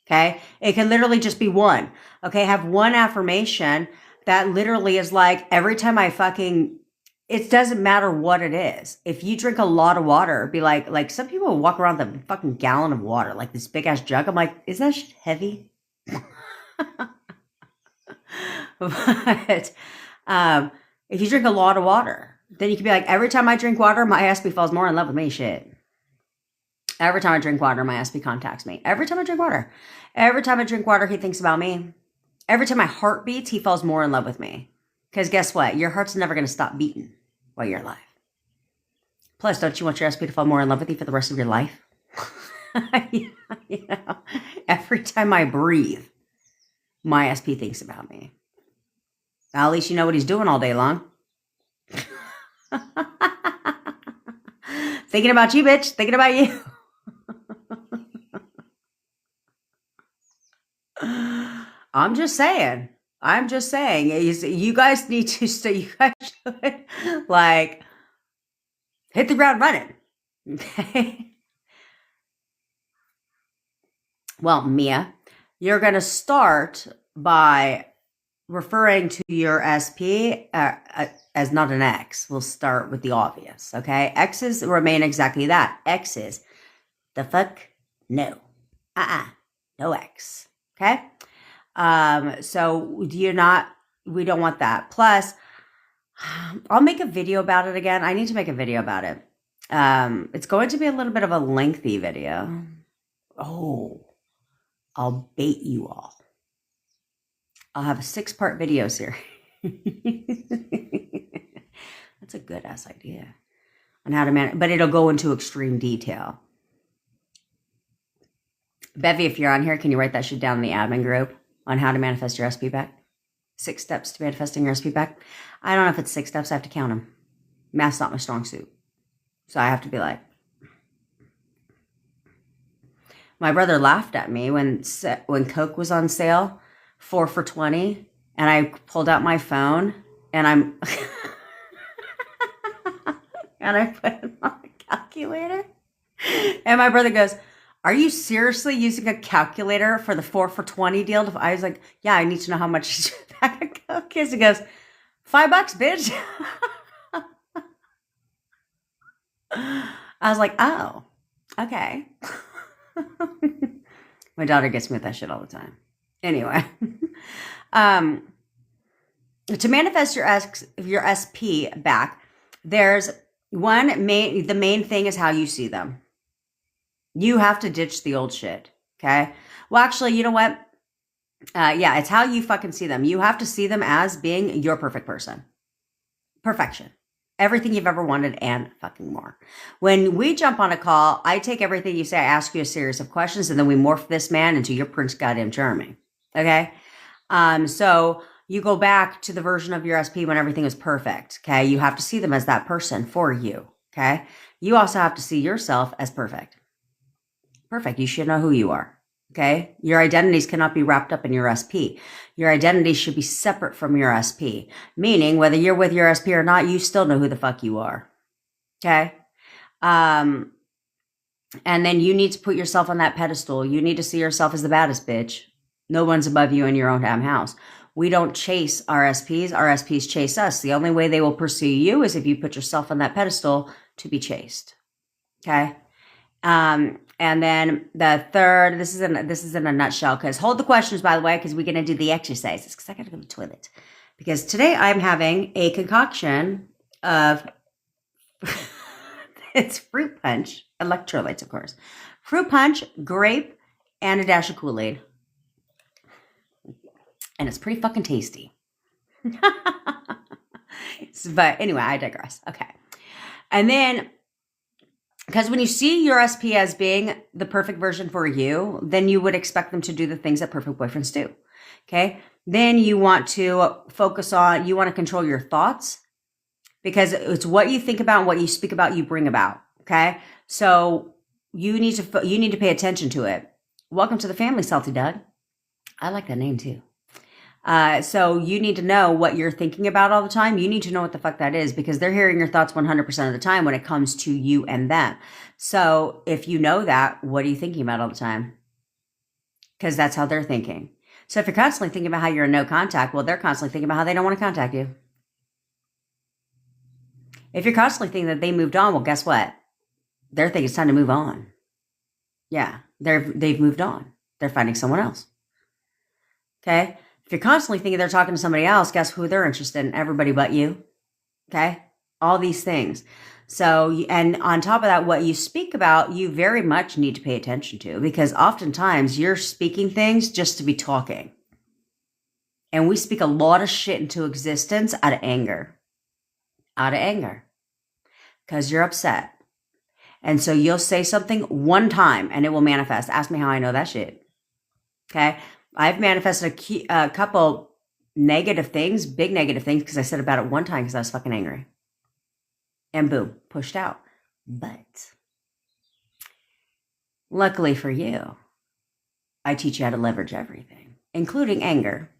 okay? It can literally just be one, okay? Have one affirmation that literally is like, every time it doesn't matter what it is. If you drink a lot of water, be like some people walk around with a fucking gallon of water, like this big ass jug. I'm like, is that shit heavy? But if you drink a lot of water, then you can be like, every time I drink water, my SB falls more in love with me. Shit. Every time I drink water, my SB contacts me. Every time I drink water, he thinks about me. Every time my heart beats, he falls more in love with me. Because guess what? Your heart's never going to stop beating while you're alive. Plus, don't you want your SP to fall more in love with you for the rest of your life? Every time I breathe, my SP thinks about me. Now, at least you know what he's doing all day long. Thinking about you, bitch. Thinking about you. I'm just saying. You guys need to stay. You guys should like hit the ground running. Okay. Well, Mia, you're going to start by referring to your SP as not an X. We'll start with the obvious, okay? X's remain exactly that. X's, the fuck? No. No X, okay? So we don't want that. Plus, I'll make a video about it again. I need to make a video about it. It's going to be a little bit of a lengthy video. Oh, I'll bait you all. I'll have a 6-part video series. That's a good ass idea on how to manage, but it'll go into extreme detail. Bevy, if you're on here, can you write that shit down in the admin group on how to manifest your SP back? 6 steps to manifesting your SP back. I don't know if it's 6 steps. I have to count them. Math's not my strong suit. So I have to be like, my brother laughed at me when Coke was on sale, 4 for $20, and I pulled out my phone and I'm and I put it on the calculator. And my brother goes, "Are you seriously using a calculator for the 4 for $20 deal?" I was like, "Yeah, I need to know how much each bag of Coke is." He goes, $5, bitch. I was like, "Oh, okay." My daughter gets me with that shit all the time. Anyway, to manifest your SP back, there's the main thing is how you see them. You have to ditch the old shit. Okay. Well, actually, you know what? Yeah, it's how you fucking see them. You have to see them as being your perfect person. Perfection. Everything you've ever wanted and fucking more. When we jump on a call, I take everything you say, I ask you a series of questions, and then we morph this man into your Prince Goddamn Charming. Okay? So you go back to the version of your SP when everything is perfect. Okay? You have to see them as that person for you. Okay? You also have to see yourself as perfect. Perfect. You should know who you are. Okay. Your identities cannot be wrapped up in your SP. Your identity should be separate from your SP, meaning whether you're with your SP or not, you still know who the fuck you are. Okay. And then you need to put yourself on that pedestal. You need to see yourself as the baddest bitch. No one's above you in your own damn house. We don't chase our SPs. Our SPs chase us. The only way they will pursue you is if you put yourself on that pedestal to be chased. Okay. And then the third, this is in a nutshell, because hold the questions, by the way, because we're going to do the exercises, because I got to go to the toilet. Because today I'm having a concoction of, it's fruit punch, electrolytes, of course. Fruit punch, grape, and a dash of Kool-Aid. And it's pretty fucking tasty. But anyway, I digress. Okay. And then, because when you see your SP as being the perfect version for you, then you would expect them to do the things that perfect boyfriends do. Okay. Then you want to focus on, you want to control your thoughts, because it's what you think about and what you speak about, you bring about. Okay. So you need to pay attention to it. Welcome to the family, Salty Doug. I like that name too. So you need to know what you're thinking about all the time. You need to know what the fuck that is, because they're hearing your thoughts 100% of the time when it comes to you and them. So if you know that, what are you thinking about all the time? Because that's how they're thinking. So if you're constantly thinking about how you're in no contact, well, they're constantly thinking about how they don't want to contact you. If you're constantly thinking that they moved on, well, guess what? They're thinking it's time to move on. Yeah, they've moved on. They're finding someone else. Okay? If you're constantly thinking they're talking to somebody else, guess who they're interested in? Everybody but you. Okay? All these things. So, and on top of that, what you speak about, you very much need to pay attention to, because oftentimes you're speaking things just to be talking. And we speak a lot of shit into existence out of anger. Out of anger. Because you're upset. And so you'll say something one time and it will manifest. Ask me how I know that shit. Okay? I've manifested a couple negative things, big negative things, because I said about it one time because I was fucking angry. And boom, pushed out. But luckily for you, I teach you how to leverage everything, including anger.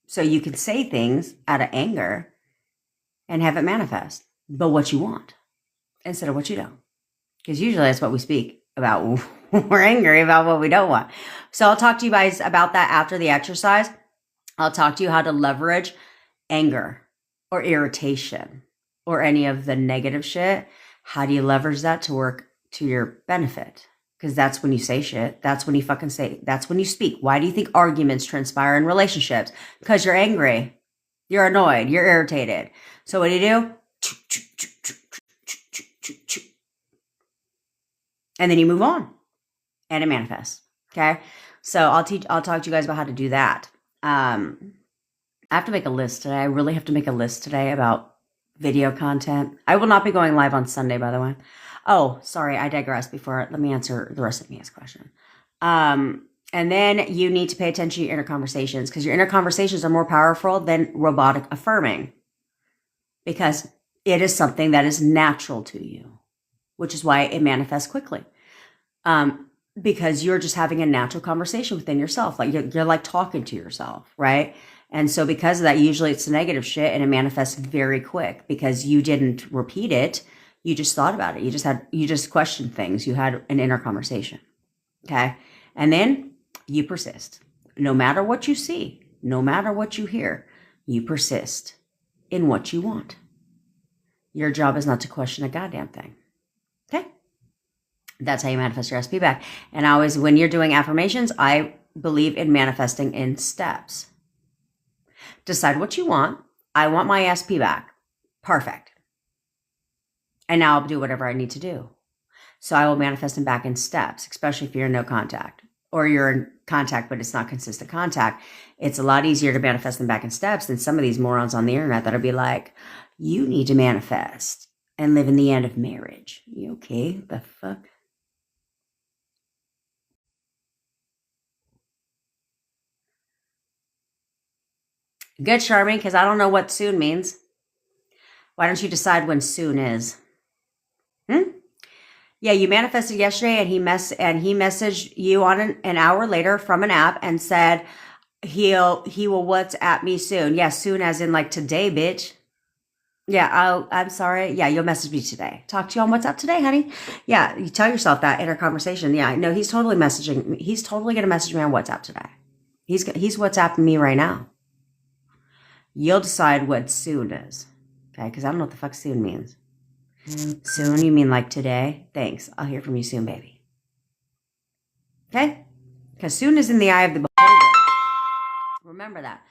So you can say things out of anger and have it manifest, but what you want instead of what you don't. Because usually that's what we speak about. We're angry about what we don't want. So I'll talk to you guys about that after the exercise. I'll talk to you how to leverage anger or irritation or any of the negative shit. How do you leverage that to work to your benefit? Because that's when you say shit. That's when you fucking say, that's when you speak. Why do you think arguments transpire in relationships? Because you're angry. You're annoyed. You're irritated. So what do? And then you move on. and it manifests. Okay. So I'll talk to you guys about how to do that. I have to make a list today. I really have to make a list today about video content. I will not be going live on Sunday, by the way. Oh, sorry. I digress before. Let me answer the rest of Mia's question. And then you need to pay attention to your inner conversations, because your inner conversations are more powerful than robotic affirming, because it is something that is natural to you, which is why it manifests quickly. Because you're just having a natural conversation within yourself. Like you're like talking to yourself, right? And so because of that, usually it's the negative shit and it manifests very quick because you didn't repeat it. You just thought about it. You just questioned things. You had an inner conversation. Okay. And then you persist. No matter what you see, no matter what you hear, you persist in what you want. Your job is not to question a goddamn thing. Okay. That's how you manifest your SP back. And when you're doing affirmations, I believe in manifesting in steps. Decide what you want. I want my SP back. Perfect. And now I'll do whatever I need to do. So I will manifest them back in steps, especially if you're in no contact or you're in contact, but it's not consistent contact. It's a lot easier to manifest them back in steps than some of these morons on the internet that'll be like, you need to manifest and live in the end of marriage. You okay? The fuck? Good, Charmy, because I don't know what soon means. Why don't you decide when soon is? Yeah, you manifested yesterday, and he messaged you on an hour later from an app and said he will WhatsApp me soon. Yeah, soon as in like today, bitch. Yeah, I'm sorry. Yeah, you'll message me today. Talk to you on WhatsApp today, honey. Yeah, you tell yourself that in our conversation. Yeah, no, he's totally messaging me. He's totally gonna message me on WhatsApp today. He's WhatsApping me right now. You'll decide what soon is. Okay, because I don't know what the fuck soon means. Soon, you mean like today? Thanks. I'll hear from you soon, baby. Okay? Because soon is in the eye of the beholder. Remember that.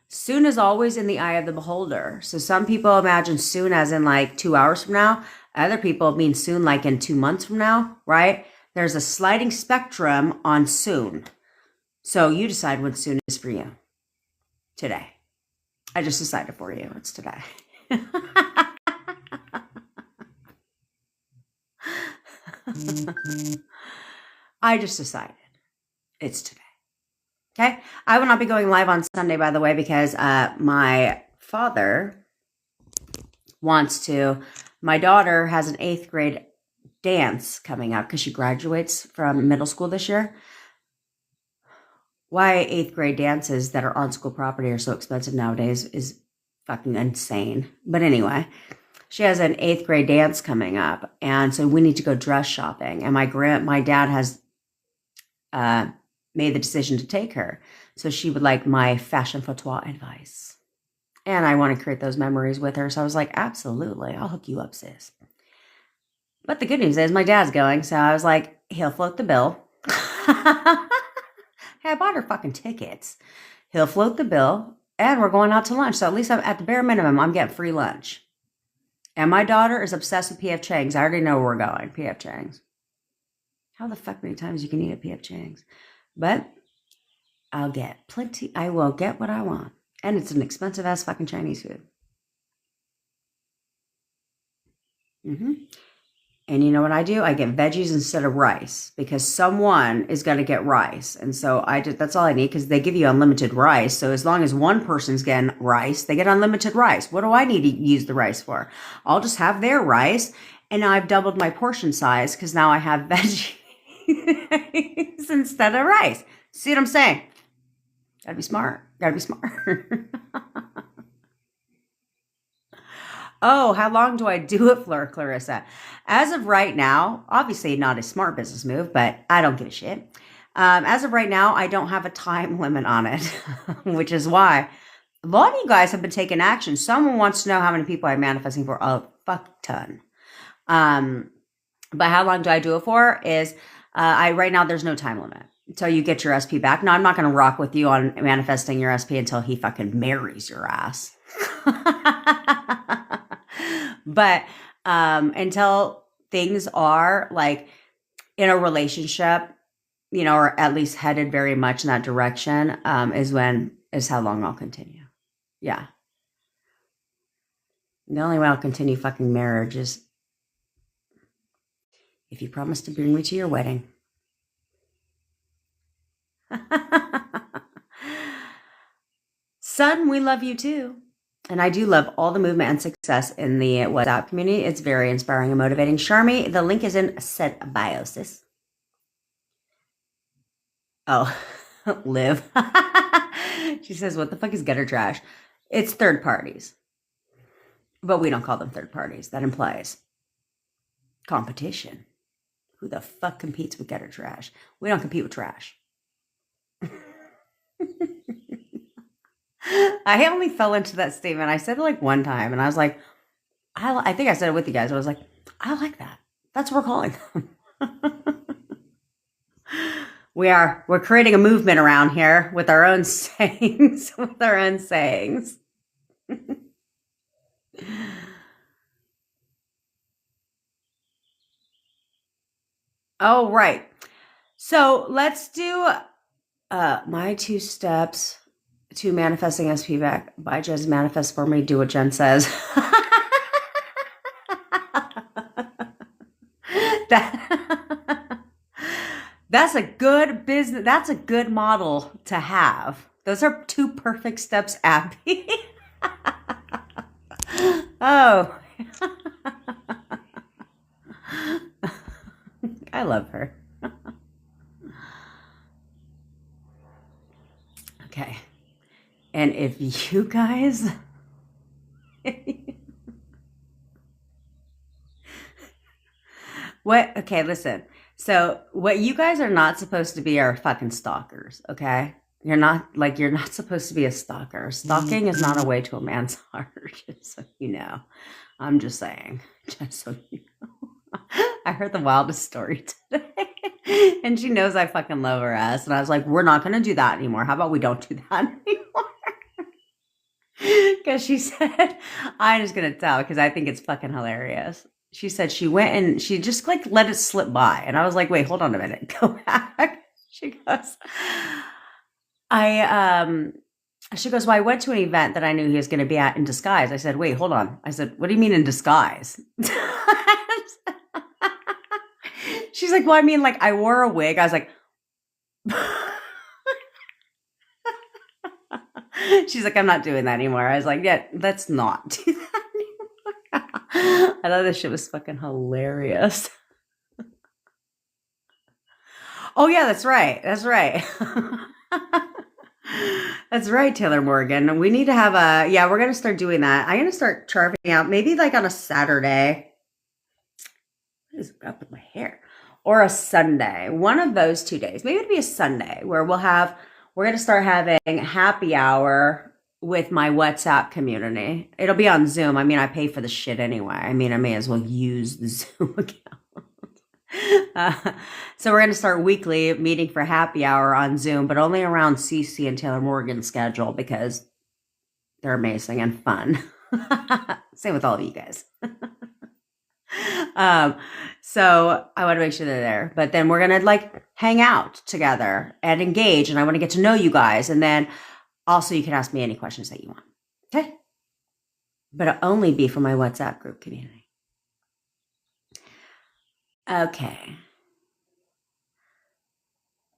Soon is always in the eye of the beholder. So some people imagine soon as in like 2 hours from now. Other people mean soon like in 2 months from now, right? There's a sliding spectrum on soon. So you decide when soon is for you. Today. I just decided for you. It's today. I just decided it's today. Okay. I will not be going live on Sunday, by the way, because my father wants to. My daughter has an 8th grade dance coming up because she graduates from middle school this year. Why 8th grade dances that are on school property are so expensive nowadays is fucking insane. But anyway, she has an 8th grade dance coming up, and so we need to go dress shopping. And my dad has made the decision to take her, so she would like my fashion fatwa advice, and I want to create those memories with her. So I was like, absolutely, I'll hook you up, sis. But the good news is my dad's going, so I was like, he'll float the bill. Hey, I bought her fucking tickets. He'll float the bill, and we're going out to lunch. So at least I'm at the bare minimum, I'm getting free lunch. And my daughter is obsessed with P.F. Chang's. I already know where we're going. P.F. Chang's. How the fuck many times you can eat at P.F. Chang's? But I'll get plenty. I will get what I want. And it's an expensive ass fucking Chinese food. And you know what I do? I get veggies instead of rice because someone is going to get rice. And so that's all I need, because they give you unlimited rice. So as long as one person's getting rice, they get unlimited rice. What do I need to use the rice for? I'll just have their rice, and now I've doubled my portion size because now I have veggies instead of rice. See what I'm saying? Gotta be smart. Gotta be smart. Oh, how long do I do it for, Clarissa? As of right now, obviously not a smart business move, but I don't give a shit. As of right now, I don't have a time limit on it, which is why a lot of you guys have been taking action. Someone wants to know how many people I'm manifesting for. A fuck ton. But how long do I do it for is right now there's no time limit until you get your SP back. No, I'm not going to rock with you on manifesting your SP until he fucking marries your ass. But until things are like in a relationship or at least headed very much in that direction, is how long I'll continue. Yeah. The only way I'll continue fucking marriage is if you promise to bring me to your wedding. Son, we love you too. And I do love all the movement and success in the WhatsApp community. It's very inspiring and motivating. Charmy, the link is in said biosis. Oh, Liv. She says, what the fuck is gutter trash? It's third parties. But we don't call them third parties. That implies competition. Who the fuck competes with gutter trash? We don't compete with trash. I only fell into that statement. I said it like one time, and I was like, I think I said it with you guys. I was like, I like that. That's what we're calling them. We're creating a movement around here with our own sayings. Oh, right. So let's do my 2 steps to manifesting SP back. By Jen's manifest for me. Do what Jen says. That's a good business. That's a good model to have. Those are 2 perfect steps, Abby. Oh. I love her. Okay. And if you guys... Okay, listen. So what you guys are not supposed to be are fucking stalkers, okay? You're not supposed to be a stalker. Stalking is not a way to a man's heart, just so you know. I'm just saying, just so you know. I heard the wildest story today, and she knows I fucking love her ass. And I was like, we're not going to do that anymore. How about we don't do that anymore? Because she said, I'm just going to tell because I think it's fucking hilarious. She said she went and she just like let it slip by. And I was like, wait, hold on a minute. Go back. She goes, well, I went to an event that I knew he was going to be at in disguise. I said, wait, hold on. I said, what do you mean in disguise? She's like, well, I mean, like I wore a wig. I was like, she's like, I'm not doing that anymore. I was like, yeah, let's not do that anymore. I thought this shit was fucking hilarious. Oh yeah, that's right. That's right. That's right, Taylor Morgan. We need to have we're going to start doing that. I'm going to start charting out maybe like on a Saturday. What is up with my hair? Or a Sunday. One of those 2 days. Maybe it'd be a Sunday where we're going to start having happy hour with my WhatsApp community. It'll be on Zoom. I mean, I pay for the shit anyway. I mean, I may as well use the Zoom account. So we're going to start weekly meeting for happy hour on Zoom, but only around Cece and Taylor Morgan's schedule because they're amazing and fun. Same with all of you guys. So I want to make sure they're there, but then we're going to like hang out together and engage. And I want to get to know you guys. And then also you can ask me any questions that you want. Okay. But it'll only be for my WhatsApp group community. Okay.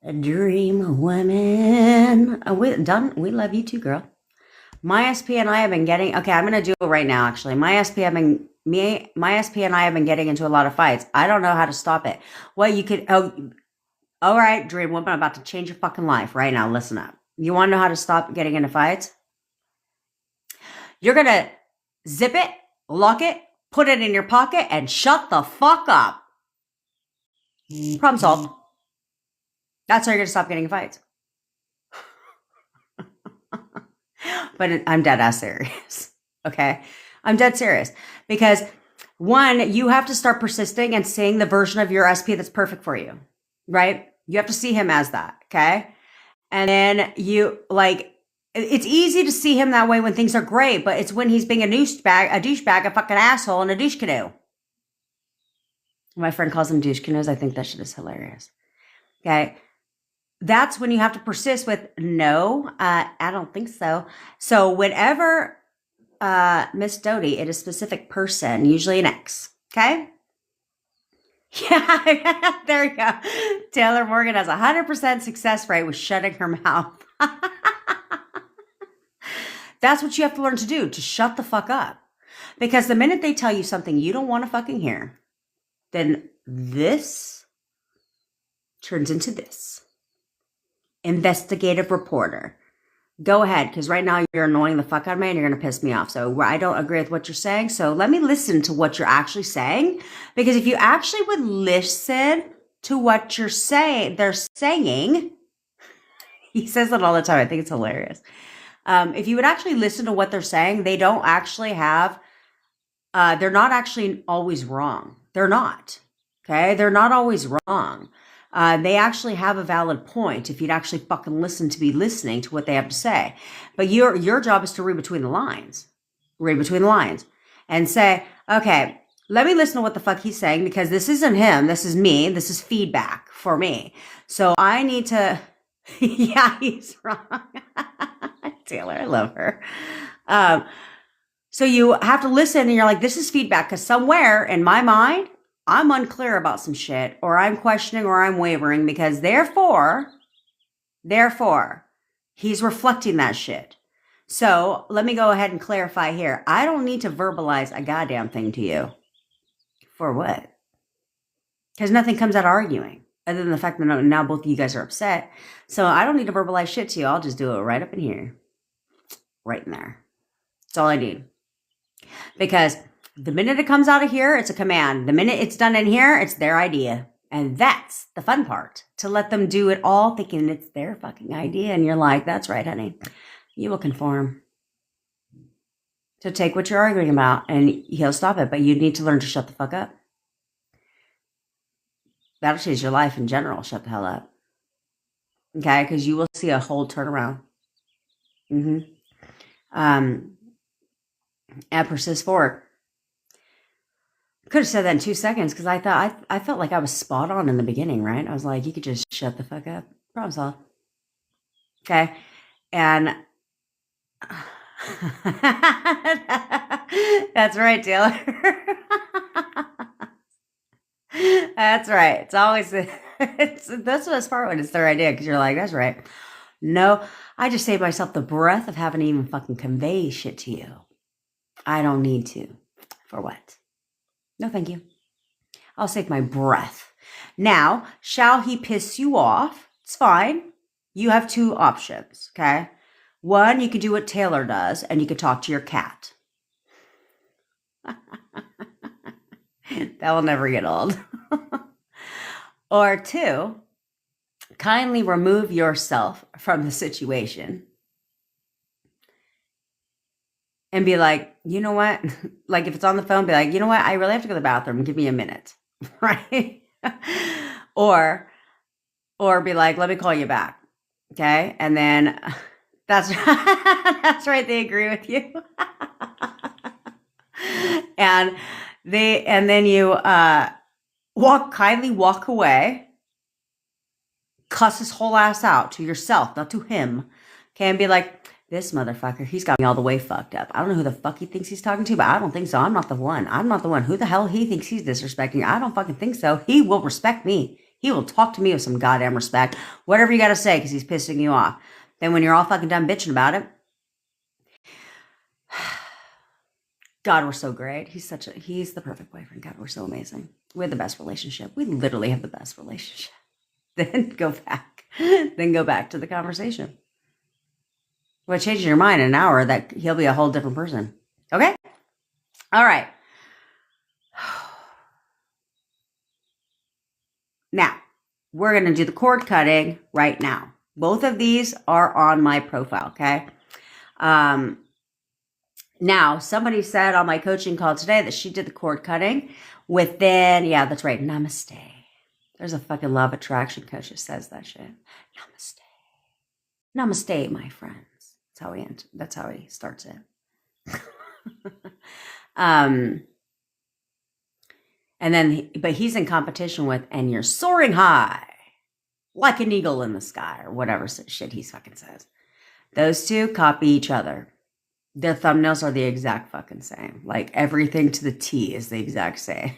A dream woman. We love you too, girl. My SP and I have been getting, okay, I'm going to do it right now, actually. My SP and I have been getting into a lot of fights. I don't know how to stop it. Well, you could, all right, dream woman, I'm about to change your fucking life right now. Listen up. You want to know how to stop getting into fights? You're going to zip it, lock it, put it in your pocket, and shut the fuck up. Problem solved. That's how you're going to stop getting in fights. But I'm dead ass serious. Okay? I'm dead serious. Because one, you have to start persisting and seeing the version of your SP that's perfect for you. Right? You have to see him as that. Okay? And then you like, it's easy to see him that way when things are great, but it's when he's being a douchebag, a fucking asshole, and a douche canoe. My friend calls them douche canoes. I think that shit is hilarious. Okay. that's when you have to persist with, no, I don't think so. So whenever Miss Doty, it is a specific person, usually an ex. Okay? Yeah, there you go. Taylor Morgan has a 100% success rate with shutting her mouth. That's what you have to learn to do, to shut the fuck up. Because the minute they tell you something you don't want to fucking hear, then this turns into this. Investigative reporter. Go ahead, because right now you're annoying the fuck out of me and you're going to piss me off. So I don't agree with what you're saying. So let me listen to what you're actually saying. Because if you actually would listen to what you're saying, they're saying, he says it all the time. I think it's hilarious. If you would actually listen to what they're saying, they don't actually have, they're not actually always wrong. They're not. Okay? They're not always wrong. They actually have a valid point if you'd actually fucking listen to be listening to what they have to say. But your job is to read between the lines. Read between the lines. And say, okay, let me listen to what the fuck he's saying, because this isn't him. This is me. This is feedback for me. So I need to, yeah, he's wrong. Taylor, I love her. So you have to listen and you're like, this is feedback, because somewhere in my mind, I'm unclear about some shit, or I'm questioning, or I'm wavering, because therefore, he's reflecting that shit. So let me go ahead and clarify here. I don't need to verbalize a goddamn thing to you. For what? Because nothing comes out of arguing, other than the fact that now both of you guys are upset. So I don't need to verbalize shit to you. I'll just do it right up in here. Right in there. That's all I need. Because the minute it comes out of here, it's a command. The minute it's done in here, it's their idea. And that's the fun part. To let them do it all thinking it's their fucking idea. And you're like, that's right, honey. You will conform. So take what you're arguing about and he'll stop it. But you need to learn to shut the fuck up. That'll change your life in general. Shut the hell up. Okay? Because you will see a whole turnaround. And persist forward. Could have said that in 2 seconds, because I felt like I was spot on in the beginning, right? I was like, you could just shut the fuck up. Problem solved. Okay. And that's right, Taylor. That's right. It's always, that's the best part when it's their idea, because you're like, that's right. No, I just saved myself the breath of having to even fucking convey shit to you. I don't need to. For what? No, thank you. I'll save my breath. Now, shall he piss you off? It's fine. You have two options, okay? One, you could do what Taylor does, and you could talk to your cat. That will never get old. Or two, kindly remove yourself from the situation. And be like, you know what? Like, if it's on the phone, be like, you know what? I really have to go to the bathroom. Give me a minute. Right? Or be like, let me call you back. Okay? And then that's right. They agree with you. and then you kindly walk away, cuss his whole ass out to yourself, not to him. Okay? And be like, this motherfucker, he's got me all the way fucked up. I don't know who the fuck he thinks he's talking to, but I don't think so. I'm not the one. Who the hell he thinks he's disrespecting? I don't fucking think so. He will respect me. He will talk to me with some goddamn respect. Whatever you got to say, because he's pissing you off. Then when you're all fucking done bitching about it, God, we're so great. He's the perfect boyfriend. God, we're so amazing. We have the best relationship. We literally have the best relationship. Then go back to the conversation. Well, changing your mind in an hour, that he'll be a whole different person. Okay? All right. Now, we're going to do the cord cutting right now. Both of these are on my profile, okay? Now, somebody said on my coaching call today that she did the cord cutting within, yeah, that's right, namaste. There's a fucking law of attraction coach that says that shit. Namaste. Namaste, my friends. That's how he starts it. And then, but he's in competition with, and you're soaring high. like an eagle in the sky or whatever shit he fucking says. Those two copy each other. Their thumbnails are the exact fucking same. Like everything to the T is the exact same.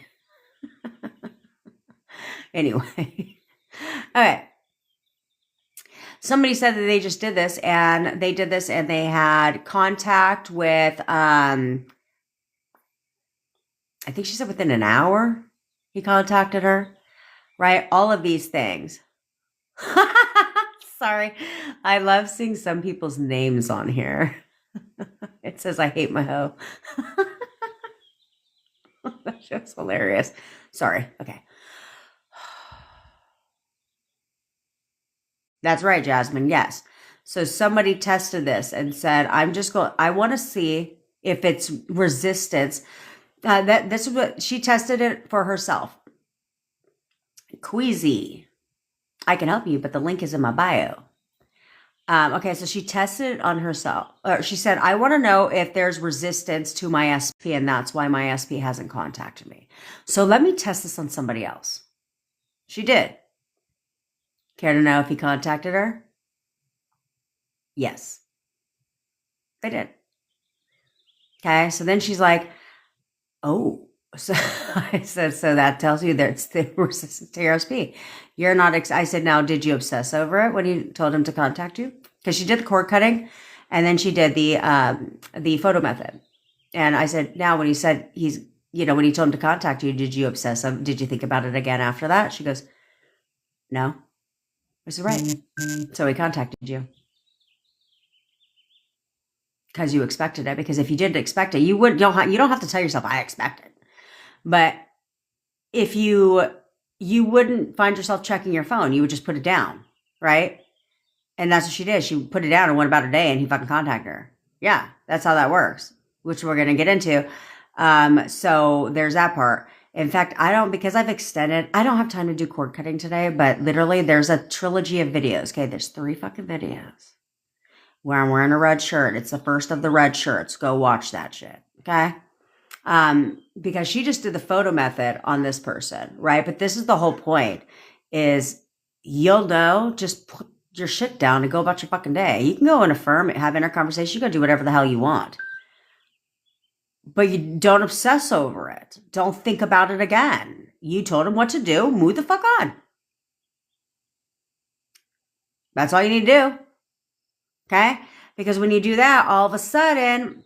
Anyway. Okay. Somebody said that they just did this and they had contact with, I think she said within an hour he contacted her, right? All of these things. Sorry. I love seeing some people's names on here. It says, I hate my hoe. That shit's hilarious. Sorry. Okay. That's right, Jasmine. Yes. So somebody tested this and said, I want to see if it's resistance. This is what she tested it for herself. Queasy. I can help you, but the link is in my bio. Okay, so she tested it on herself. She said, I want to know if there's resistance to my SP, and that's why my SP hasn't contacted me. So let me test this on somebody else. She did. Care to know if he contacted her? Yes. They did. Okay, so then she's like, oh. So I said, so that tells you that it's the resistance to your SP. You're not, I said, now, did you obsess over it when you told him to contact you? Because she did the cord cutting and then she did the photo method. And I said, now, when he said when he told him to contact you, did you obsess? Did you think about it again after that? She goes, no. I said, right. So he contacted you. Because you expected it. Because if you didn't expect it, you don't have to tell yourself, I expect it. But if you wouldn't find yourself checking your phone, you would just put it down, right? And that's what she did. She put it down and went about her day and he fucking contacted her. Yeah, that's how that works, which we're going to get into. So there's that part. In fact, because I've extended, I don't have time to do cord cutting today, but literally there's a trilogy of videos. Okay, there's 3 fucking videos where I'm wearing a red shirt. It's the first of the red shirts. Go watch that shit, okay? Because she just did the photo method on this person, right? But this is the whole point is you'll know, just put your shit down and go about your fucking day. You can go and affirm it, have inner conversation. You can do whatever the hell you want. But you don't obsess over it. Don't think about it again. You told him what to do. Move the fuck on. That's all you need to do. Okay? Because when you do that, all of a sudden,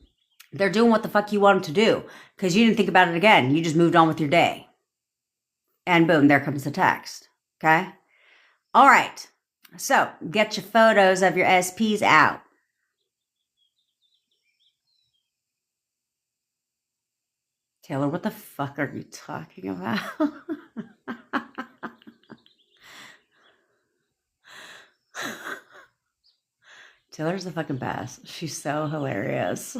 they're doing what the fuck you want them to do. Because you didn't think about it again. You just moved on with your day. And boom, there comes the text. Okay? All right. So, get your photos of your SPs out. Taylor, what the fuck are you talking about? Taylor's the fucking best. She's so hilarious.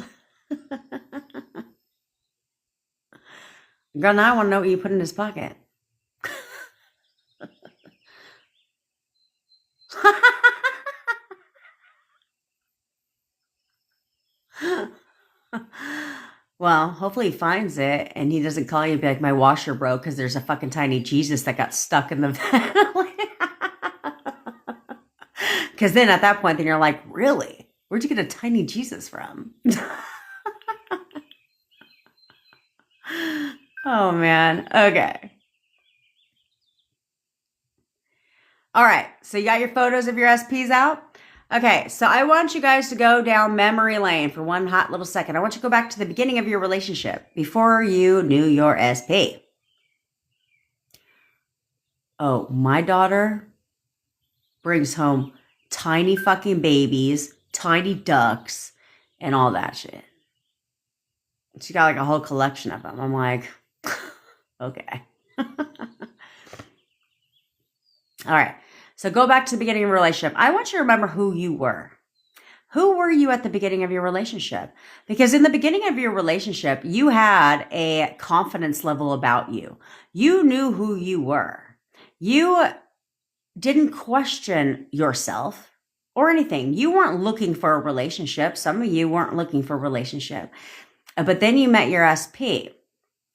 Girl, now I want to know what you put in his pocket. Well, hopefully he finds it and he doesn't call you and be like, my washer broke because there's a fucking tiny Jesus that got stuck in the ventilator. Because then at that point, then you're like, really? Where'd you get a tiny Jesus from? Oh, man. Okay. All right. So you got your photos of your SPs out? Okay. So I want you guys to go down memory lane for one hot little second. I want you to go back to the beginning of your relationship before you knew your SP. Oh, my daughter brings home tiny fucking babies, tiny ducks, and all that shit. She got like a whole collection of them. I'm like, okay. All right. So go back to the beginning of your relationship. I want you to remember who you were. Who were you at the beginning of your relationship? Because in the beginning of your relationship, you had a confidence level about you. You knew who you were. You didn't question yourself or anything. You weren't looking for a relationship. Some of you weren't looking for a relationship. But then you met your SP.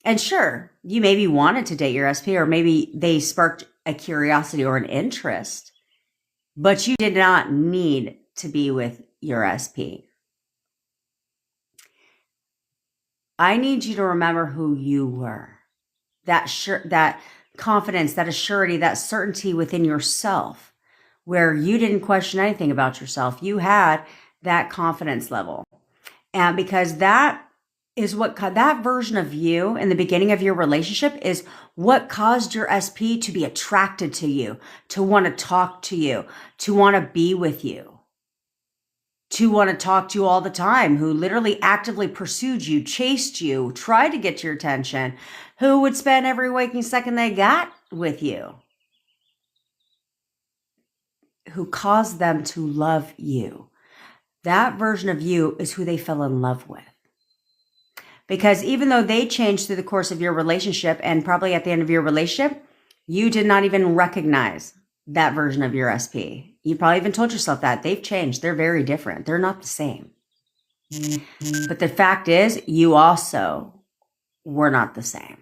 And sure, you maybe wanted to date your SP, or maybe they sparked a curiosity or an interest but you did not need to be with your SP. I need you to remember who you were. That confidence, that assurity, that certainty within yourself, where you didn't question anything about yourself. You had that confidence level. And because that is that version of you in the beginning of your relationship is what caused your SP to be attracted to you, to want to talk to you, to want to be with you, to want to talk to you all the time, who literally actively pursued you, chased you, tried to get your attention, who would spend every waking second they got with you, who caused them to love you. That version of you is who they fell in love with. Because even though they changed through the course of your relationship and probably at the end of your relationship, you did not even recognize that version of your SP. You probably even told yourself that they've changed. They're very different. They're not the same. But the fact is, you also were not the same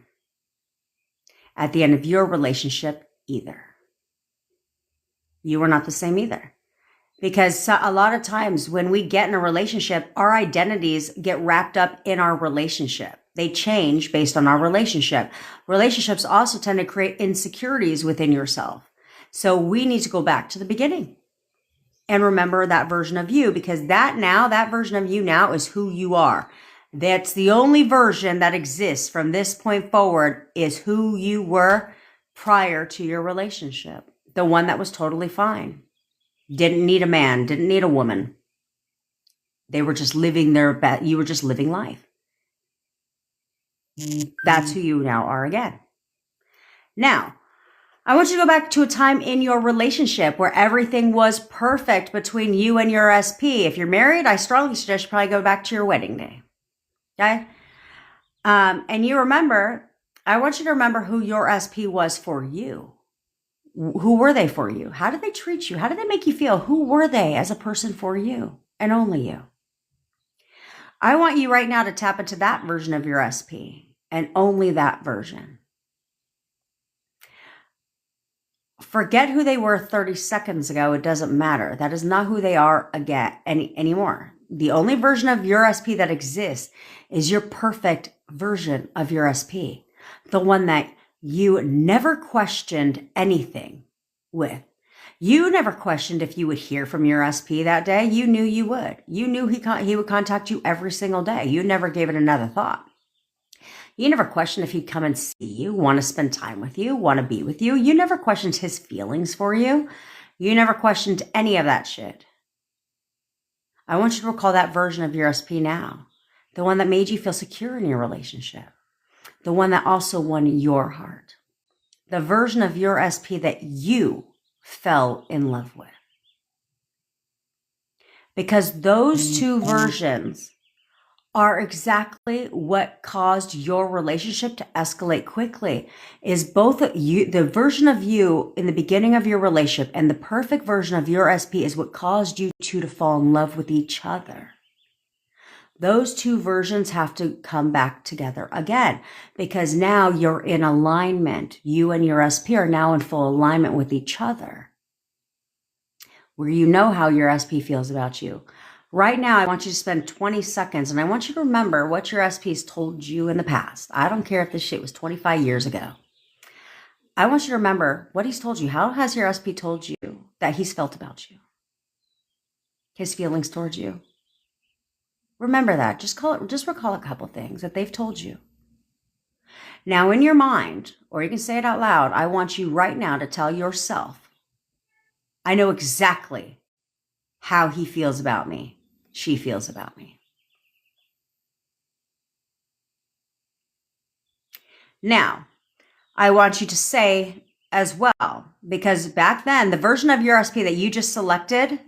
at the end of your relationship either. You were not the same either. Because a lot of times when we get in a relationship, our identities get wrapped up in our relationship. They change based on our relationship. Relationships also tend to create insecurities within yourself. So we need to go back to the beginning and remember that version of you, because that version of you now is who you are. That's the only version that exists from this point forward, is who you were prior to your relationship. The one that was totally fine. Didn't need a man, didn't need a woman. They were just living you were just living life. That's who you now are again. Now, I want you to go back to a time in your relationship where everything was perfect between you and your SP. If you're married, I strongly suggest you probably go back to your wedding day. Okay? And I want you to remember who your SP was for you. Who were they for you? How did they treat you? How did they make you feel? Who were they as a person for you and only you? I want you right now to tap into that version of your SP and only that version. Forget who they were 30 seconds ago. It doesn't matter. That is not who they are again anymore. The only version of your SP that exists is your perfect version of your SP. The one that you never questioned anything with. You never questioned if you would hear from your SP that day. You knew you would. You knew he would contact you every single day. You never gave it another thought. You never questioned if he'd come and see you, want to spend time with you, want to be with you. You never questioned his feelings for you. You never questioned any of that shit. I want you to recall that version of your SP now. The one that made you feel secure in your relationship. The one that also won your heart. The version of your SP that you fell in love with. Because those two versions are exactly what caused your relationship to escalate quickly. Is both of you, the version of you in the beginning of your relationship and the perfect version of your SP is what caused you two to fall in love with each other. Those two versions have to come back together again, because now you're in alignment. You and your SP are now in full alignment with each other, where you know how your SP feels about you. Right now, I want you to spend 20 seconds and I want you to remember what your SP's told you in the past. I don't care if this shit was 25 years ago. I want you to remember what he's told you. How has your SP told you that he's felt about you? His feelings towards you. Remember that. Just recall a couple things that they've told you. Now in your mind, or you can say it out loud, I want you right now to tell yourself, I know exactly how he feels about me. She feels about me. Now, I want you to say as well, because back then, the version of your SP that you just selected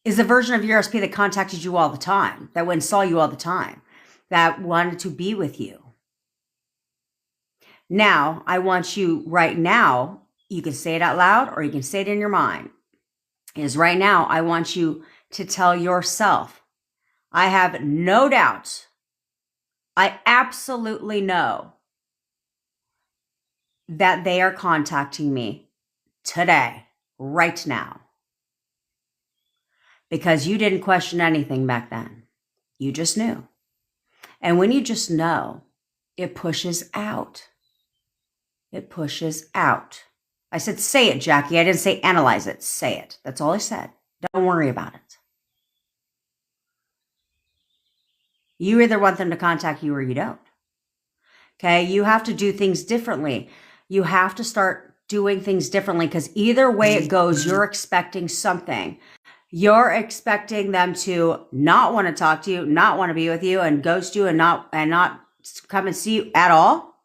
is the version of your SP that contacted you all the time, that went and saw you all the time, that wanted to be with you. Now, I want you right now, you can say it out loud or you can say it in your mind, is right now, I want you to tell yourself, I have no doubt, I absolutely know that they are contacting me today right now. Because you didn't question anything back then. You just knew. And when you just know, it pushes out. It pushes out. I said, say it, Jackie. I didn't say analyze it. Say it. That's all I said. Don't worry about it. You either want them to contact you or you don't. Okay? You have to do things differently. You have to start doing things differently because either way it goes, you're expecting something. You're expecting them to not want to talk to you, not want to be with you, and ghost you and not come and see you at all.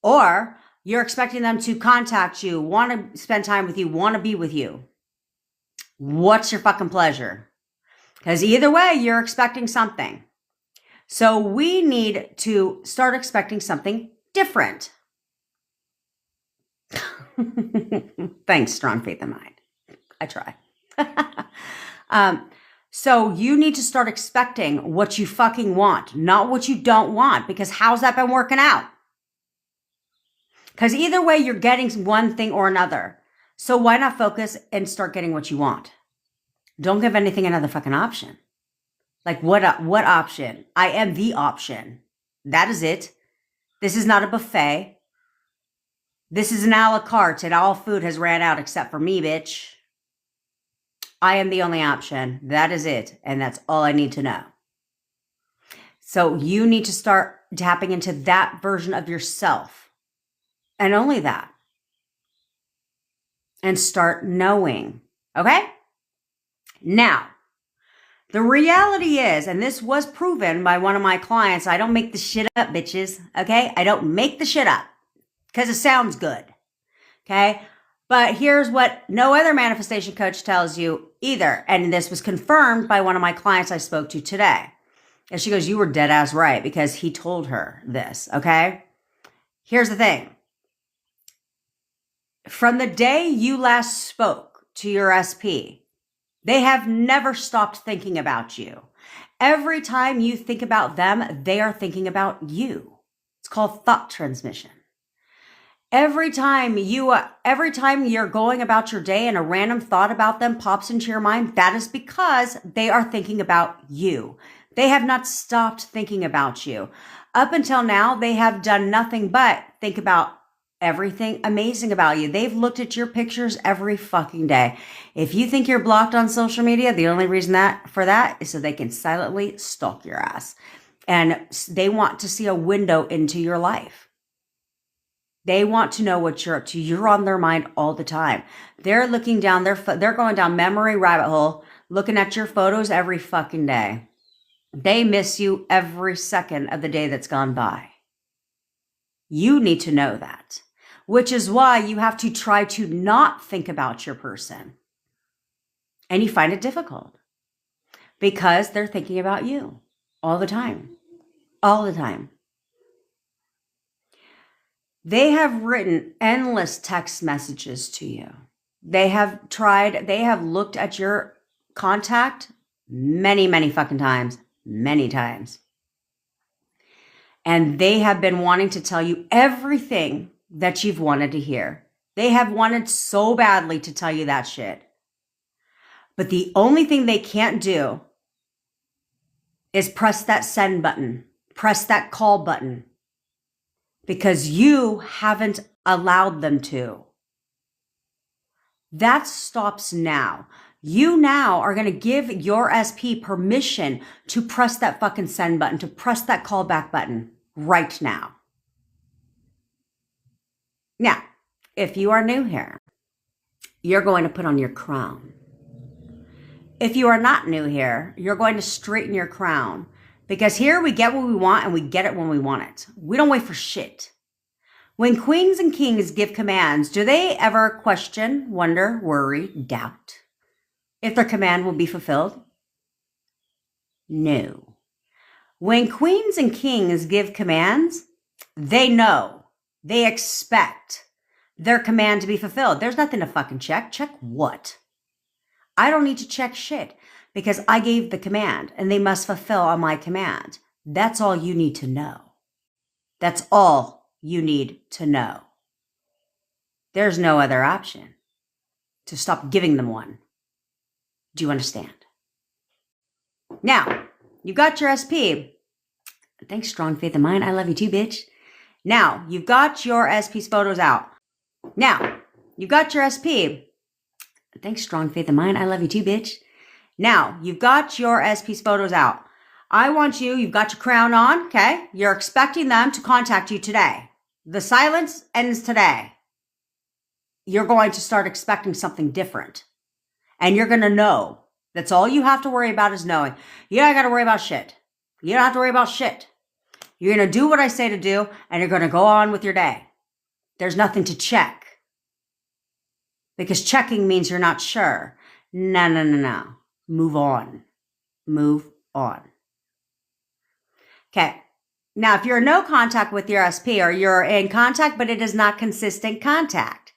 Or you're expecting them to contact you, want to spend time with you, want to be with you. What's your fucking pleasure? Because either way, you're expecting something. So we need to start expecting something different. Thanks, strong faith in mind. I try. So you need to start expecting what you fucking want, not what you don't want, because how's that been working out? Because either way, you're getting one thing or another. So why not focus and start getting what you want? Don't give anything another fucking option. Like what option? I am the option. That is it. This is not a buffet. This is an a la carte and all food has ran out except for me, bitch. I am the only option. That is it. And that's all I need to know. So you need to start tapping into that version of yourself. And only that. And start knowing. Okay? Now, the reality is, and this was proven by one of my clients, I don't make the shit up, bitches. Okay? I don't make the shit up because it sounds good. Okay? But here's what no other manifestation coach tells you either. And this was confirmed by one of my clients I spoke to today. And she goes, you were dead ass right because he told her this. Okay? Here's the thing. From the day you last spoke to your SP, they have never stopped thinking about you. Every time you think about them, they are thinking about you. It's called thought transmission. Every time you're going about your day and a random thought about them pops into your mind, that is because they are thinking about you. They have not stopped thinking about you. Up until now, they have done nothing but think about everything amazing about you. They've looked at your pictures every fucking day. If you think you're blocked on social media, the only reason for that is so they can silently stalk your ass. And they want to see a window into your life. They want to know what you're up to. You're on their mind all the time. They're looking down, they're going down memory rabbit hole, looking at your photos every fucking day. They miss you every second of the day that's gone by. You need to know that, which is why you have to try to not think about your person. And you find it difficult because they're thinking about you all the time. All the time. They have written endless text messages to you. They have looked at your contact many, many fucking times. Many times. And they have been wanting to tell you everything that you've wanted to hear. They have wanted so badly to tell you that shit. But the only thing they can't do is press that send button, press that call button, because you haven't allowed them to. That stops now. You now are going to give your SP permission to press that fucking send button, to press that call back button right now. Now, if you are new here, you're going to put on your crown. If you are not new here, you're going to straighten your crown, because here we get what we want and we get it when we want it. We don't wait for shit. When queens and kings give commands, do they ever question, wonder, worry, doubt if their command will be fulfilled? No. When queens and kings give commands, they know, they expect their command to be fulfilled. There's nothing to fucking check. Check what? I don't need to check shit because I gave the command and they must fulfill on my command. That's all you need to know. That's all you need to know. There's no other option to stop giving them one. Do you understand? Now, you've got your SP. Thanks, strong faith of mine. I love you too, bitch. Now, you've got your SP's photos out. Now, you've got your SP. Thanks, strong faith of mine. I love you too, bitch. Now, you've got your SP's photos out. I want you've got your crown on, okay? You're expecting them to contact you today. The silence ends today. You're going to start expecting something different. And you're going to know. That's all you have to worry about is knowing. You don't got to worry about shit. You don't have to worry about shit. You're going to do what I say to do, and you're going to go on with your day. There's nothing to check. Because checking means you're not sure. No. Move on. Move on. Okay. Now, if you're in no contact with your SP, or you're in contact, but it is not consistent contact,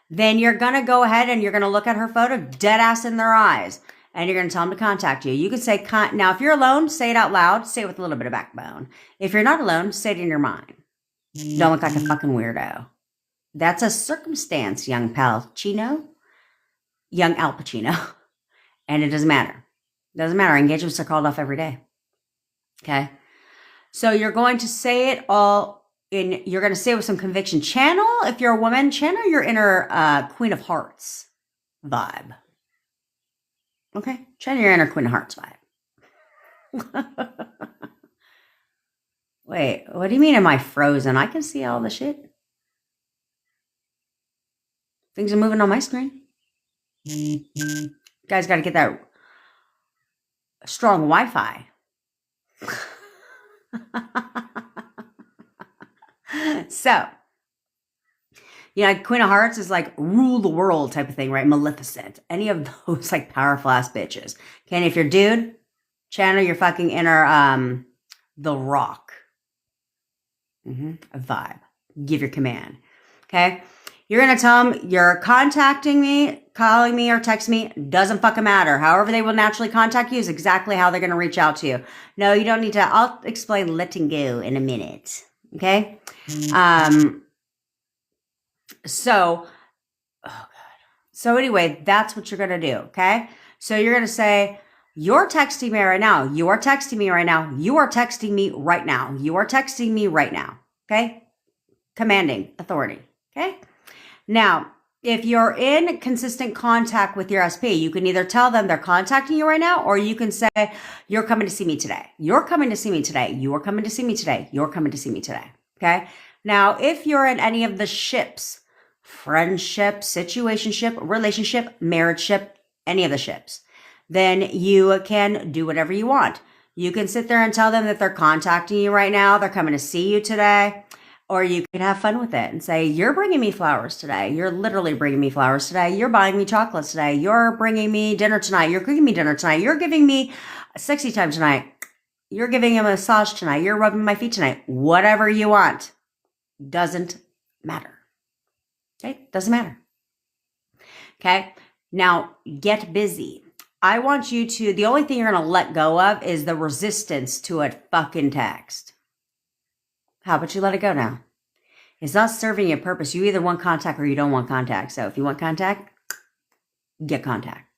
then you're going to go ahead and you're going to look at her photo dead ass in their eyes. And you're going to tell them to contact you. You can say, now, if you're alone, say it out loud. Say it with a little bit of backbone. If you're not alone, say it in your mind. Don't look like a fucking weirdo. That's a circumstance, young Pacino. Young Al Pacino. And it doesn't matter. It doesn't matter. Engagements are called off every day. Okay? So you're going to say it all you're going to say it with some conviction. Channel, if you're a woman, channel your inner Queen of Hearts vibe. Okay? Channel your inner Queen of Hearts vibe. Wait, what do you mean am I frozen? I can see all the shit. Things are moving on my screen. You guys got to get that strong Wi-Fi. So, Queen of Hearts is like rule the world type of thing, right? Maleficent. Any of those like powerful ass bitches. Okay, and if you're dude, channel your fucking inner The Rock. A vibe. Give your command. Okay? You're going to tell them you're contacting me, calling me, or text me. Doesn't fucking matter. However they will naturally contact you is exactly how they're going to reach out to you. No, you don't need to. I'll explain letting go in a minute. Okay? So anyway, that's what you're going to do. Okay? So you're going to say, you're texting me right now. You are texting me right now. You are texting me right now. You are texting me right now. Okay? Commanding authority. Okay? Now, if you're in consistent contact with your SP, you can either tell them they're contacting you right now, or you can say, you're coming to see me today. You're coming to see me today. You're coming to see me today. You're coming to see me today. Okay? Now, if you're in any of the ships, friendship, situationship, relationship, marriage ship, any of the ships, then you can do whatever you want. You can sit there and tell them that they're contacting you right now. They're coming to see you today. Or you can have fun with it and say, you're bringing me flowers today. You're literally bringing me flowers today. You're buying me chocolates today. You're bringing me dinner tonight. You're cooking me dinner tonight. You're giving me sexy time tonight. You're giving a massage tonight. You're rubbing my feet tonight. Whatever you want. Doesn't matter. Okay? Doesn't matter. Okay? Now, get busy. I want you to, the only thing you're going to let go of is the resistance to a fucking text. How about you let it go now? It's not serving you a purpose. You either want contact or you don't want contact. So if you want contact, get contact.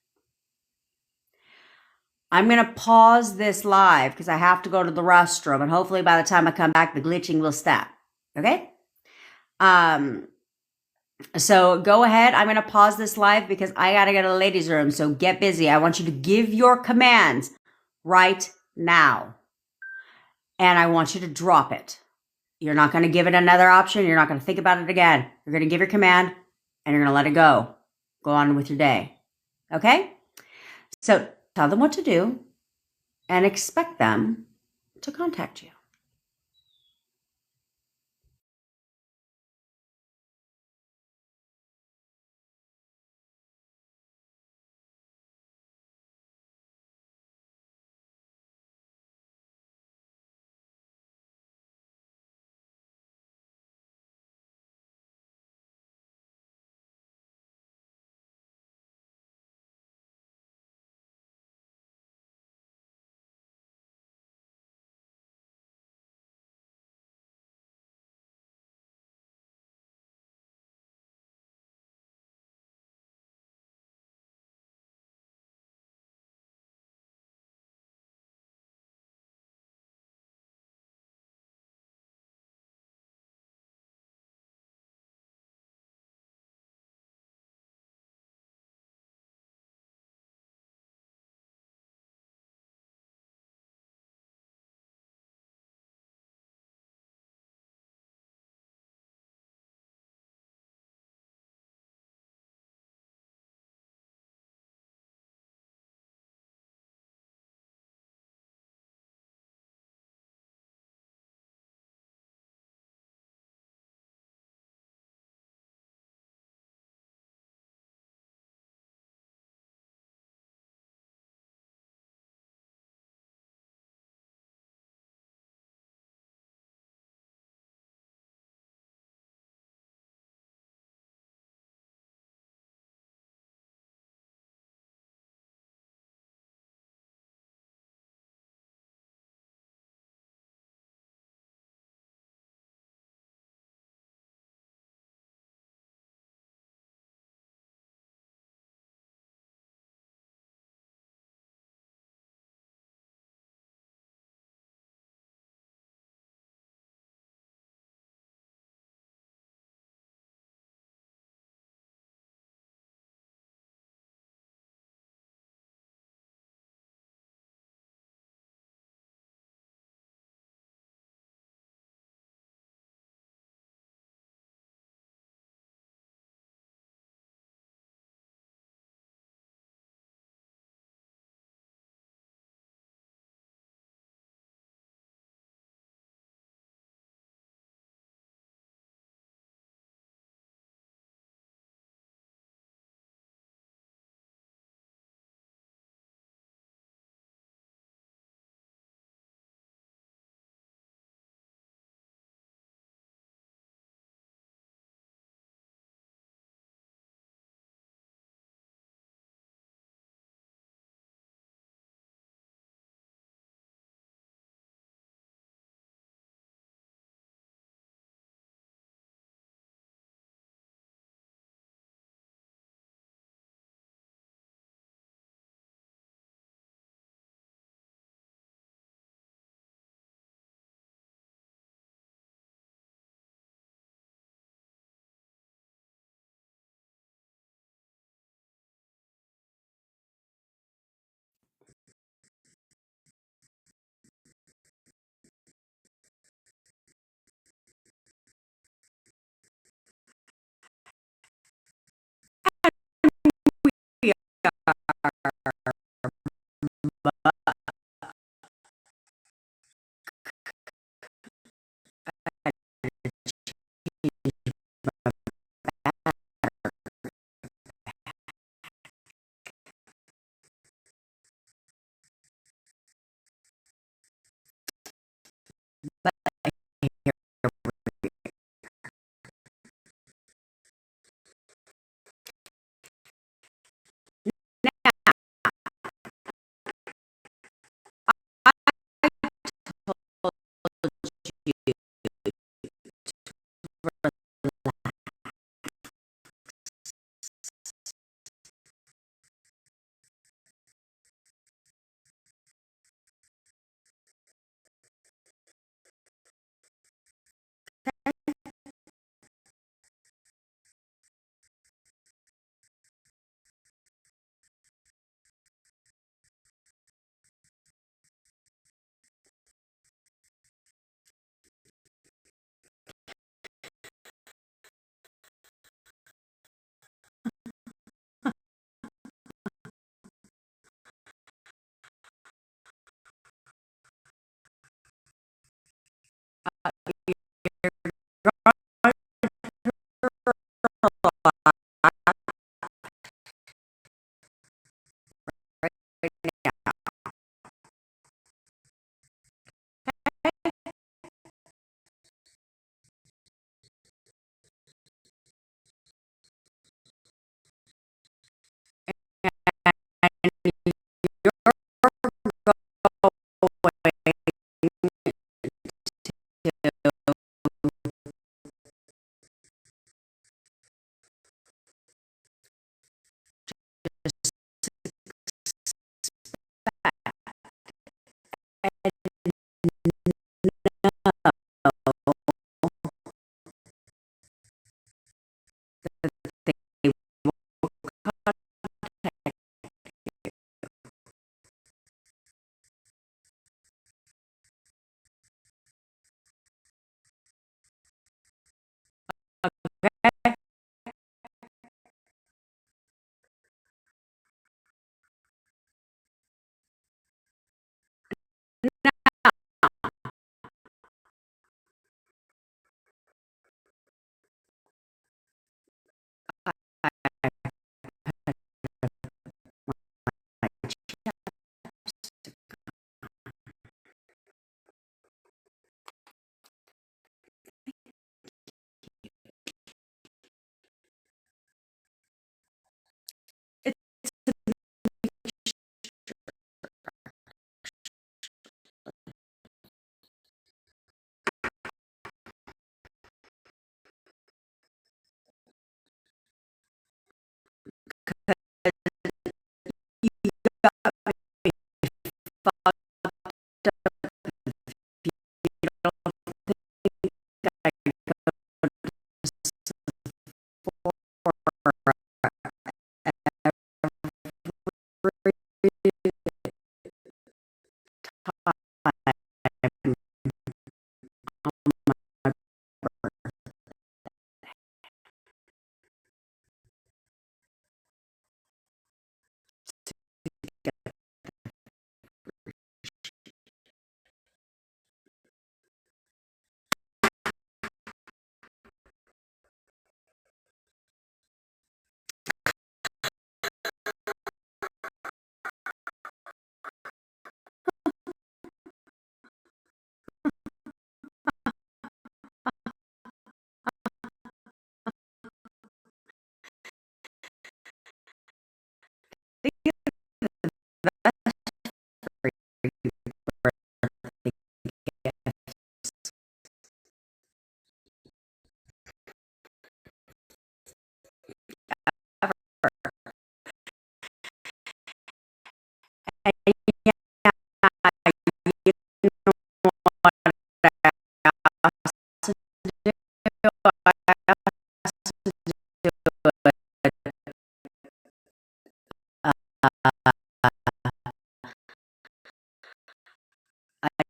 I'm going to pause this live because I have to go to the restroom. And hopefully by the time I come back, the glitching will stop. Okay? So go ahead. I'm going to pause this live because I got to go to the ladies' room. So get busy. I want you to give your commands right now. And I want you to drop it. You're not going to give it another option. You're not going to think about it again. You're going to give your command and you're going to let it go. Go on with your day. Okay? So tell them what to do and expect them to contact you.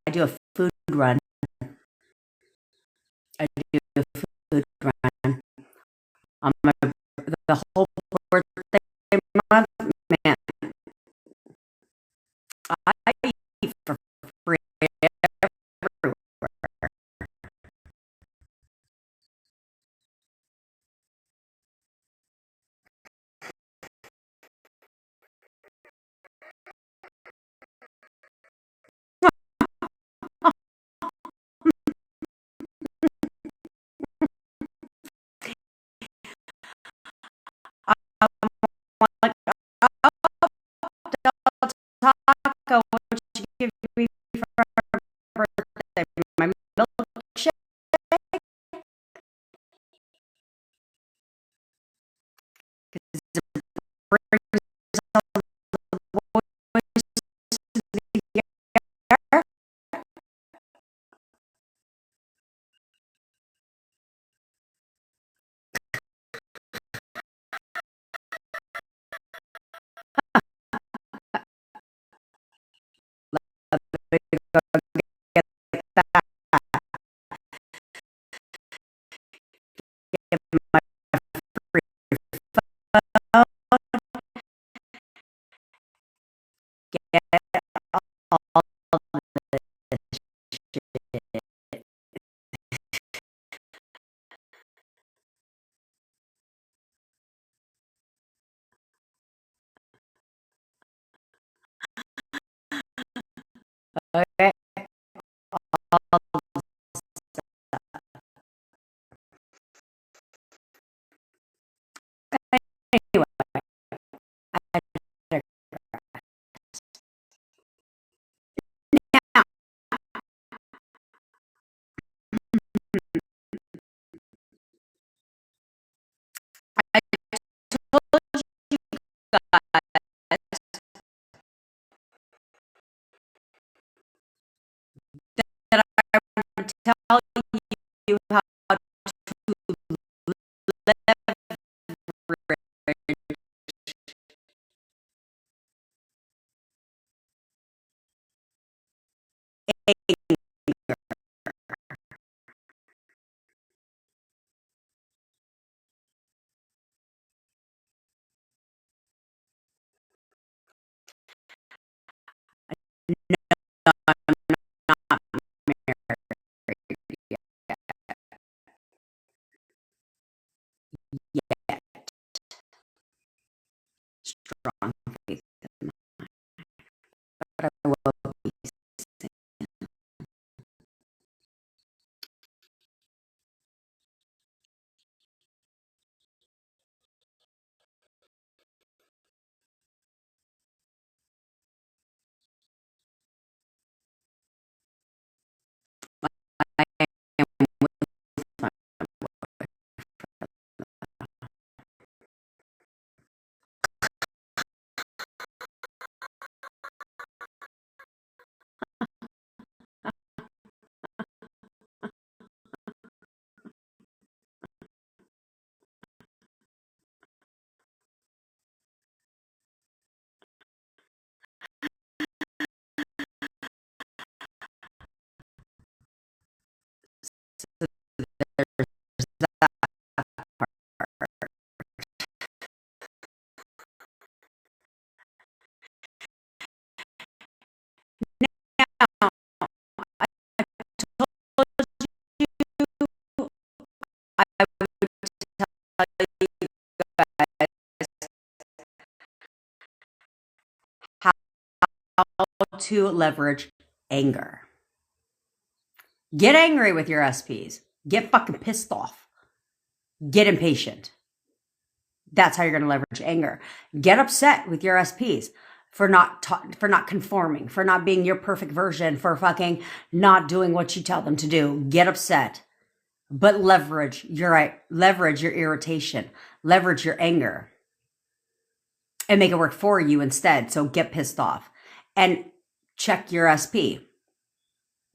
I do a food run. I do a food run on the whole birthday month. Man, Okay. Anyway, I now, I told you guys that I would tell you how to leverage yet strong faith, but I will be now. I would tell you guys how to leverage anger. Get angry with your SPs. Get fucking pissed off. Get impatient. That's how you're going to leverage anger. Get upset with your SPs for not conforming, for not being your perfect version, for fucking not doing what you tell them to do. Get upset, but leverage your irritation, leverage your anger, and make it work for you instead. So get pissed off and check your SP.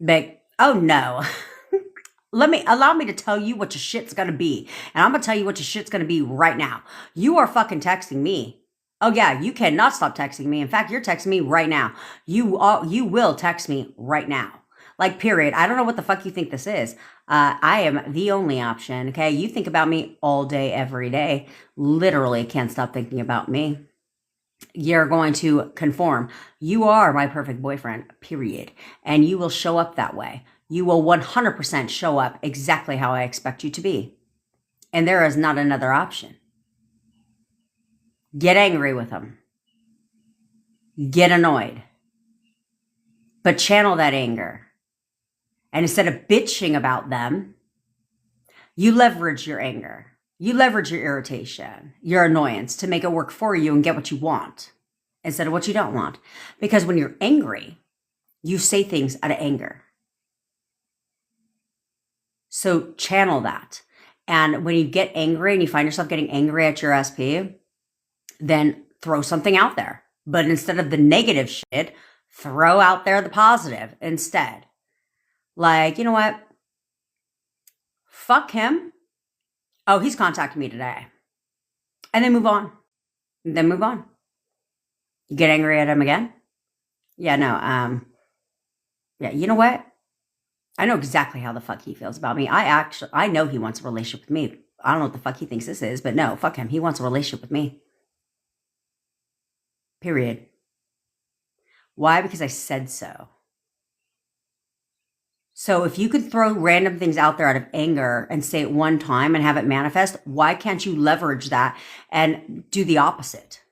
Big, oh no. Allow me to tell you what your shit's gonna be. And I'm gonna tell you what your shit's gonna be right now. You are fucking texting me. Oh yeah, you cannot stop texting me. In fact, you're texting me right now. You will text me right now. Like, period. I don't know what the fuck you think this is. I am the only option. Okay. You think about me all day, every day. Literally can't stop thinking about me. You're going to conform. You are my perfect boyfriend, period. And you will show up that way. You will 100% show up exactly how I expect you to be. And there is not another option. Get angry with them. Get annoyed. But channel that anger. And instead of bitching about them, you leverage your anger. You leverage your irritation, your annoyance to make it work for you and get what you want instead of what you don't want. Because when you're angry, you say things out of anger. So channel that. And when you get angry and you find yourself getting angry at your SP, then throw something out there. But instead of the negative shit, throw out there the positive instead. Like, you know what? Fuck him. Oh, he's contacted me today. And then move on. Then move on. You get angry at him again? Yeah, no. Yeah, you know what? I know exactly how the fuck he feels about me. I know he wants a relationship with me. I don't know what the fuck he thinks this is, but no, fuck him. He wants a relationship with me. Period. Why? Because I said so. So if you could throw random things out there out of anger and say it one time and have it manifest, why can't you leverage that and do the opposite?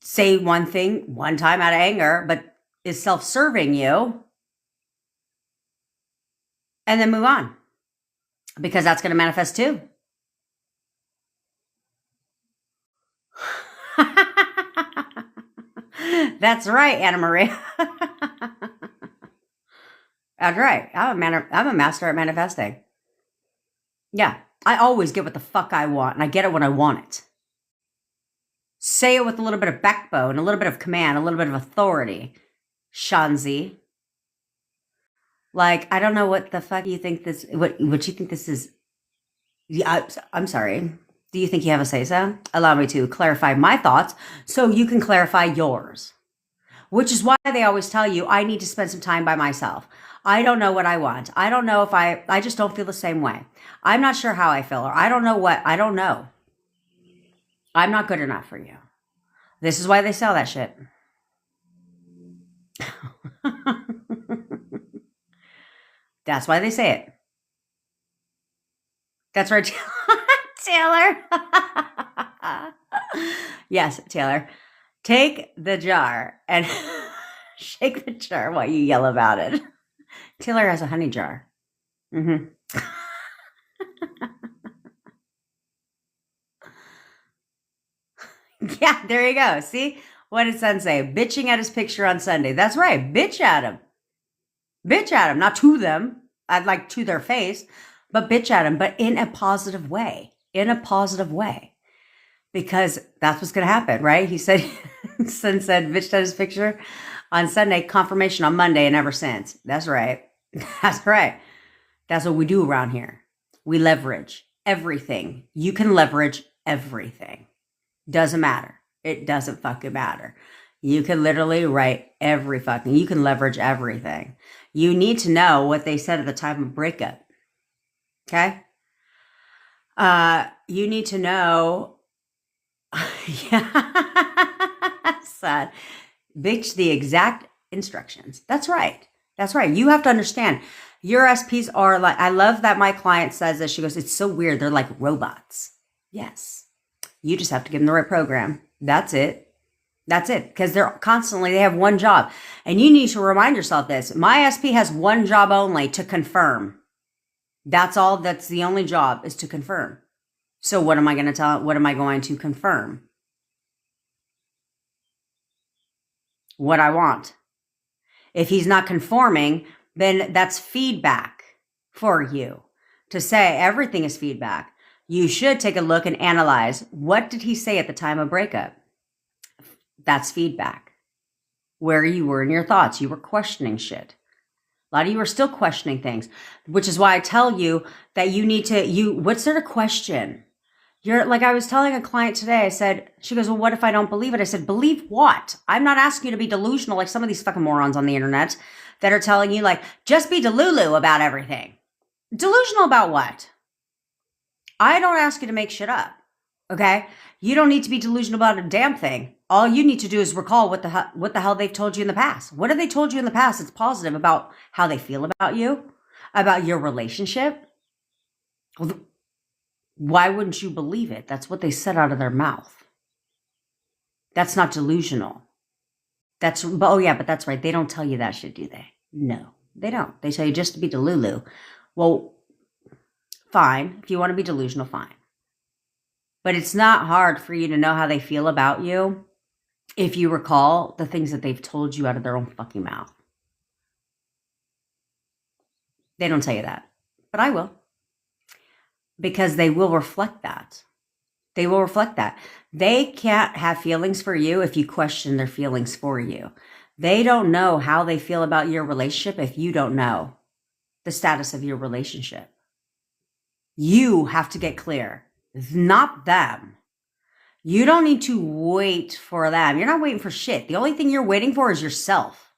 Say one thing one time out of anger, but is self-serving you, and then move on, because that's going to manifest too. That's right, Anna Maria. That's right. I'm a master at manifesting. Yeah. I always get what the fuck I want, and I get it when I want it. Say it with a little bit of backbone, a little bit of command, a little bit of authority. Shanzi. Like, I don't know what the fuck you think this, what you think this is. Yeah, I'm sorry. Do you think you have a say-so? Allow me to clarify my thoughts so you can clarify yours. Which is why they always tell you, I need to spend some time by myself. I don't know what I want. I don't know if I just don't feel the same way. I'm not sure how I feel, or I don't know what, I don't know. I'm not good enough for you. This is why they sell that shit. That's why they say it. That's right, Taylor. Yes, Taylor. Take the jar and shake the jar while you yell about it. Taylor has a honey jar. Mm-hmm. Yeah, there you go. See? What did Sun say? Bitching at his picture on Sunday. That's right. Bitch at him. Bitch at him. Not to them. I'd like to their face. But bitch at him. But in a positive way. In a positive way. Because that's what's going to happen, right? He said, Sun said, bitched at his picture on Sunday, confirmation on Monday, and ever since. That's right. That's right. That's what we do around here. We leverage everything. You can leverage everything. Doesn't matter. It doesn't fucking matter. You can literally write every fucking, you can leverage everything. You need to know what they said at the time of breakup. Okay? You need to know, yeah, son, bitch, the exact instructions. That's right. That's right. You have to understand. Your SPs are like, I love that my client says this. She goes, it's so weird. They're like robots. Yes. You just have to give them the right program. That's it. That's it. Because they're constantly, they have one job. And you need to remind yourself this. My SP has one job only, to confirm. That's all. That's the only job, is to confirm. So what am I going to tell? What am I going to confirm? What I want. If he's not conforming, then that's feedback for you. To say everything is feedback. You should take a look and analyze, what did he say at the time of breakup? That's feedback. Where you were in your thoughts. You were questioning shit. A lot of you are still questioning things, which is why I tell you that you need to, what's there to question? You're like, I was telling a client today, I said, she goes, well, what if I don't believe it? I said, believe what? I'm not asking you to be delusional like some of these fucking morons on the internet that are telling you, like, just be delulu about everything. Delusional about what? I don't ask you to make shit up. Okay? You don't need to be delusional about a damn thing. All you need to do is recall what the hell they've told you in the past. What have they told you in the past that's positive about how they feel about you, about your relationship? Why wouldn't you believe it? That's what they said out of their mouth. That's not delusional. Oh yeah, but that's right. They don't tell you that shit, do they? No, they don't. They tell you just to be delulu. Well, fine. If you want to be delusional, fine. But it's not hard for you to know how they feel about you if you recall the things that they've told you out of their own fucking mouth. They don't tell you that, but I will. Because they will reflect that. They will reflect that. They can't have feelings for you if you question their feelings for you. They don't know how they feel about your relationship if you don't know the status of your relationship. You have to get clear. It's not them. You don't need to wait for them. You're not waiting for shit. The only thing you're waiting for is yourself.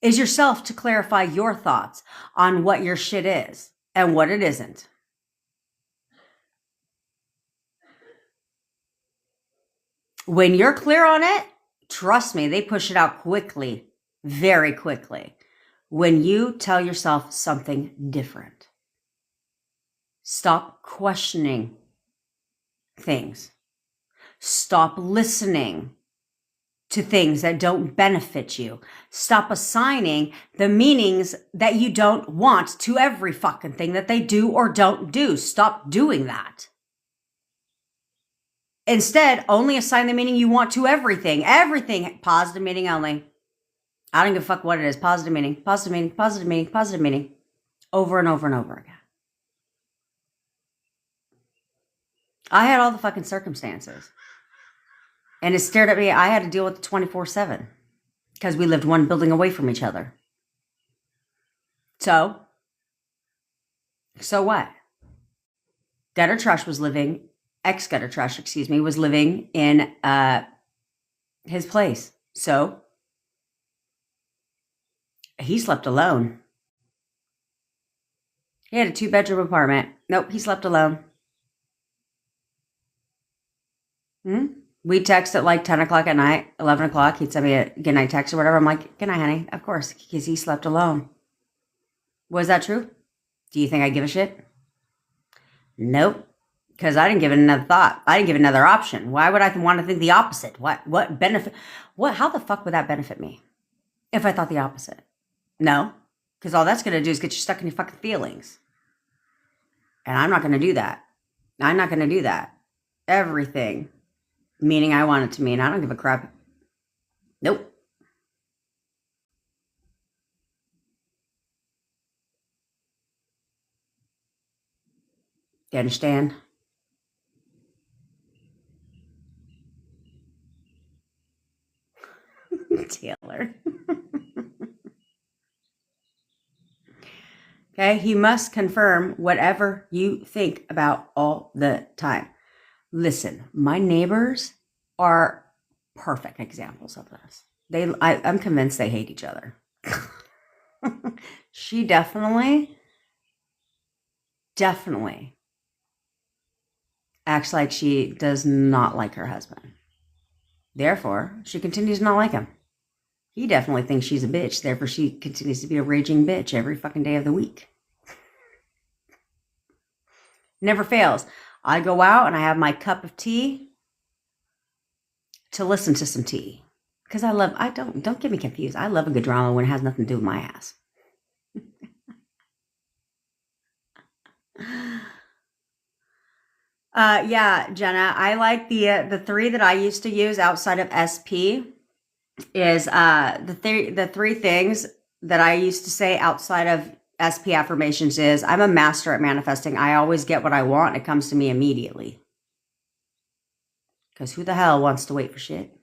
Is yourself to clarify your thoughts on what your shit is and what it isn't. When you're clear on it, trust me, they push it out quickly, very quickly. When you tell yourself something different. Stop questioning things. Stop listening to things that don't benefit you. Stop assigning the meanings that you don't want to every fucking thing that they do or don't do. Stop doing that. Instead, only assign the meaning you want to everything. Everything. Positive meaning only. I don't give a fuck what it is. Positive meaning, positive meaning, positive meaning, positive meaning. Over and over and over again. I had all the fucking circumstances. And it stared at me. I had to deal with it 24/7. Because we lived one building away from each other. So what? Gutter Trash was living, ex-Gutter Trash, excuse me, was living in his place. So he slept alone. He had a 2-bedroom apartment. Nope, he slept alone. We'd text at like 10 o'clock at night, 11 o'clock. He'd send me a good night text or whatever. I'm like, good night, honey. Of course, because he slept alone. Was that true? Do you think I give a shit? Nope. Because I didn't give it another thought. I didn't give it another option. Why would I want to think the opposite? What benefit? How the fuck would that benefit me if I thought the opposite? No. Because all that's going to do is get you stuck in your fucking feelings. And I'm not going to do that. I'm not going to do that. Everything. Meaning I want it to mean. I don't give a crap. Nope. You understand? Taylor. Okay, you must confirm whatever you think about all the time. Listen, my neighbors are perfect examples of this. I'm convinced they hate each other. She definitely acts like she does not like her husband. Therefore, she continues to not like him. He definitely thinks she's a bitch. Therefore, she continues to be a raging bitch every fucking day of the week. Never fails. I go out and I have my cup of tea to listen to some tea. Because don't get me confused. I love a good drama when it has nothing to do with my ass. Yeah, Jenna, I like the 3 that I used to use outside of SP is the 3 things that I used to say outside of SP affirmations is I'm a master at manifesting. I always get what I want. It comes to me immediately. Because who the hell wants to wait for shit?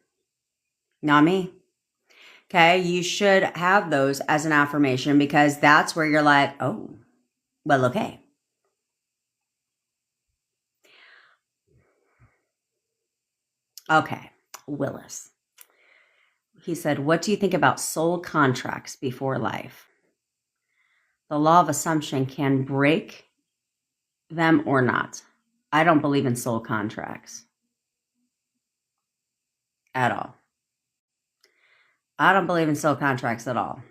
Not me. Okay, you should have those as an affirmation because that's where you're like, oh, well, okay. Okay, Willis. He said, what do you think about soul contracts before life? The law of assumption can break them or not. I don't believe in soul contracts at all. I don't believe in soul contracts at all.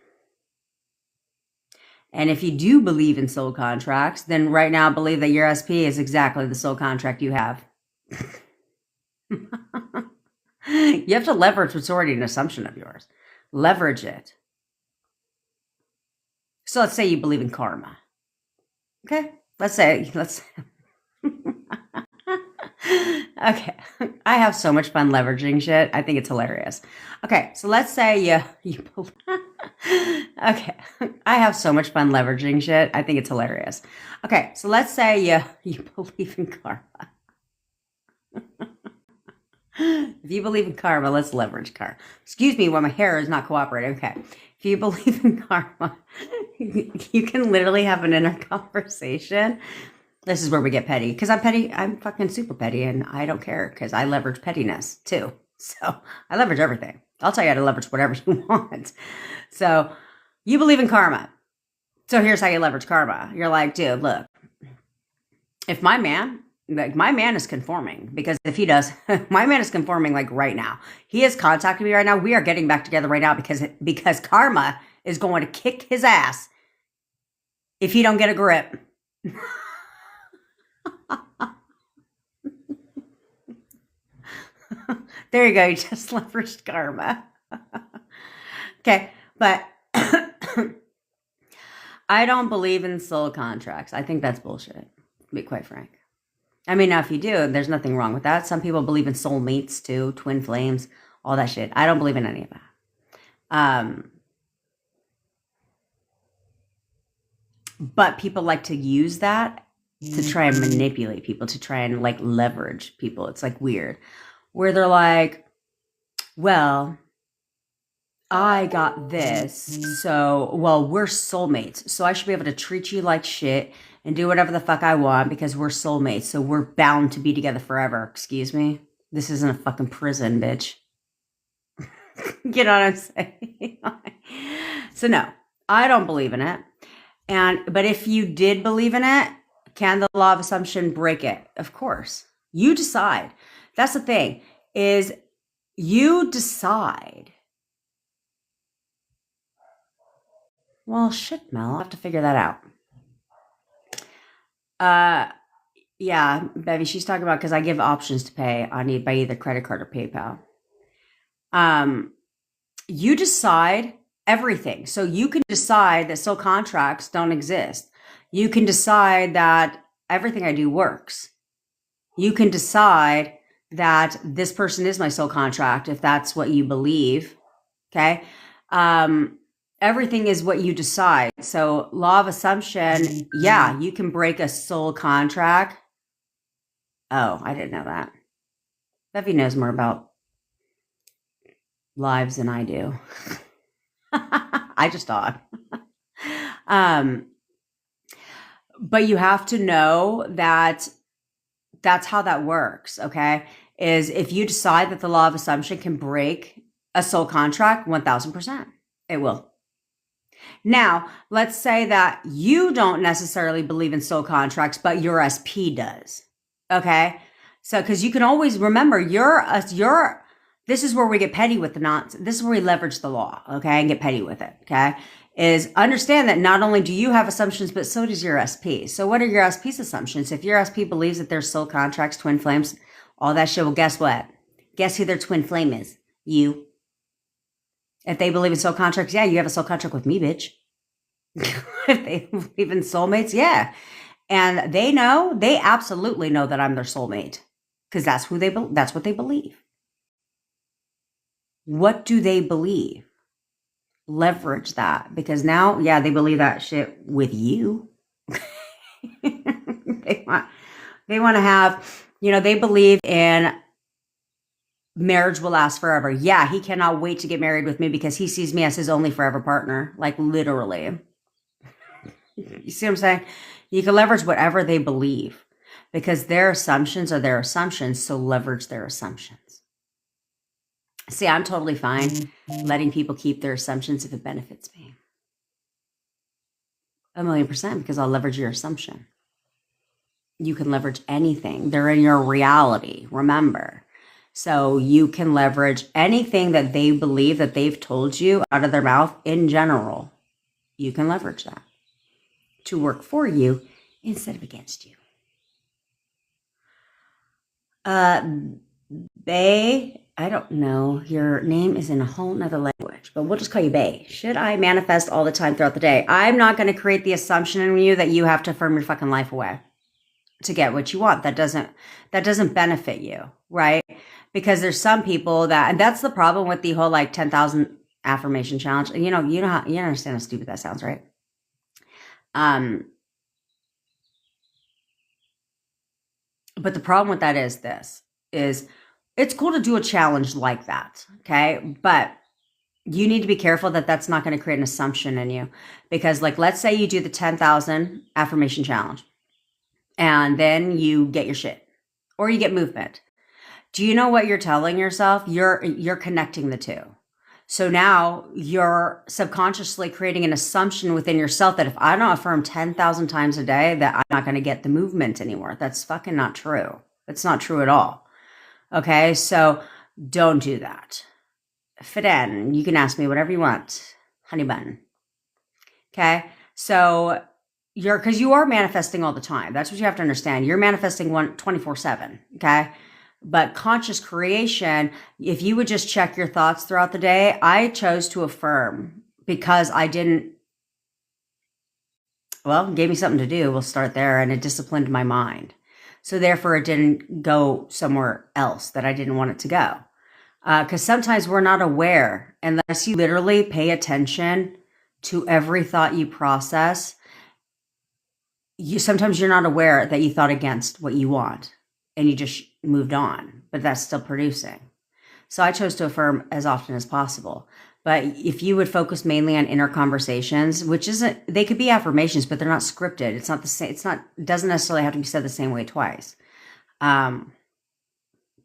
And if you do believe in soul contracts, then right now believe that your SP is exactly the soul contract you have. You have to leverage what's already an assumption of yours. Leverage it. So let's say you believe in karma. Okay? Let's say. Okay. I have so much fun leveraging shit. I think it's hilarious. Okay, so let's say you believe. Okay. I have so much fun leveraging shit. I think it's hilarious. Okay, so let's say you believe in karma. If you believe in karma, let's leverage karma. Excuse me, when my hair is not cooperating. Okay. If you believe in karma, you can literally have an inner conversation. This is where we get petty. Because I'm petty. I'm fucking super petty. And I don't care. Because I leverage pettiness too. So I leverage everything. I'll tell you how to leverage whatever you want. So you believe in karma. So here's how you leverage karma. You're like, dude, look. If my man is conforming, because if he does, my man is conforming like right now. He is contacting me right now. We are getting back together right now because karma is going to kick his ass if he don't get a grip. There you go. You just leveraged karma. Okay. But I don't believe in soul contracts. I think that's bullshit, to be quite frank. I mean, now if you do, there's nothing wrong with that. Some people believe in soulmates too, twin flames, all that shit. I don't believe in any of that. But people like to use that to try and manipulate people, to try and like leverage people. It's like weird. Where they're like, well, I got this, so, well, we're soulmates, so I should be able to treat you like shit and do whatever the fuck I want because we're soulmates, so we're bound to be together forever. Excuse me? This isn't a fucking prison, bitch. You know what I'm saying? So no, I don't believe in it. But if you did believe in it, can the law of assumption break it? Of course. You decide. That's the thing, is you decide. Well, shit, Mel, I'll have to figure that out. Yeah, Bevy, she's talking about because I give options to pay by either credit card or PayPal. You decide everything. So you can decide that soul contracts don't exist. You can decide that everything I do works. You can decide that this person is my soul contract if that's what you believe. Okay. Everything is what you decide. So law of assumption, yeah, you can break a soul contract. Oh, I didn't know that. Bevy knows more about lives than I do. I just thought. But you have to know that that's how that works, okay? Is if you decide that the law of assumption can break a soul contract, 1000%, it will. Now, let's say that you don't necessarily believe in soul contracts, but your SP does, okay? So, because you can always remember, this is where we get petty with the nonsense. This is where we leverage the law, okay, and get petty with it, okay? Is understand that not only do you have assumptions, but so does your SP. So what are your SP's assumptions? If your SP believes that there's soul contracts, twin flames, all that shit, well, guess what? Guess who their twin flame is? You. If they believe in soul contracts, yeah, you have a soul contract with me, bitch. If they believe in soulmates, yeah. And they absolutely know that I'm their soulmate because that's what they believe. What do they believe? Leverage that because now, yeah, they believe that shit with you. They want to have, they believe in marriage will last forever. Yeah, he cannot wait to get married with me because he sees me as his only forever partner. Like literally. You see what I'm saying? You can leverage whatever they believe because their assumptions are their assumptions. So leverage their assumptions. See, I'm totally fine letting people keep their assumptions if it benefits me. 1,000,000% because I'll leverage your assumption. You can leverage anything. They're in your reality, remember. So you can leverage anything that they believe that they've told you out of their mouth in general. You can leverage that to work for you instead of against you. Bae, I don't know. Your name is in a whole nother language, but we'll just call you Bae. Should I manifest all the time throughout the day? I'm not going to create the assumption in you that you have to affirm your fucking life away to get what you want. That doesn't benefit you, right? Because there's some people and that's the problem with the whole like 10,000 affirmation challenge. You understand how stupid that sounds, right? But the problem with that is it's cool to do a challenge like that, okay? But you need to be careful that that's not going to create an assumption in you. Because like, let's say you do the 10,000 affirmation challenge and then you get your shit or you get movement. Do you know what you're telling yourself? You're connecting the two. So now you're subconsciously creating an assumption within yourself that if I don't affirm 10,000 times a day, that I'm not going to get the movement anymore. That's fucking not true. That's not true at all. Okay, so don't do that. Fiden, you can ask me whatever you want, honey bun. Okay, so because you are manifesting all the time. That's what you have to understand. You're manifesting 24/7. Okay, But conscious creation, if you would just check your thoughts throughout the day, I chose to affirm because I didn't, well, it gave me something to do. We'll start there. And it disciplined my mind. So therefore, it didn't go somewhere else that I didn't want it to go. Because sometimes we're not aware unless you literally pay attention to every thought you process. Sometimes you're not aware that you thought against what you want and you just moved on, but that's still producing. So I chose to affirm as often as possible. But if you would focus mainly on inner conversations, which isn't, they could be affirmations, but they're not scripted. It's not the same. It doesn't necessarily have to be said the same way twice. Then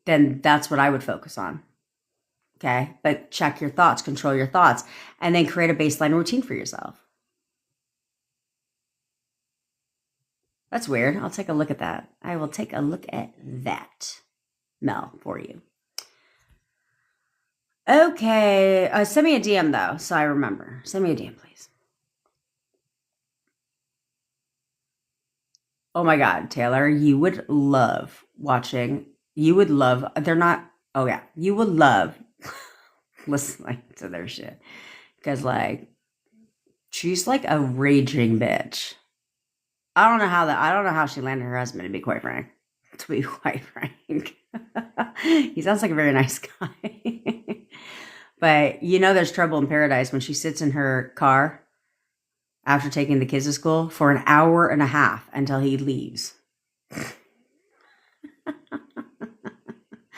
that's what I would focus on. Okay. But check your thoughts, control your thoughts, and then create a baseline routine for yourself. That's weird. I'll take a look at that. I will take a look at that, Mel, for you. Okay. Send me a DM, though, so I remember. Send me a DM, please. Oh, my God, Taylor, you would love watching. You would love. They're not. Oh, yeah. You would love listening to their shit. Because, like, she's like a raging bitch. I don't know how she landed her husband, to be quite frank. He sounds like a very nice guy. But you know there's trouble in paradise when she sits in her car after taking the kids to school for an hour and a half until he leaves.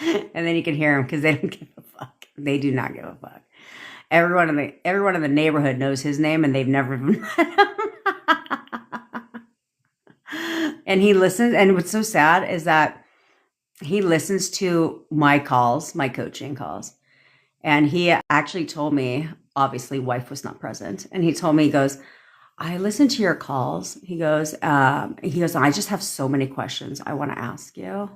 And then you can hear him because they don't give a fuck. They do not give a fuck. Everyone in the neighborhood knows his name and they've never even met him. And he listens, and what's so sad is that he listens to my calls, my coaching calls. And he actually told me, obviously wife was not present. And he told me, he goes, I listen to your calls. He goes, I just have so many questions I want to ask you.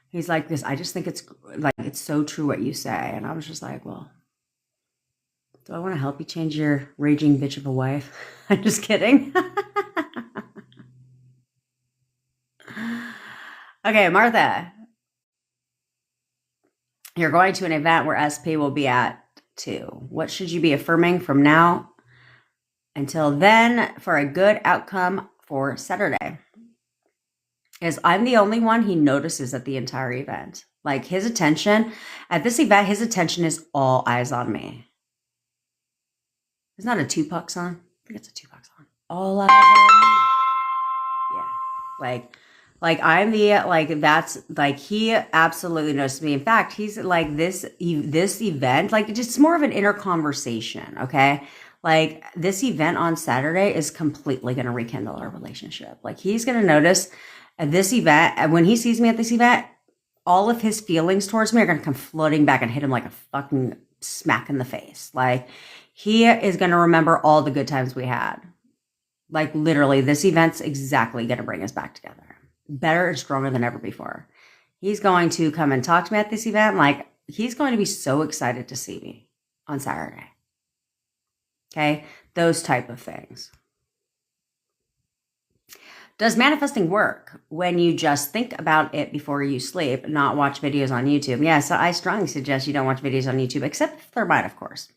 He's like this. I just think it's so true what you say. And I was just like, well, do I want to help you change your raging bitch of a wife? I'm just kidding. Okay, Martha, you're going to an event where SP will be at too. What should you be affirming from now until then for a good outcome for Saturday? Is I'm the only one he notices at the entire event. Like his attention at this event, his attention is all eyes on me. Isn't that a Tupac song? I think it's a Tupac song. All eyes on me. Yeah, like I'm the that's like he absolutely knows me. In fact, he's like this event, like it's just more of an inner conversation. Okay, like this event on Saturday is completely going to rekindle our relationship. Like he's going to notice at this event, and when he sees me at this event, all of his feelings towards me are going to come floating back and hit him like a fucking smack in the face. Like he is going to remember all the good times we had. Like literally, this event's exactly going to bring us back together. Better and stronger than ever before. He's going to come and talk to me at this event. Like he's going to be so excited to see me on Saturday. Okay. Those type of things. Does manifesting work when you just think about it before you sleep, not watch videos on YouTube? Yeah, so I strongly suggest you don't watch videos on YouTube, except if they're mine, of course.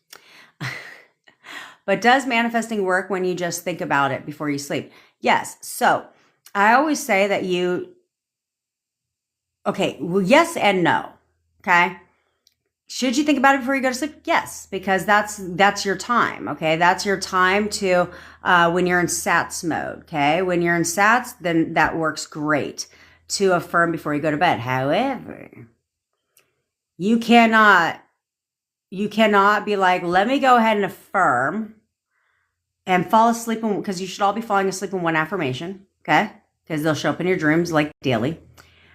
But does manifesting work when you just think about it before you sleep? Yes. So I always say that well, yes and no. Okay. Should you think about it before you go to sleep? Yes, because that's your time. Okay. That's your time to, when you're in SATS mode. Okay. When you're in SATS, then that works great to affirm before you go to bed. However, you cannot be like, let me go ahead and affirm and fall asleep because you should all be falling asleep in one affirmation. Okay. Because they'll show up in your dreams like daily.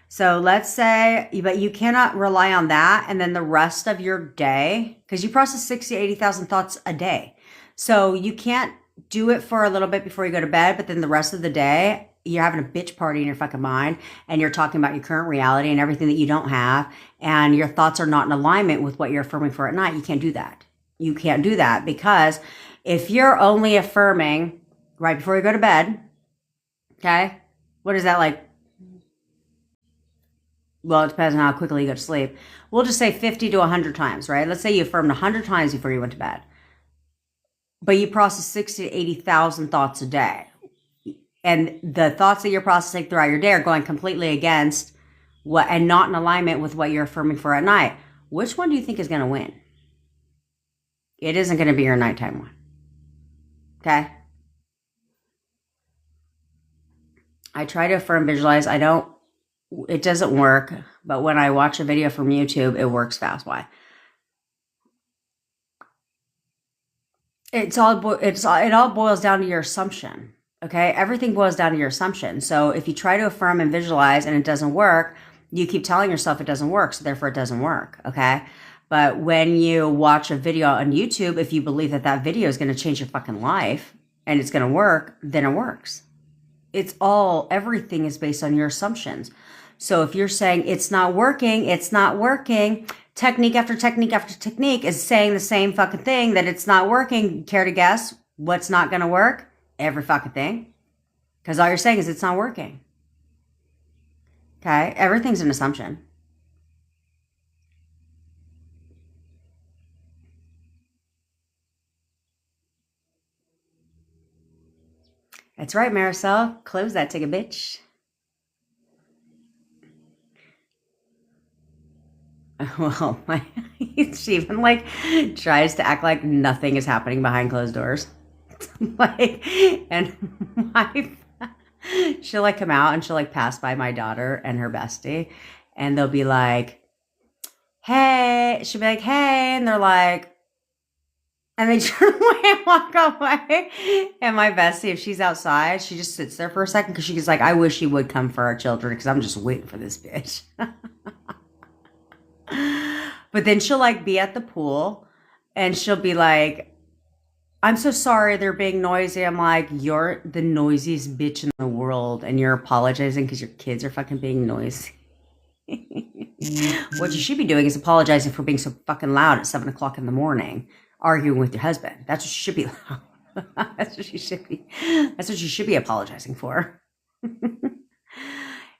So let's say, but you cannot rely on that. And then the rest of your day, because you process 60, 80,000 thoughts a day. So you can't do it for a little bit before you go to bed. But then the rest of the day, you're having a bitch party in your fucking mind. And you're talking about your current reality and everything that you don't have. And your thoughts are not in alignment with what you're affirming for at night. You can't do that. You can't do that because if you're only affirming right before you go to bed, okay, what is that like? well, it depends on how quickly you go to sleep. We'll just say 50 to 100 times, right? Let's say you affirmed 100 times before you went to bed, but you process 60 to 80,000 thoughts a day. And the thoughts that you're processing throughout your day are going completely against what, and not in alignment with what you're affirming for at night. Which one do you think is going to win? It isn't going to be your nighttime one. Okay? I try to affirm, visualize. It doesn't work, but when I watch a video from YouTube, it works fast. Why? It all boils down to your assumption. Okay? Everything boils down to your assumption. So if you try to affirm and visualize and it doesn't work, you keep telling yourself it doesn't work, so therefore it doesn't work. Okay? But when you watch a video on YouTube, if you believe that that video is going to change your fucking life and it's going to work, then it works. Everything is based on your assumptions. So if you're saying it's not working, technique after technique after technique is saying the same fucking thing that it's not working. Care to guess what's not going to work? Every fucking thing. Because all you're saying is it's not working. Okay? Everything's an assumption. That's right, Maricel. Close that ticket, bitch. Well, she even tries to act like nothing is happening behind closed doors. And she'll come out and she'll pass by my daughter and her bestie, and they'll be like, "Hey," she'll be like, "Hey," and they're like, and they turn away and walk away. And my bestie, if she's outside, she just sits there for a second because she's like, "I wish he would come for our children because I'm just waiting for this bitch." But then she'll be at the pool and she'll be like, "I'm so sorry they're being noisy." I'm like, "You're the noisiest bitch in the world and you're apologizing because your kids are fucking being noisy." What you should be doing is apologizing for being so fucking loud at 7 o'clock in the morning, arguing with your husband. That's what you should be. That's what you should be. That's what you should be apologizing for.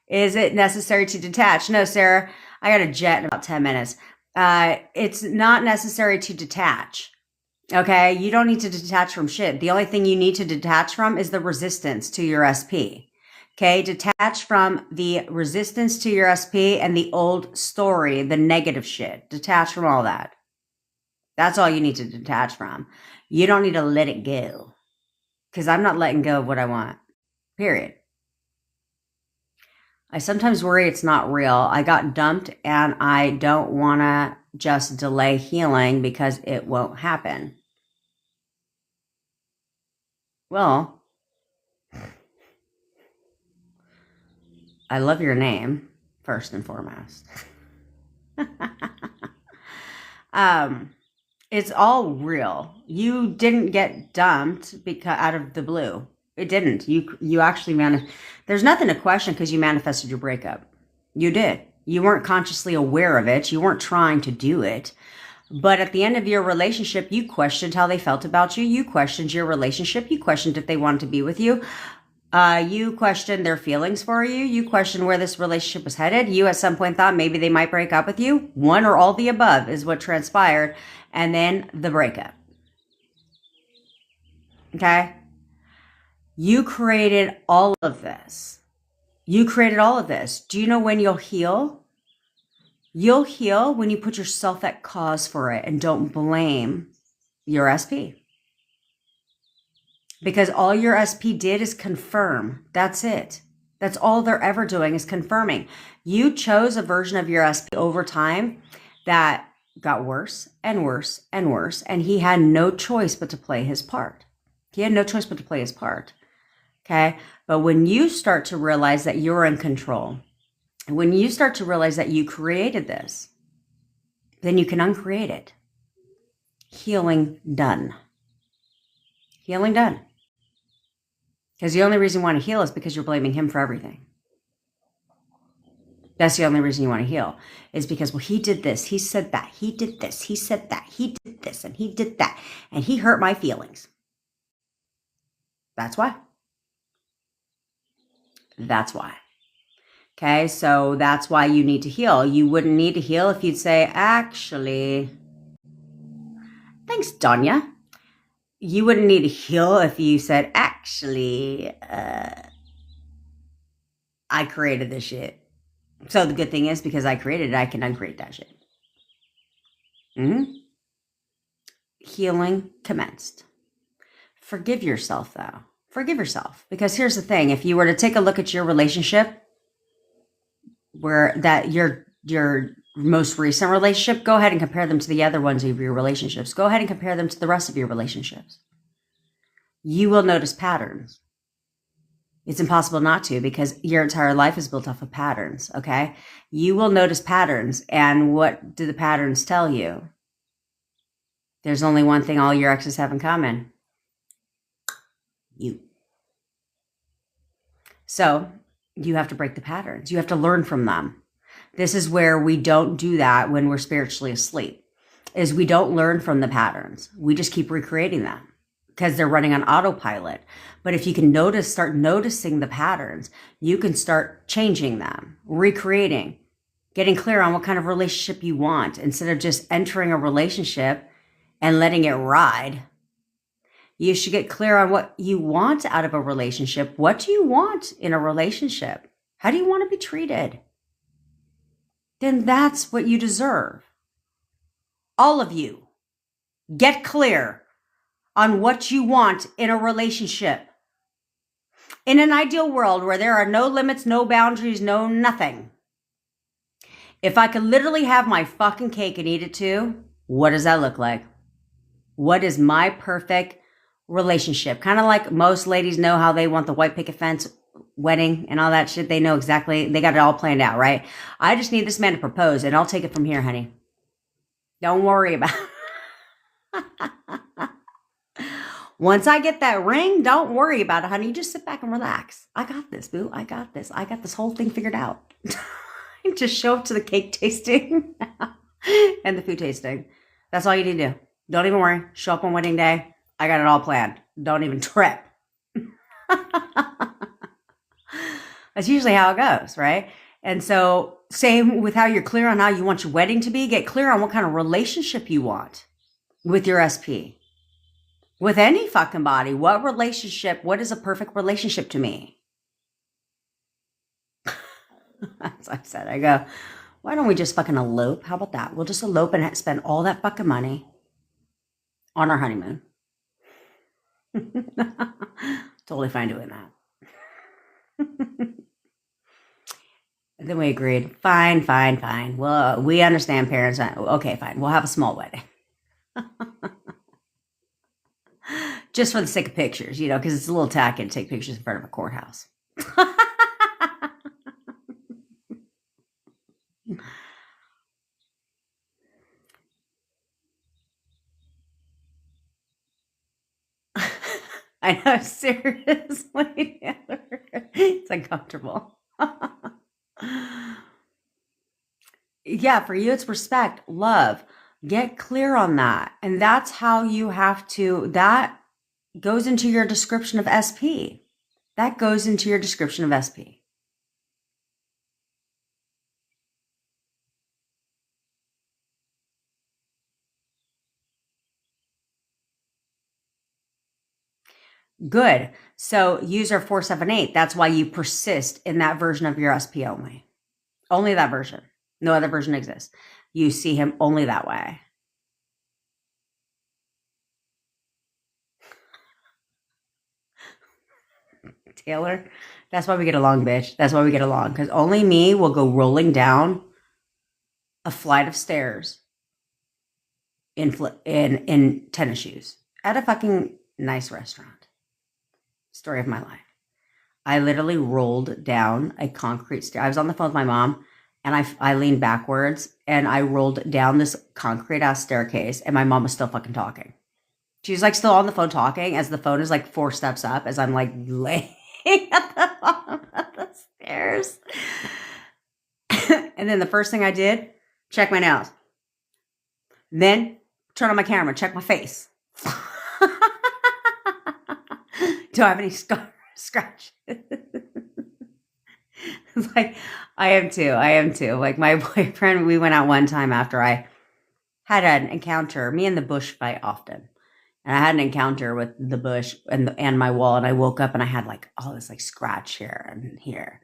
Is it necessary to detach? No, Sarah. I got a jet in about 10 minutes. It's not necessary to detach. Okay? You don't need to detach from shit. The only thing you need to detach from is the resistance to your SP. Okay? Detach from the resistance to your SP and the old story, the negative shit. Detach from all that. That's all you need to detach from. You don't need to let it go. Because I'm not letting go of what I want. Period. I sometimes worry it's not real. I got dumped and I don't want to just delay healing because it won't happen. Well, I love your name, first and foremost. It's all real. You didn't get dumped because out of the blue. It didn't. You actually there's nothing to question because you manifested your breakup. You did. You weren't consciously aware of it. You weren't trying to do it. But at the end of your relationship, you questioned how they felt about you. You questioned your relationship. You questioned if they wanted to be with you. You questioned their feelings for you. You questioned where this relationship was headed. You at some point thought maybe they might break up with you. One or all the above is what transpired. And then the breakup. Okay? You created all of this. You created all of this. Do you know when you'll heal? You'll heal when you put yourself at cause for it and don't blame your SP. Because all your SP did is confirm. That's it. That's all they're ever doing is confirming. You chose a version of your SP over time that got worse and worse and worse. And he had no choice but to play his part. He had no choice but to play his part. Okay. But when you start to realize that you're in control, when you start to realize that you created this, then you can uncreate it. Healing done. Healing done. Because the only reason you want to heal is because you're blaming him for everything. That's the only reason you want to heal is because, well, he did this, he said that, he did this, he said that, he did this, and he did that, and he hurt my feelings. That's why. That's why. Okay, so that's why you need to heal. You wouldn't need to heal if you'd say, actually, thanks, Danya. You wouldn't need to heal if you said, actually, I created this shit. So the good thing is, because I created it, I can uncreate that shit. Healing commenced. Forgive yourself, though. Forgive yourself. Because here's the thing. If you were to take a look at your relationship, where that your most recent relationship, go ahead and compare them to the other ones of your relationships. Go ahead and compare them to the rest of your relationships. You will notice patterns. It's impossible not to, because your entire life is built off of patterns, okay? You will notice patterns, and what do the patterns tell you? There's only one thing all your exes have in common. You. So you have to break the patterns. You have to learn from them. This is where we don't do that when we're spiritually asleep, is we don't learn from the patterns. We just keep recreating them because they're running on autopilot. But if you can start noticing the patterns, you can start changing them, recreating, getting clear on what kind of relationship you want instead of just entering a relationship and letting it ride. You should get clear on what you want out of a relationship. What do you want in a relationship? How do you want to be treated? Then that's what you deserve. All of you, get clear on what you want in a relationship. In an ideal world where there are no limits, no boundaries, no nothing. If I could literally have my fucking cake and eat it too, what does that look like? What is my perfect relationship? Kind of like most ladies know how they want the white picket fence wedding and all that shit. They know exactly, they got it all planned out, right? I just need this man to propose and I'll take it from here, honey. Don't worry about it. Once I get that ring, don't worry about it, honey. You just sit back and relax. I got this, boo. I got this. I got this whole thing figured out. Just show up to the cake tasting and the food tasting. That's all you need to do. Don't even worry. Show up on wedding day. I got it all planned. Don't even trip. That's usually how it goes, right? And so same with how you're clear on how you want your wedding to be. Get clear on what kind of relationship you want with your SP. With any fucking body. What relationship, what is a perfect relationship to me? As I said, I go, why don't we just fucking elope? How about that? We'll just elope and spend all that fucking money on our honeymoon. Totally fine doing that. And then we agreed, fine. Well, we understand parents. Okay, fine. We'll have a small wedding. Just for the sake of pictures, because it's a little tacky to take pictures in front of a courthouse. I know, seriously. It's uncomfortable. Yeah, for you, it's respect, love. Get clear on that. And that's how you have to, that goes into your description of SP. That goes into your description of SP. Good. So user 478, that's why you persist in that version of your SP only. Only that version. No other version exists. You see him only that way. Taylor, that's why we get along, bitch. That's why we get along. Because only me will go rolling down a flight of stairs in tennis shoes at a fucking nice restaurant. Story of my life. I literally rolled down a concrete stair. I was on the phone with my mom and I leaned backwards and I rolled down this concrete ass staircase and my mom was still fucking talking. She's like still on the phone talking as the phone is like 4 steps up as I'm like laying at the bottom of the stairs. And then the first thing I did, check my nails. Then turn on my camera, check my face. Do I have any scratches? Like, I am too. I am too. Like, my boyfriend, we went out one time after I had an encounter. Me and the bush fight often. And I had an encounter with the bush and my wall. And I woke up and I had like all this like scratch here and here.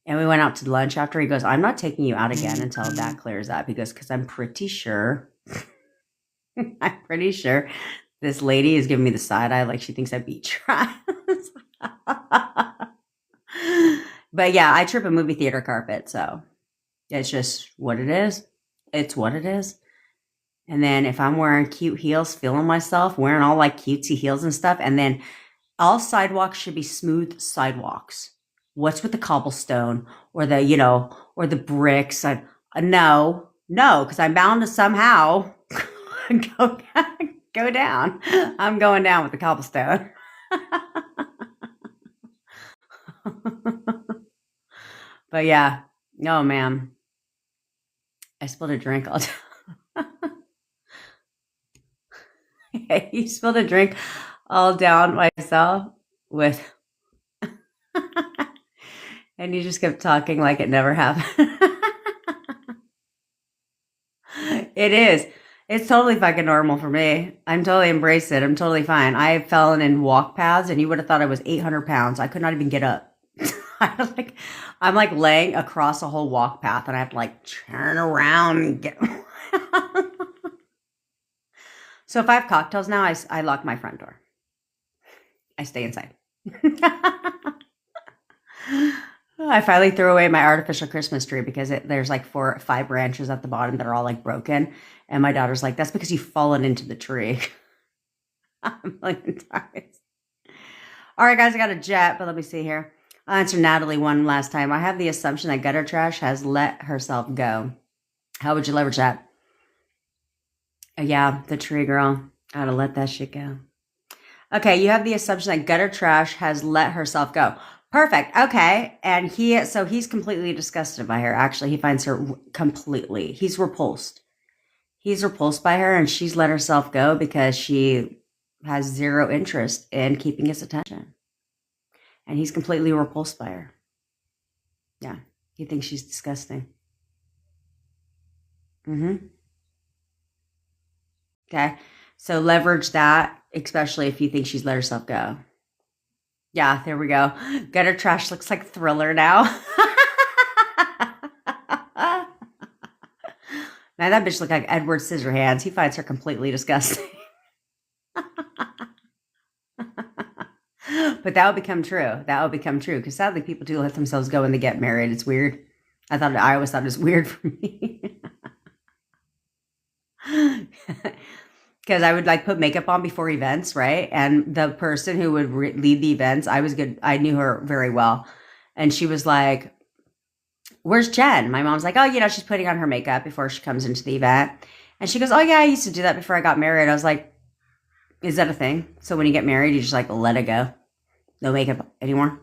And we went out to lunch after. He goes, I'm not taking you out again until that clears up. He goes, because I'm pretty sure this lady is giving me the side eye like she thinks I beat try. But yeah, I trip a movie theater carpet, so it's just what it is. It's what it is. And then if I'm wearing cute heels, feeling myself, wearing all like cutesy heels and stuff, and then all sidewalks should be smooth sidewalks. What's with the cobblestone or the, or the bricks? No, because I'm bound to somehow go down. I'm going down with the cobblestone. But yeah, oh man, I spilled a drink all down. You spilled a drink all down myself with, and you just kept talking like it never happened. It is. It's totally fucking normal for me. I'm totally embraced it. I'm totally fine. I have fallen in walk paths and you would have thought I was 800 pounds. I could not even get up. I'm like laying across a whole walk path and I have to like turn around and get. So if I have cocktails now, I lock my front door. I stay inside. I finally threw away my artificial Christmas tree because there's like 4 or 5 branches at the bottom that are all like broken. And my daughter's like, that's because you've fallen into the tree. I'm like, all right, guys, I got a jet, but let me see here. I'll answer Natalie one last time. I have the assumption that gutter trash has let herself go. How would you leverage that? Yeah, the tree girl. Gotta let that shit go. Okay, you have the assumption that gutter trash has let herself go. Perfect. Okay. And he's completely disgusted by her. Actually, he finds her completely. He's repulsed. He's repulsed by her and she's let herself go because she has zero interest in keeping his attention. And he's completely repulsed by her. Yeah. He thinks she's disgusting. Okay. So leverage that, especially if you think she's let herself go. Yeah, there we go. Gutter trash looks like Thriller now. Man, that bitch looked like Edward Scissorhands. He finds her completely disgusting. But that will become true. That will become true. Because sadly, people do let themselves go when they get married. It's weird. I always thought it was weird for me. Because I would like put makeup on before events, right? And the person who would lead the events, I knew her very well. And she was like, where's Jen? My mom's like, oh, she's putting on her makeup before she comes into the event. And she goes, oh yeah, I used to do that before I got married. I was like, is that a thing? So when you get married, you just like let it go. No makeup anymore?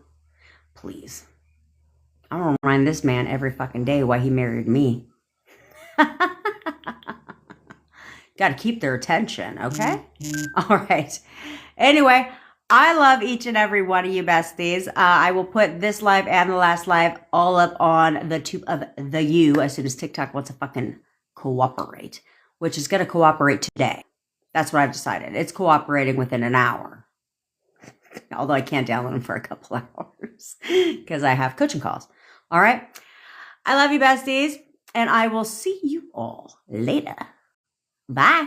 Please. I'm going to remind this man every fucking day why he married me. Got to keep their attention, okay? All right. Anyway, I love each and every one of you besties. I will put this live and the last live all up on the tube of the U as soon as TikTok wants to fucking cooperate, which is going to cooperate today. That's what I've decided. It's cooperating within an hour. Although I can't download them for a couple hours because I have coaching calls. All right. I love you besties and I will see you all later. Bye.